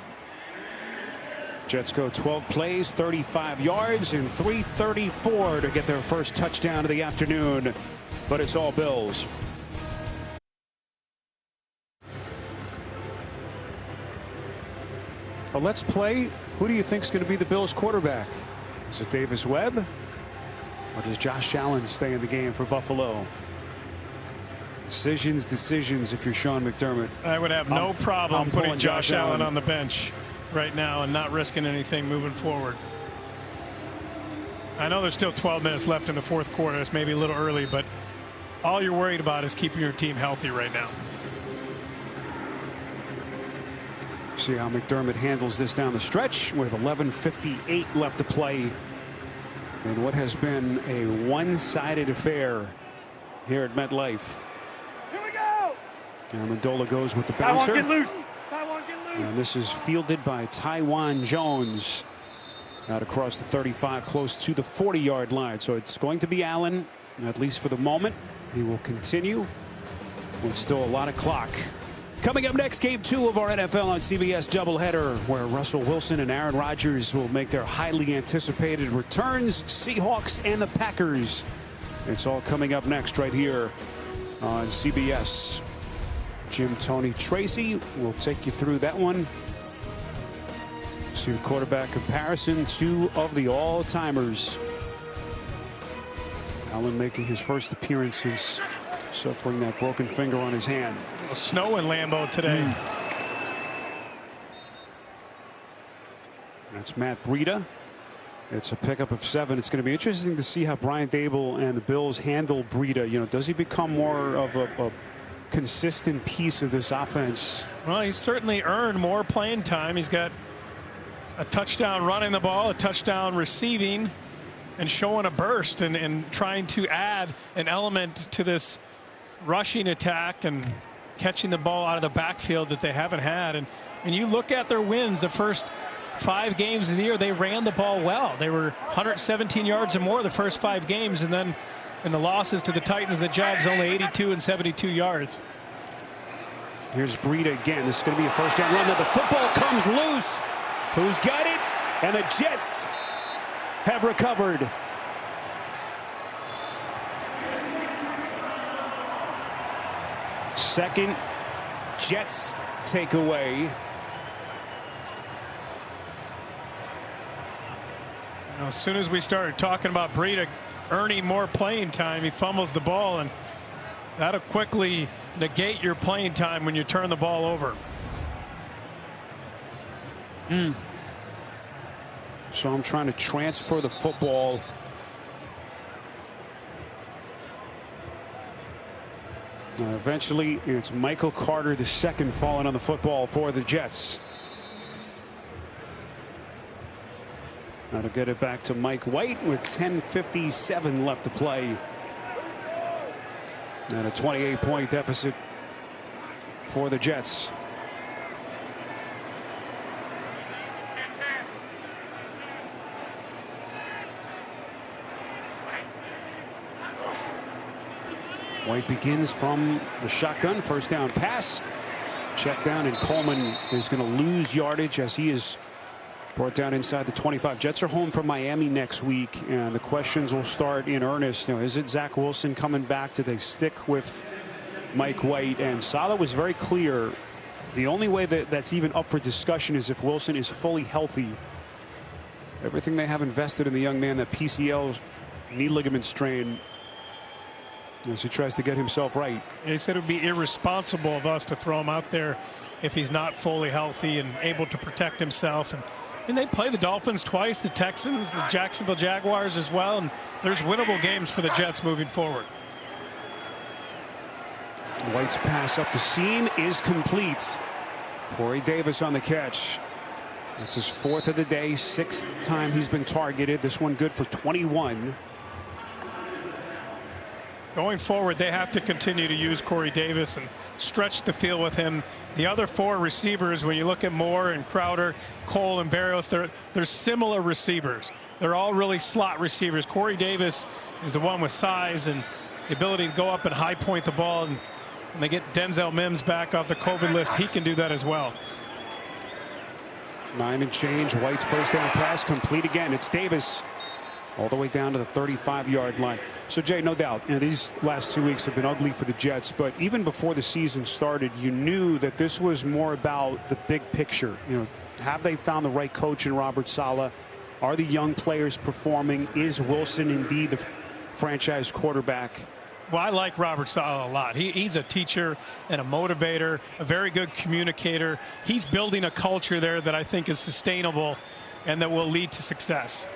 Jets go 12 plays, 35 yards, and 3:34 to get their first touchdown of the afternoon. But it's all Bills. Well, let's play. Who do you think is going to be the Bills quarterback? Is it Davis Webb? Or does Josh Allen stay in the game for Buffalo? Decisions if you're Sean McDermott. I would have no problem putting Josh Allen on the bench right now and not risking anything moving forward. I know there's still 12 minutes left in the fourth quarter. It's maybe a little early, but all you're worried about is keeping your team healthy right now. See how McDermott handles this down the stretch with 11:58 left to play in what has been a one-sided affair here at MetLife. Here we go. Amendola goes with the bouncer. And this is fielded by Taiwan Jones. Out across the 35, close to the 40-yard line. So it's going to be Allen, at least for the moment. He will continue with still a lot of clock. Coming up next, Game 2 of our NFL on CBS doubleheader, where Russell Wilson and Aaron Rodgers will make their highly anticipated returns. Seahawks and the Packers. It's all coming up next right here on CBS. Jim, Tony, Tracy will take you through that one. See the quarterback comparison, two of the all-timers. Allen making his first appearance since suffering that broken finger on his hand. Snow in Lambeau today. That's Matt Breida. It's a pickup of 7. It's going to be interesting to see how Brian Daboll and the Bills handle Breida. You know, does he become more of a consistent piece of this offense? Well, he's certainly earned more playing time. He's got a touchdown running the ball, a touchdown receiving, and showing a burst and trying to add an element to this rushing attack and catching the ball out of the backfield that they haven't had. And you look at their wins, the first 5 games of the year, they ran the ball well. They were 117 yards or more the first 5 games, and then in the losses to the Titans, the Jags, only 82 and 72 yards. Here's Breida again. This is going to be a first down run. Then the football comes loose. Who's got it? And the Jets have recovered. Second Jets takeaway. As soon as we started talking about Breida earning more playing time, he fumbles the ball, and that'll quickly negate your playing time when you turn the ball over. So I'm trying to transfer the football. Eventually, it's Michael Carter II falling on the football for the Jets. Now to get it back to Mike White with 10:57 left to play. And a 28-point deficit for the Jets. White begins from the shotgun, first down pass. Check down, and Coleman is going to lose yardage as he is brought down inside the 25. Jets are home from Miami next week, and the questions will start in earnest. You know, is it Zach Wilson coming back? Do they stick with Mike White? And Saleh was very clear. The only way that's even up for discussion is if Wilson is fully healthy. Everything they have invested in the young man, that PCL knee ligament strain, as he tries to get himself right. He said it would be irresponsible of us to throw him out there if he's not fully healthy and able to protect himself. And they play the Dolphins twice, the Texans, the Jacksonville Jaguars as well, and there's winnable games for the Jets moving forward. White's pass up the seam is complete. Corey Davis on the catch. That's his 4th of the day, 6th time he's been targeted. This one good for 21. Going forward, they have to continue to use Corey Davis and stretch the field with him. The other 4 receivers, when you look at Moore and Crowder, Cole and Barrios, they're similar receivers. They're all really slot receivers. Corey Davis is the one with size and the ability to go up and high point the ball. And when they get Denzel Mims back off the COVID list, he can do that as well. 9 and change. White's first down pass complete again. It's Davis all the way down to the 35-yard line. So, Jay, no doubt, you know, these last 2 weeks have been ugly for the Jets, but even before the season started, you knew that this was more about the big picture. You know, have they found the right coach in Robert Saleh? Are the young players performing? Is Wilson indeed the franchise quarterback? Well, I like Robert Saleh a lot. He's a teacher and a motivator, a very good communicator. He's building a culture there that I think is sustainable and that will lead to success.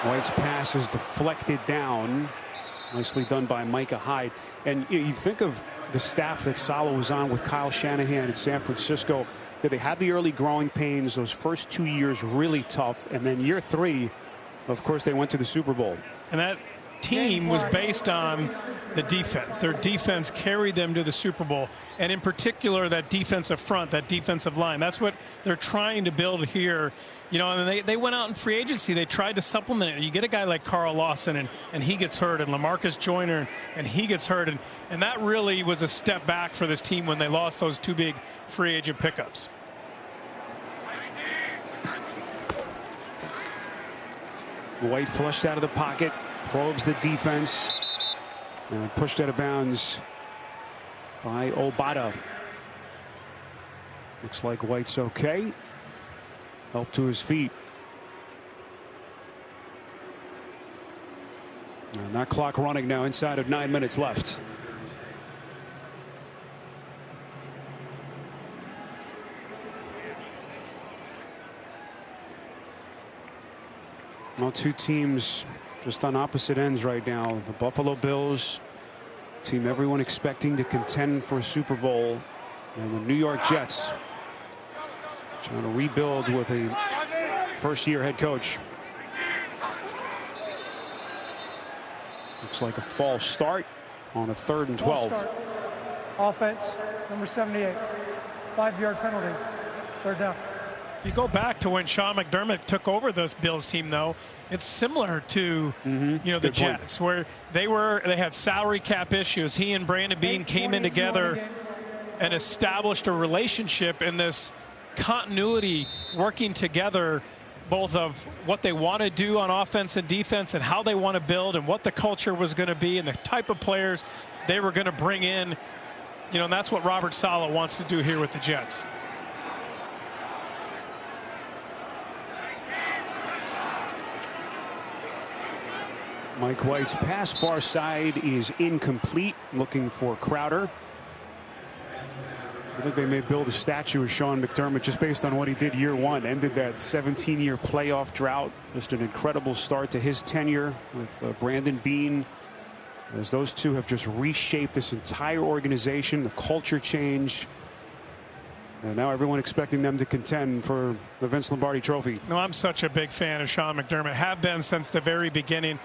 White's pass is deflected down. Nicely done by Micah Hyde. And you think of the staff that Saleh was on with Kyle Shanahan in San Francisco, that they had the early growing pains, those first 2 years really tough, and then year 3, of course, they went to the Super Bowl. And that team was based on the defense. Their defense carried them to the Super Bowl, and in particular that defensive front, that defensive line. That's what they're trying to build here. You know, and they went out in free agency. They tried to supplement it. You get a guy like Carl Lawson, and he gets hurt, and LaMarcus Joyner, and he gets hurt, and that really was a step back for this team when they lost those two big free agent pickups. White flushed out of the pocket, probes the defense, and pushed out of bounds by Obata. Looks like White's okay. Help to his feet. And that clock running now inside of 9 minutes left. Well, two teams just on opposite ends right now. The Buffalo Bills, team everyone expecting to contend for a Super Bowl, and the New York Jets trying to rebuild with a first-year head coach. Looks like a false start on a 3rd and 12. Offense, number 78. 5-yard penalty. 3rd down. If you go back to when Sean McDermott took over this Bills team, though, it's similar to you know, the Jets, where they had salary cap issues. He and Brandon Beane came in together and established a relationship in this continuity, working together, both of what they want to do on offense and defense and how they want to build and what the culture was going to be and the type of players they were going to bring in. You know, and that's what Robert Saleh wants to do here with the Jets. Mike White's pass far side is incomplete, looking for Crowder. I think they may build a statue of Sean McDermott just based on what he did year one. Ended that 17-year playoff drought. Just an incredible start to his tenure with Brandon Beane, as those two have just reshaped this entire organization, the culture change. And now everyone expecting them to contend for the Vince Lombardi Trophy. No, I'm such a big fan of Sean McDermott. Have been since the very beginning.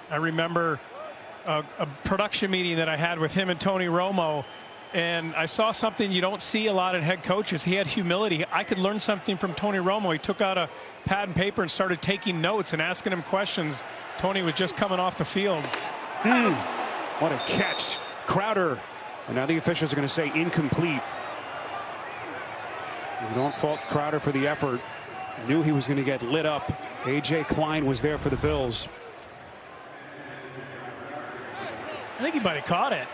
I remember a production meeting that I had with him and Tony Romo, and I saw something you don't see a lot in head coaches. He had humility. I could learn something from Tony Romo. He took out a pad and paper and started taking notes and asking him questions. Tony was just coming off the field. What a catch. Crowder. And now the officials are going to say incomplete. You don't fault Crowder for the effort. Knew he was going to get lit up. A.J. Klein was there for the Bills. I think he might have caught it.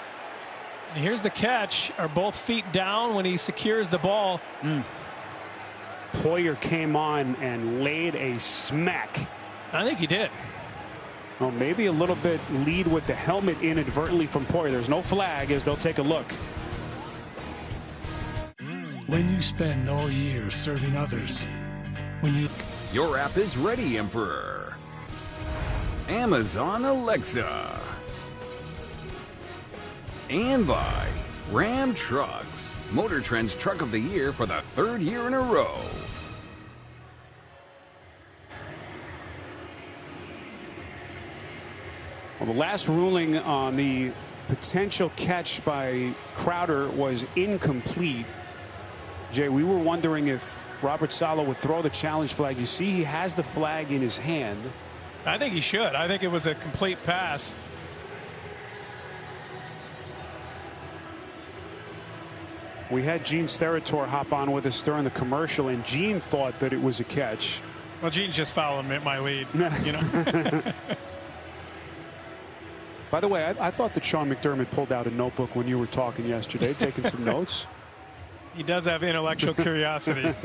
And here's the catch. Are both feet down when he secures the ball? Poyer came on and laid a smack. I think he did. Well, maybe a little bit lead with the helmet inadvertently from Poyer. There's no flag as they'll take a look. When you spend all year serving others, when you... Your app is ready, Emperor. Amazon Alexa. And by Ram Trucks, Motor Trend's Truck of the Year for the 3rd year in a row. Well, the last ruling on the potential catch by Crowder was incomplete. Jay, we were wondering if Robert Saleh would throw the challenge flag. You see he has the flag in his hand. I think he should. I think it was a complete pass. We had Gene Steratore hop on with us during the commercial, and Gene thought that it was a catch. Well, Gene's just following my lead, you know. By the way, I thought that Sean McDermott pulled out a notebook when you were talking yesterday, taking some notes. He does have intellectual curiosity.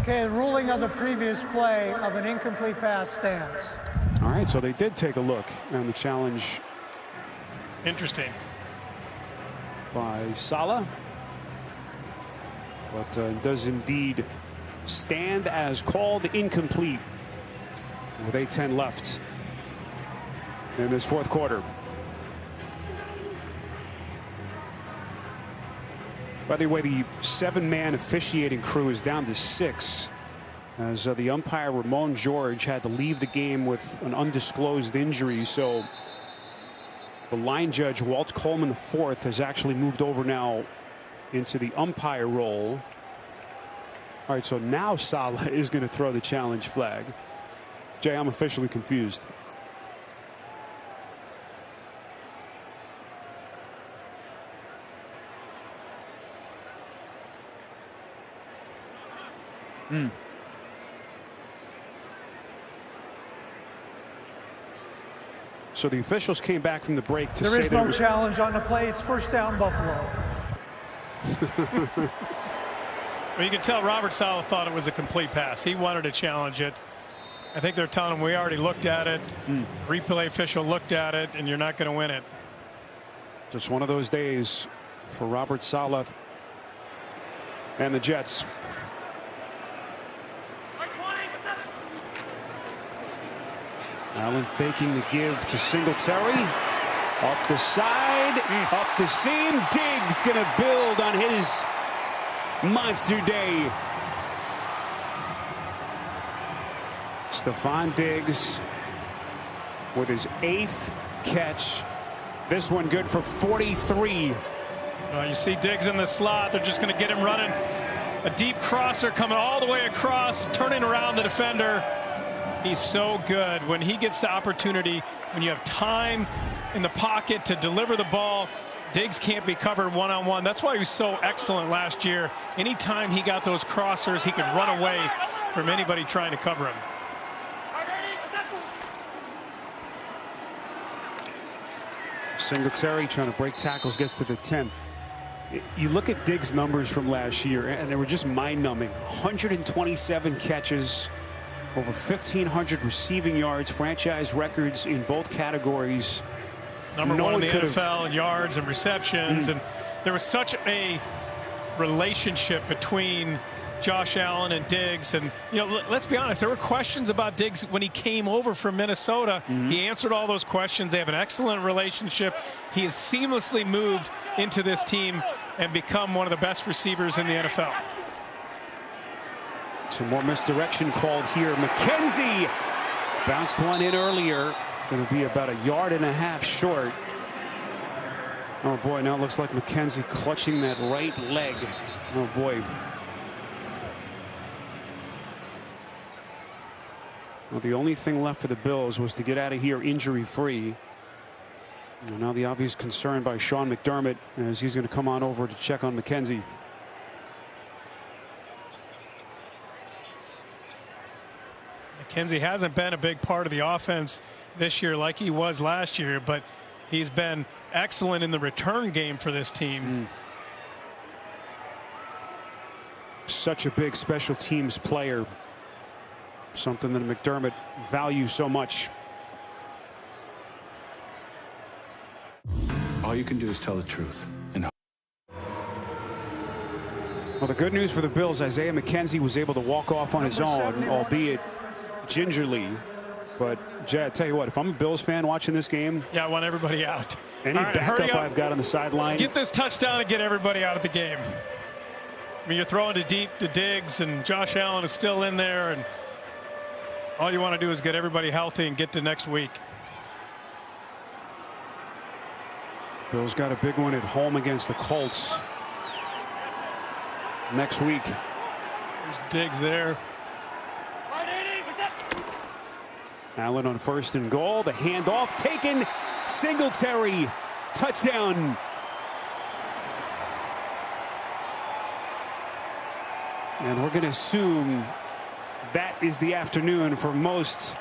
Okay, the ruling of the previous play of an incomplete pass stands. All right, so they did take a look on the challenge. Interesting. By Saleh, but does indeed stand as called incomplete with 8:10 left in this 4th quarter. By the way, the 7-man officiating crew is down to 6 as the umpire Ramon had to leave the game with an undisclosed injury. So the line judge Walt Coleman IV has actually moved over now into the umpire role. All right, so now Saleh is going to throw the challenge flag. Jay, I'm officially confused. So the officials came back from the break to say there is no challenge on the play. It's first down, Buffalo. Well, you can tell Robert Saleh thought it was a complete pass. He wanted to challenge it. I think they're telling him we already looked at it. Replay official looked at it, and you're not going to win it. Just one of those days for Robert Saleh and the Jets. Allen faking the give to Singletary. Up the side, up the seam. Diggs going to build on his monster day. Stefon Diggs with his 8th catch. This one good for 43. You see Diggs in the slot. They're just going to get him running. A deep crosser coming all the way across, turning around the defender. He's so good when he gets the opportunity, when you have time in the pocket to deliver the ball. Diggs can't be covered one-on-one. That's why he was so excellent last year. Anytime he got those crossers, he could run away from anybody trying to cover him. Singletary trying to break tackles, gets to the 10. You look at Diggs' numbers from last year, and they were just mind-numbing. 127 catches, over 1,500 receiving yards, franchise records in both categories. Number one in the NFL in yards and receptions. And there was such a relationship between Josh Allen and Diggs. And, you know, let's be honest, there were questions about Diggs when he came over from Minnesota. He answered all those questions. They have an excellent relationship. He has seamlessly moved into this team and become one of the best receivers in the NFL. Some more misdirection called here. McKenzie bounced one in earlier. Going to be about 1.5 yards short. Oh boy, now it looks like McKenzie clutching that right leg. Oh boy. Well, the only thing left for the Bills was to get out of here injury-free. And now the obvious concern by Sean McDermott as he's going to come on over to check on McKenzie. McKenzie hasn't been a big part of the offense this year like he was last year, but he's been excellent in the return game for this team. Such a big special teams player. Something that McDermott values so much. All you can do is tell the truth. Well, the good news for the Bills, Isaiah McKenzie was able to walk off on his own, albeit gingerly. But Jay, I tell you what, if I'm a Bills fan watching this game, yeah, I want everybody out. Any backup I've got on the sideline. Get this touchdown and get everybody out of the game. I mean, you're throwing to deep to Diggs, and Josh Allen is still in there, and all you want to do is get everybody healthy and get to next week. Bills got a big one at home against the Colts next week. There's Diggs there. Allen on 1st and goal. The handoff taken. Singletary. Touchdown. And we're going to assume that is the afternoon for most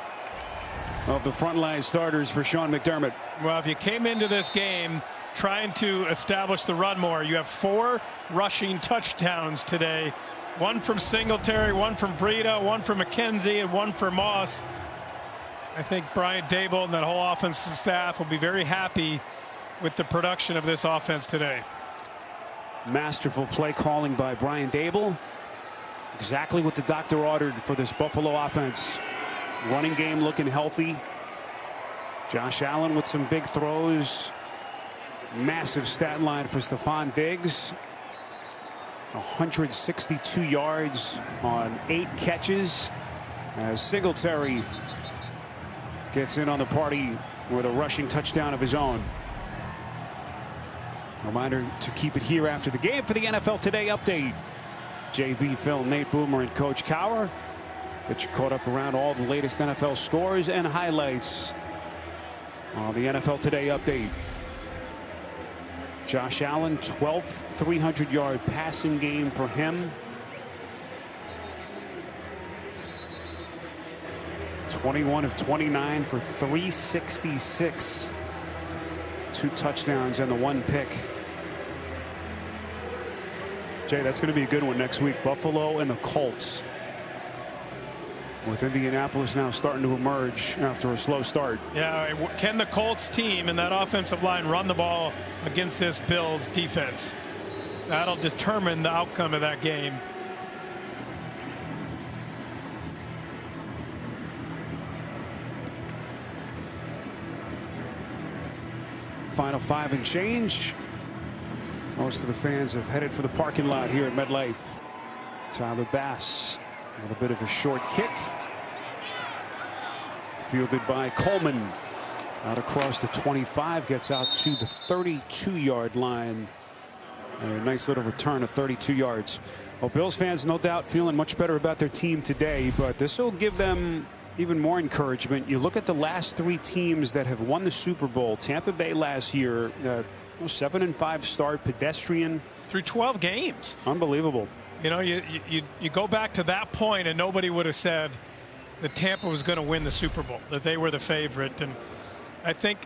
of the frontline starters for Sean McDermott. Well, if you came into this game trying to establish the run more, you have 4 rushing touchdowns today. 1 from Singletary, 1 from Breida, 1 from McKenzie, and 1 for Moss. I think Brian Daboll and that whole offensive staff will be very happy with the production of this offense today. Masterful play calling by Brian Daboll. Exactly what the doctor ordered for this Buffalo offense. Running game looking healthy. Josh Allen with some big throws. Massive stat line for Stefon Diggs. 162 yards on 8 catches. As Singletary gets in on the party with a rushing touchdown of his own. Reminder to keep it here after the game for the NFL Today update. JB, Phil, Nate Boomer, and Coach Cowher get you caught up around all the latest NFL scores and highlights on the NFL Today update. Josh Allen, 12th 300-yard passing game for him. 21 of 29 for 366. 2 touchdowns and the 1 pick. Jay, that's going to be a good one next week. Buffalo and the Colts. With Indianapolis now starting to emerge after a slow start. Yeah, can the Colts team and that offensive line run the ball against this Bills defense? That'll determine the outcome of that game. Final 5 and change. Most of the fans have headed for the parking lot here at MetLife. Tyler Bass with a bit of a short kick. Fielded by Coleman. Out across the 25, gets out to the 32-yard line. A nice little return of 32 yards. Well, Bills fans no doubt feeling much better about their team today, but this will give them even more encouragement. You look at the last 3 teams that have won the Super Bowl. Tampa Bay last year, 7-5 start, pedestrian. Through 12 games. Unbelievable. You know, you go back to that point and nobody would have said that Tampa was going to win the Super Bowl, that they were the favorite. And I think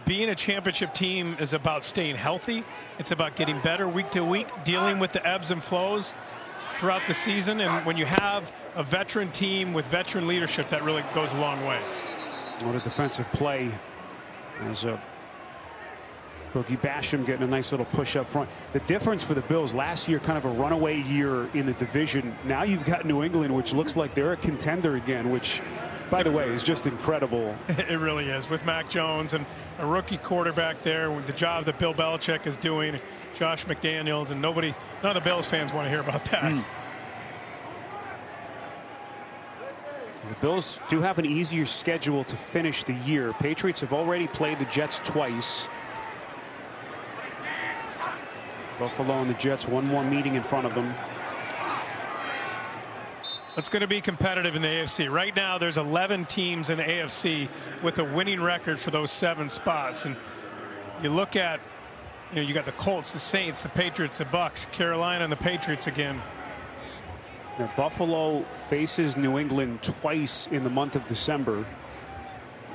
being a championship team is about staying healthy. It's about getting better week to week, dealing with the ebbs and flows throughout the season. And when you have a veteran team with veteran leadership, that really goes a long way. What a defensive play as Boogie Basham getting a nice little push up front. The difference for the Bills last year, kind of a runaway year in the division. Now you've got New England, which looks like they're a contender again, which, by the way, is just incredible. It really is, with Mac Jones and a rookie quarterback there, with the job that Bill Belichick is doing, Josh McDaniels, and none of the Bills fans want to hear about that. The Bills do have an easier schedule to finish the year. Patriots have already played the Jets twice. Buffalo and the Jets, one more meeting in front of them. It's going to be competitive in the AFC. Right now, there's 11 teams in the AFC with a winning record for those 7 spots. And you look at, you got the Colts, the Saints, the Patriots, the Bucks, Carolina, and the Patriots again. Now, Buffalo faces New England twice in the month of December.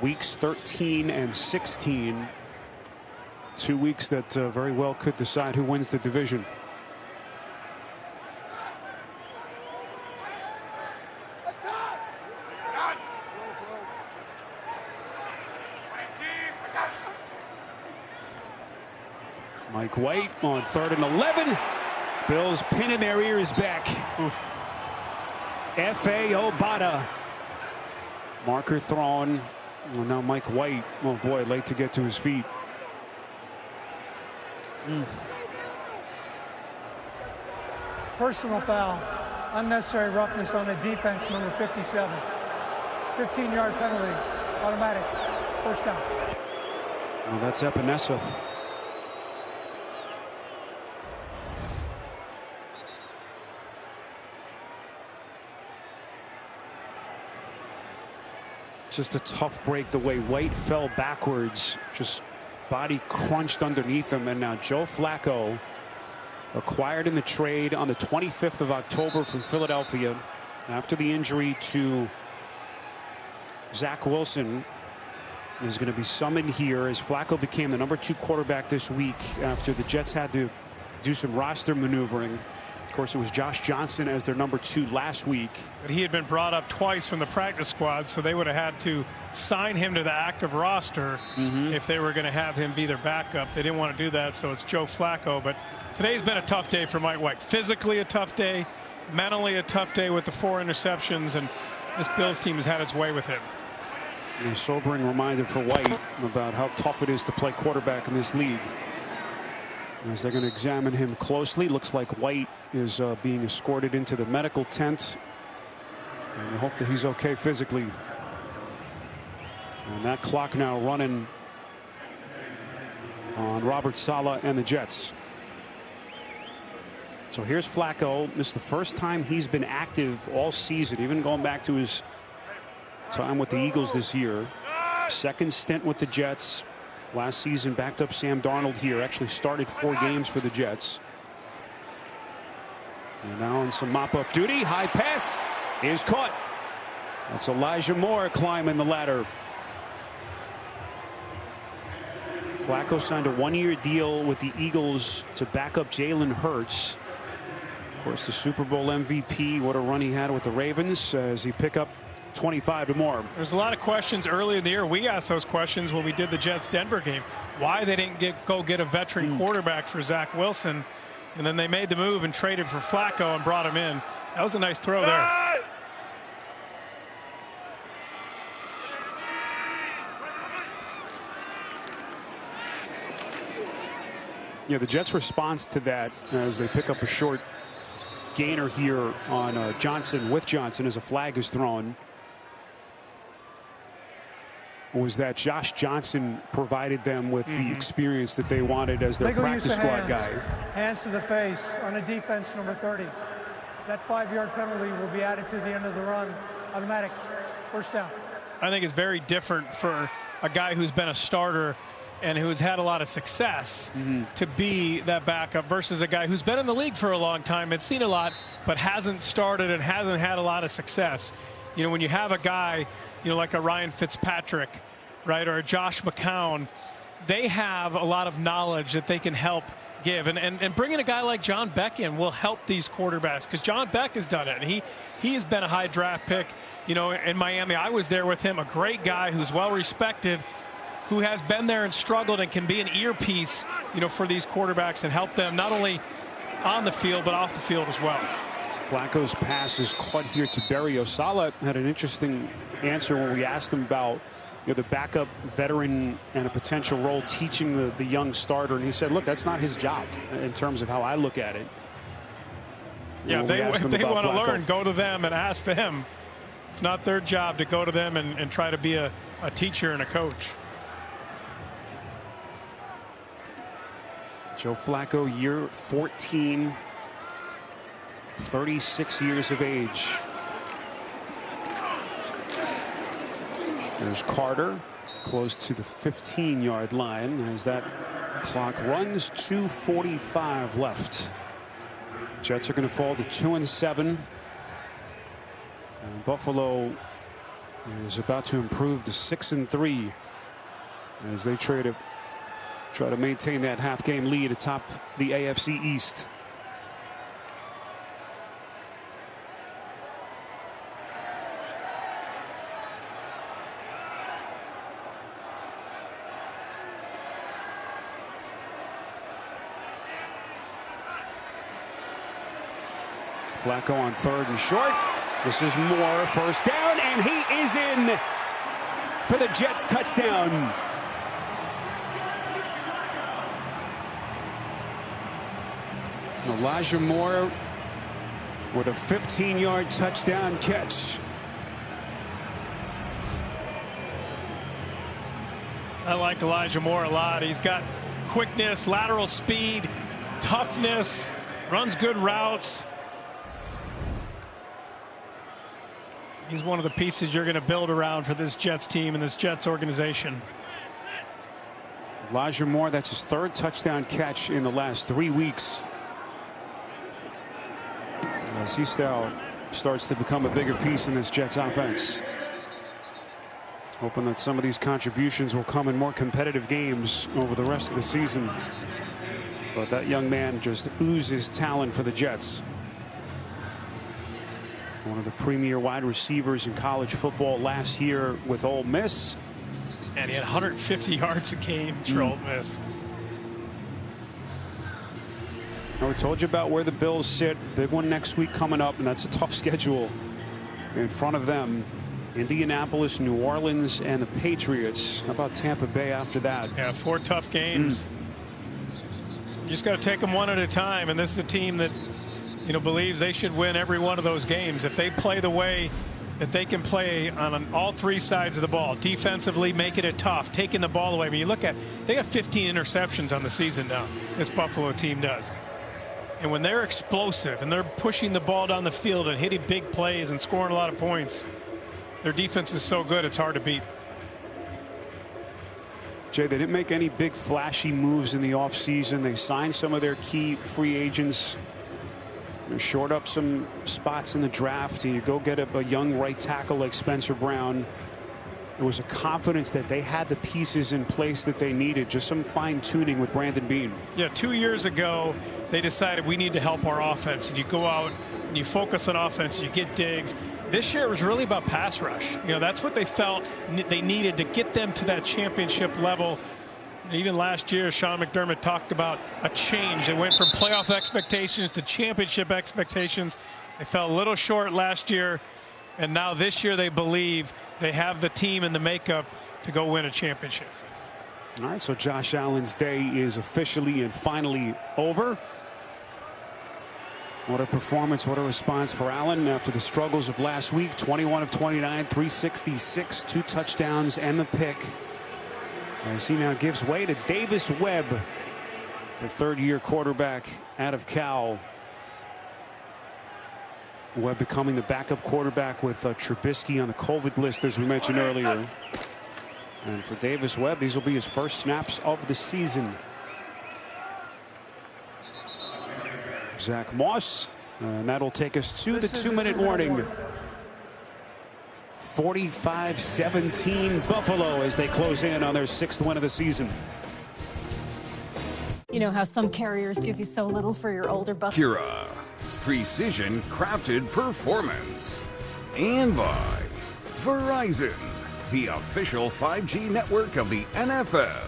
Weeks 13 and 16. 2 weeks that very well could decide who wins the division. Mike White on 3rd and 11. Bills pinning their ears back. F.A. Obata. Marker thrown. Well, now Mike White, oh boy, late to get to his feet. Personal foul. Unnecessary roughness on the defense, number 57. 15-yard penalty. Automatic. First down. Well, that's Epinesa. Just a tough break the way White fell backwards. Just body crunched underneath him. And now Joe Flacco, acquired in the trade on the 25th of October from Philadelphia after the injury to Zach Wilson, is going to be summoned here as Flacco became the number 2 quarterback this week after the Jets had to do some roster maneuvering. Of course, it was Josh Johnson as their number 2 last week. But he had been brought up twice from the practice squad, so they would have had to sign him to the active roster if they were going to have him be their backup. They didn't want to do that, so it's Joe Flacco. But today's been a tough day for Mike White. Physically a tough day, mentally a tough day with the 4 interceptions, and this Bills team has had its way with him. A sobering reminder for White about how tough it is to play quarterback in this league. As they're going to examine him closely. Looks like White is being escorted into the medical tent. And I hope that he's okay physically. And that clock now running on Robert Saleh and the Jets. So here's Flacco. This is the first time he's been active all season, even going back to his time with the Eagles this year. Second stint with the Jets. Last season backed up Sam Darnold here. Actually started 4 games for the Jets. And now on some mop-up duty. High pass is caught. That's Elijah Moore climbing the ladder. Flacco signed a 1-year deal with the Eagles to back up Jalen Hurts. Of course, the Super Bowl MVP. What a run he had with the Ravens as he pick up 25 to more. There's a lot of questions early in the year. We asked those questions when we did the Jets-Denver game. Why they didn't go get a veteran quarterback for Zach Wilson. And then they made the move and traded for Flacco and brought him in. That was a nice throw there. Yeah, the Jets' response to that as they pick up a short gainer here on Johnson with Johnson as a flag is thrown was that Josh Johnson provided them with the experience that they wanted as their practice squad guy. Hands to the face on a defense number 30. That 5-yard penalty will be added to the end of the run. Automatic. First down. I think it's very different for a guy who's been a starter and who's had a lot of success to be that backup versus a guy who's been in the league for a long time and seen a lot but hasn't started and hasn't had a lot of success. You know, when you have a guy, you know, like a Ryan Fitzpatrick, right, or a Josh McCown, they have a lot of knowledge that they can help give. And bringing a guy like John Beck in will help these quarterbacks because John Beck has done it. And he has been a high draft pick, you know, in Miami. I was there with him, a great guy who's well respected, who has been there and struggled and can be an earpiece, you know, for these quarterbacks and help them not only on the field but off the field as well. Flacco's pass is caught here to Berrios. Saleh had an interesting answer when we asked him about, you know, the backup veteran and a potential role teaching the young starter, and he said, look, that's not his job in terms of how I look at it. Yeah, if they want to learn, go to them and ask them. It's not their job to go to them and try to be a teacher and a coach. Joe Flacco, year 14, 36 years of age. There's Carter, close to the 15-yard line as that clock runs. 2:45 left. Jets are going to fall to 2-7. And Buffalo is about to improve to 6-3 as they try to maintain that half-game lead atop the AFC East. Flacco on 3rd and short. This is Moore, first down, and he is in for the Jets touchdown. Elijah Moore with a 15-yard touchdown catch. I like Elijah Moore a lot. He's got quickness, lateral speed, toughness, runs good routes. He's one of the pieces you're going to build around for this Jets team and this Jets organization. Elijah Moore, that's his 3rd touchdown catch in the last 3 weeks. As he starts to become a bigger piece in this Jets offense. Hoping that some of these contributions will come in more competitive games over the rest of the season. But that young man just oozes talent for the Jets. One of the premier wide receivers in college football last year with Ole Miss. And he had 150 yards a game for Ole Miss. I told you about where the Bills sit. Big one next week coming up, and that's a tough schedule in front of them. Indianapolis, New Orleans, and the Patriots. How about Tampa Bay after that? Yeah, 4 tough games. You just got to take them one at a time, and this is a team that, you know, believes they should win every one of those games. If they play the way that they can play on all three sides of the ball, defensively making it tough, taking the ball away. I mean, you look at, they got 15 interceptions on the season now, this Buffalo team does. And when they're explosive and they're pushing the ball down the field and hitting big plays and scoring a lot of points, their defense is so good it's hard to beat. Jay, they didn't make any big flashy moves in the offseason. They signed some of their key free agents. They shored up some spots in the draft. You go get a young right tackle like Spencer Brown. There was a confidence that they had the pieces in place that they needed. Just some fine tuning with Brandon Beane. Yeah, 2 years ago, they decided we need to help our offense. And you go out and you focus on offense, and you get Diggs. This year it was really about pass rush. You know, that's what they felt they needed to get them to that championship level. Even last year, Sean McDermott talked about a change. They went from playoff expectations to championship expectations. They fell a little short last year. And now this year they believe they have the team and the makeup to go win a championship. All right, so Josh Allen's day is officially and finally over. What a performance, what a response for Allen after the struggles of last week. 21 of 29, 366, 2 touchdowns and the pick. As he now gives way to Davis Webb, the third-year quarterback out of Cal. Webb becoming the backup quarterback with Trubisky on the COVID list, as we mentioned earlier. And for Davis Webb, these will be his first snaps of the season. Zach Moss, and that'll take us to the 2-minute warning. 45-17 Buffalo as they close in on their 6th win of the season. You know how some carriers give you so little for your older buff. Acura, precision crafted performance. And by Verizon, the official 5G network of the NFL.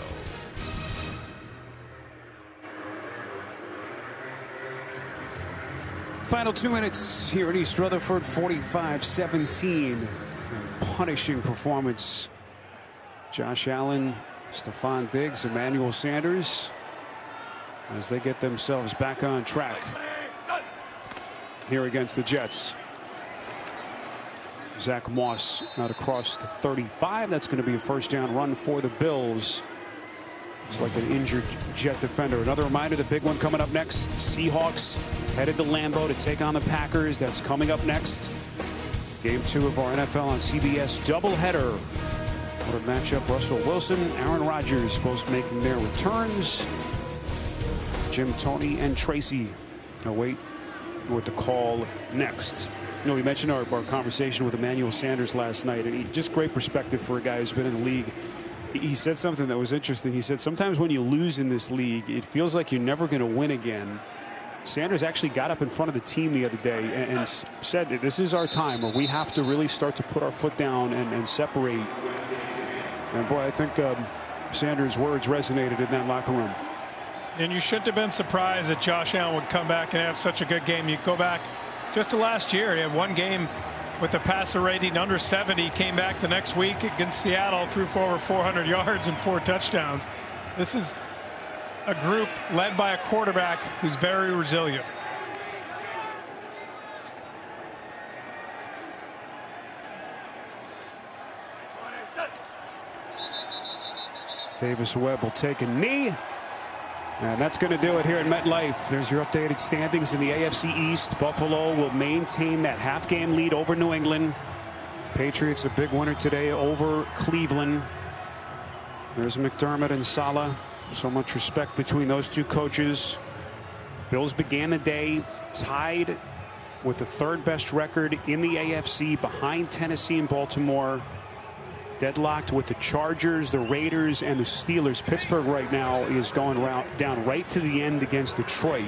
Final 2 minutes here in East Rutherford, 45-17. Punishing performance. Josh Allen, Stephon Diggs, Emmanuel Sanders as they get themselves back on track here against the Jets. Zach Moss out across the 35. That's going to be a first down run for the Bills. It's like an injured Jet defender. Another reminder, the big one coming up next. Seahawks headed to Lambeau to take on the Packers. That's coming up next. Game 2 of our NFL on CBS doubleheader. What a matchup. Russell Wilson, Aaron Rodgers both making their returns. Jim, Tony, and Tracy await with the call next. You know, we mentioned our conversation with Emmanuel Sanders last night, and just great perspective for a guy who's been in the league. He said something that was interesting. He said sometimes when you lose in this league, it feels like you're never going to win again. Sanders actually got up in front of the team the other day and said this is our time where we have to really start to put our foot down and separate. And boy, I think Sanders' words resonated in that locker room. And you shouldn't have been surprised that Josh Allen would come back and have such a good game. You go back just to last year, he had one game with the passer rating under 70, came back the next week against Seattle, threw for over 400 yards and 4 touchdowns. This is a group led by a quarterback who's very resilient. Davis Webb will take a knee. And that's going to do it here at MetLife. There's your updated standings in the AFC East. Buffalo will maintain that half-game lead over New England. Patriots a big winner today over Cleveland. There's McDermott and Saleh. So much respect between those two coaches. Bills began the day tied with the 3rd best record in the AFC behind Tennessee and Baltimore. Deadlocked with the Chargers, the Raiders, and the Steelers. Pittsburgh right now is going down right to the end against Detroit.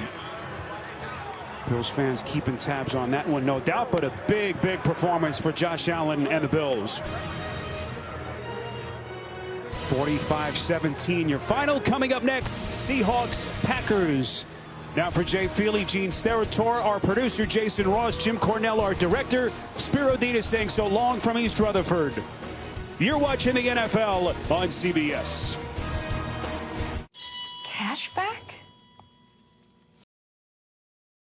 Bills fans keeping tabs on that one, no doubt, but a big performance for Josh Allen and the Bills. 45-17, your final coming up next. Seahawks, Packers. Now for Jay Feely, Gene Steratore, our producer Jason Ross, Jim Cornell, our director, Spiro Dina saying so long from East Rutherford. You're watching the NFL on CBS. Cashback?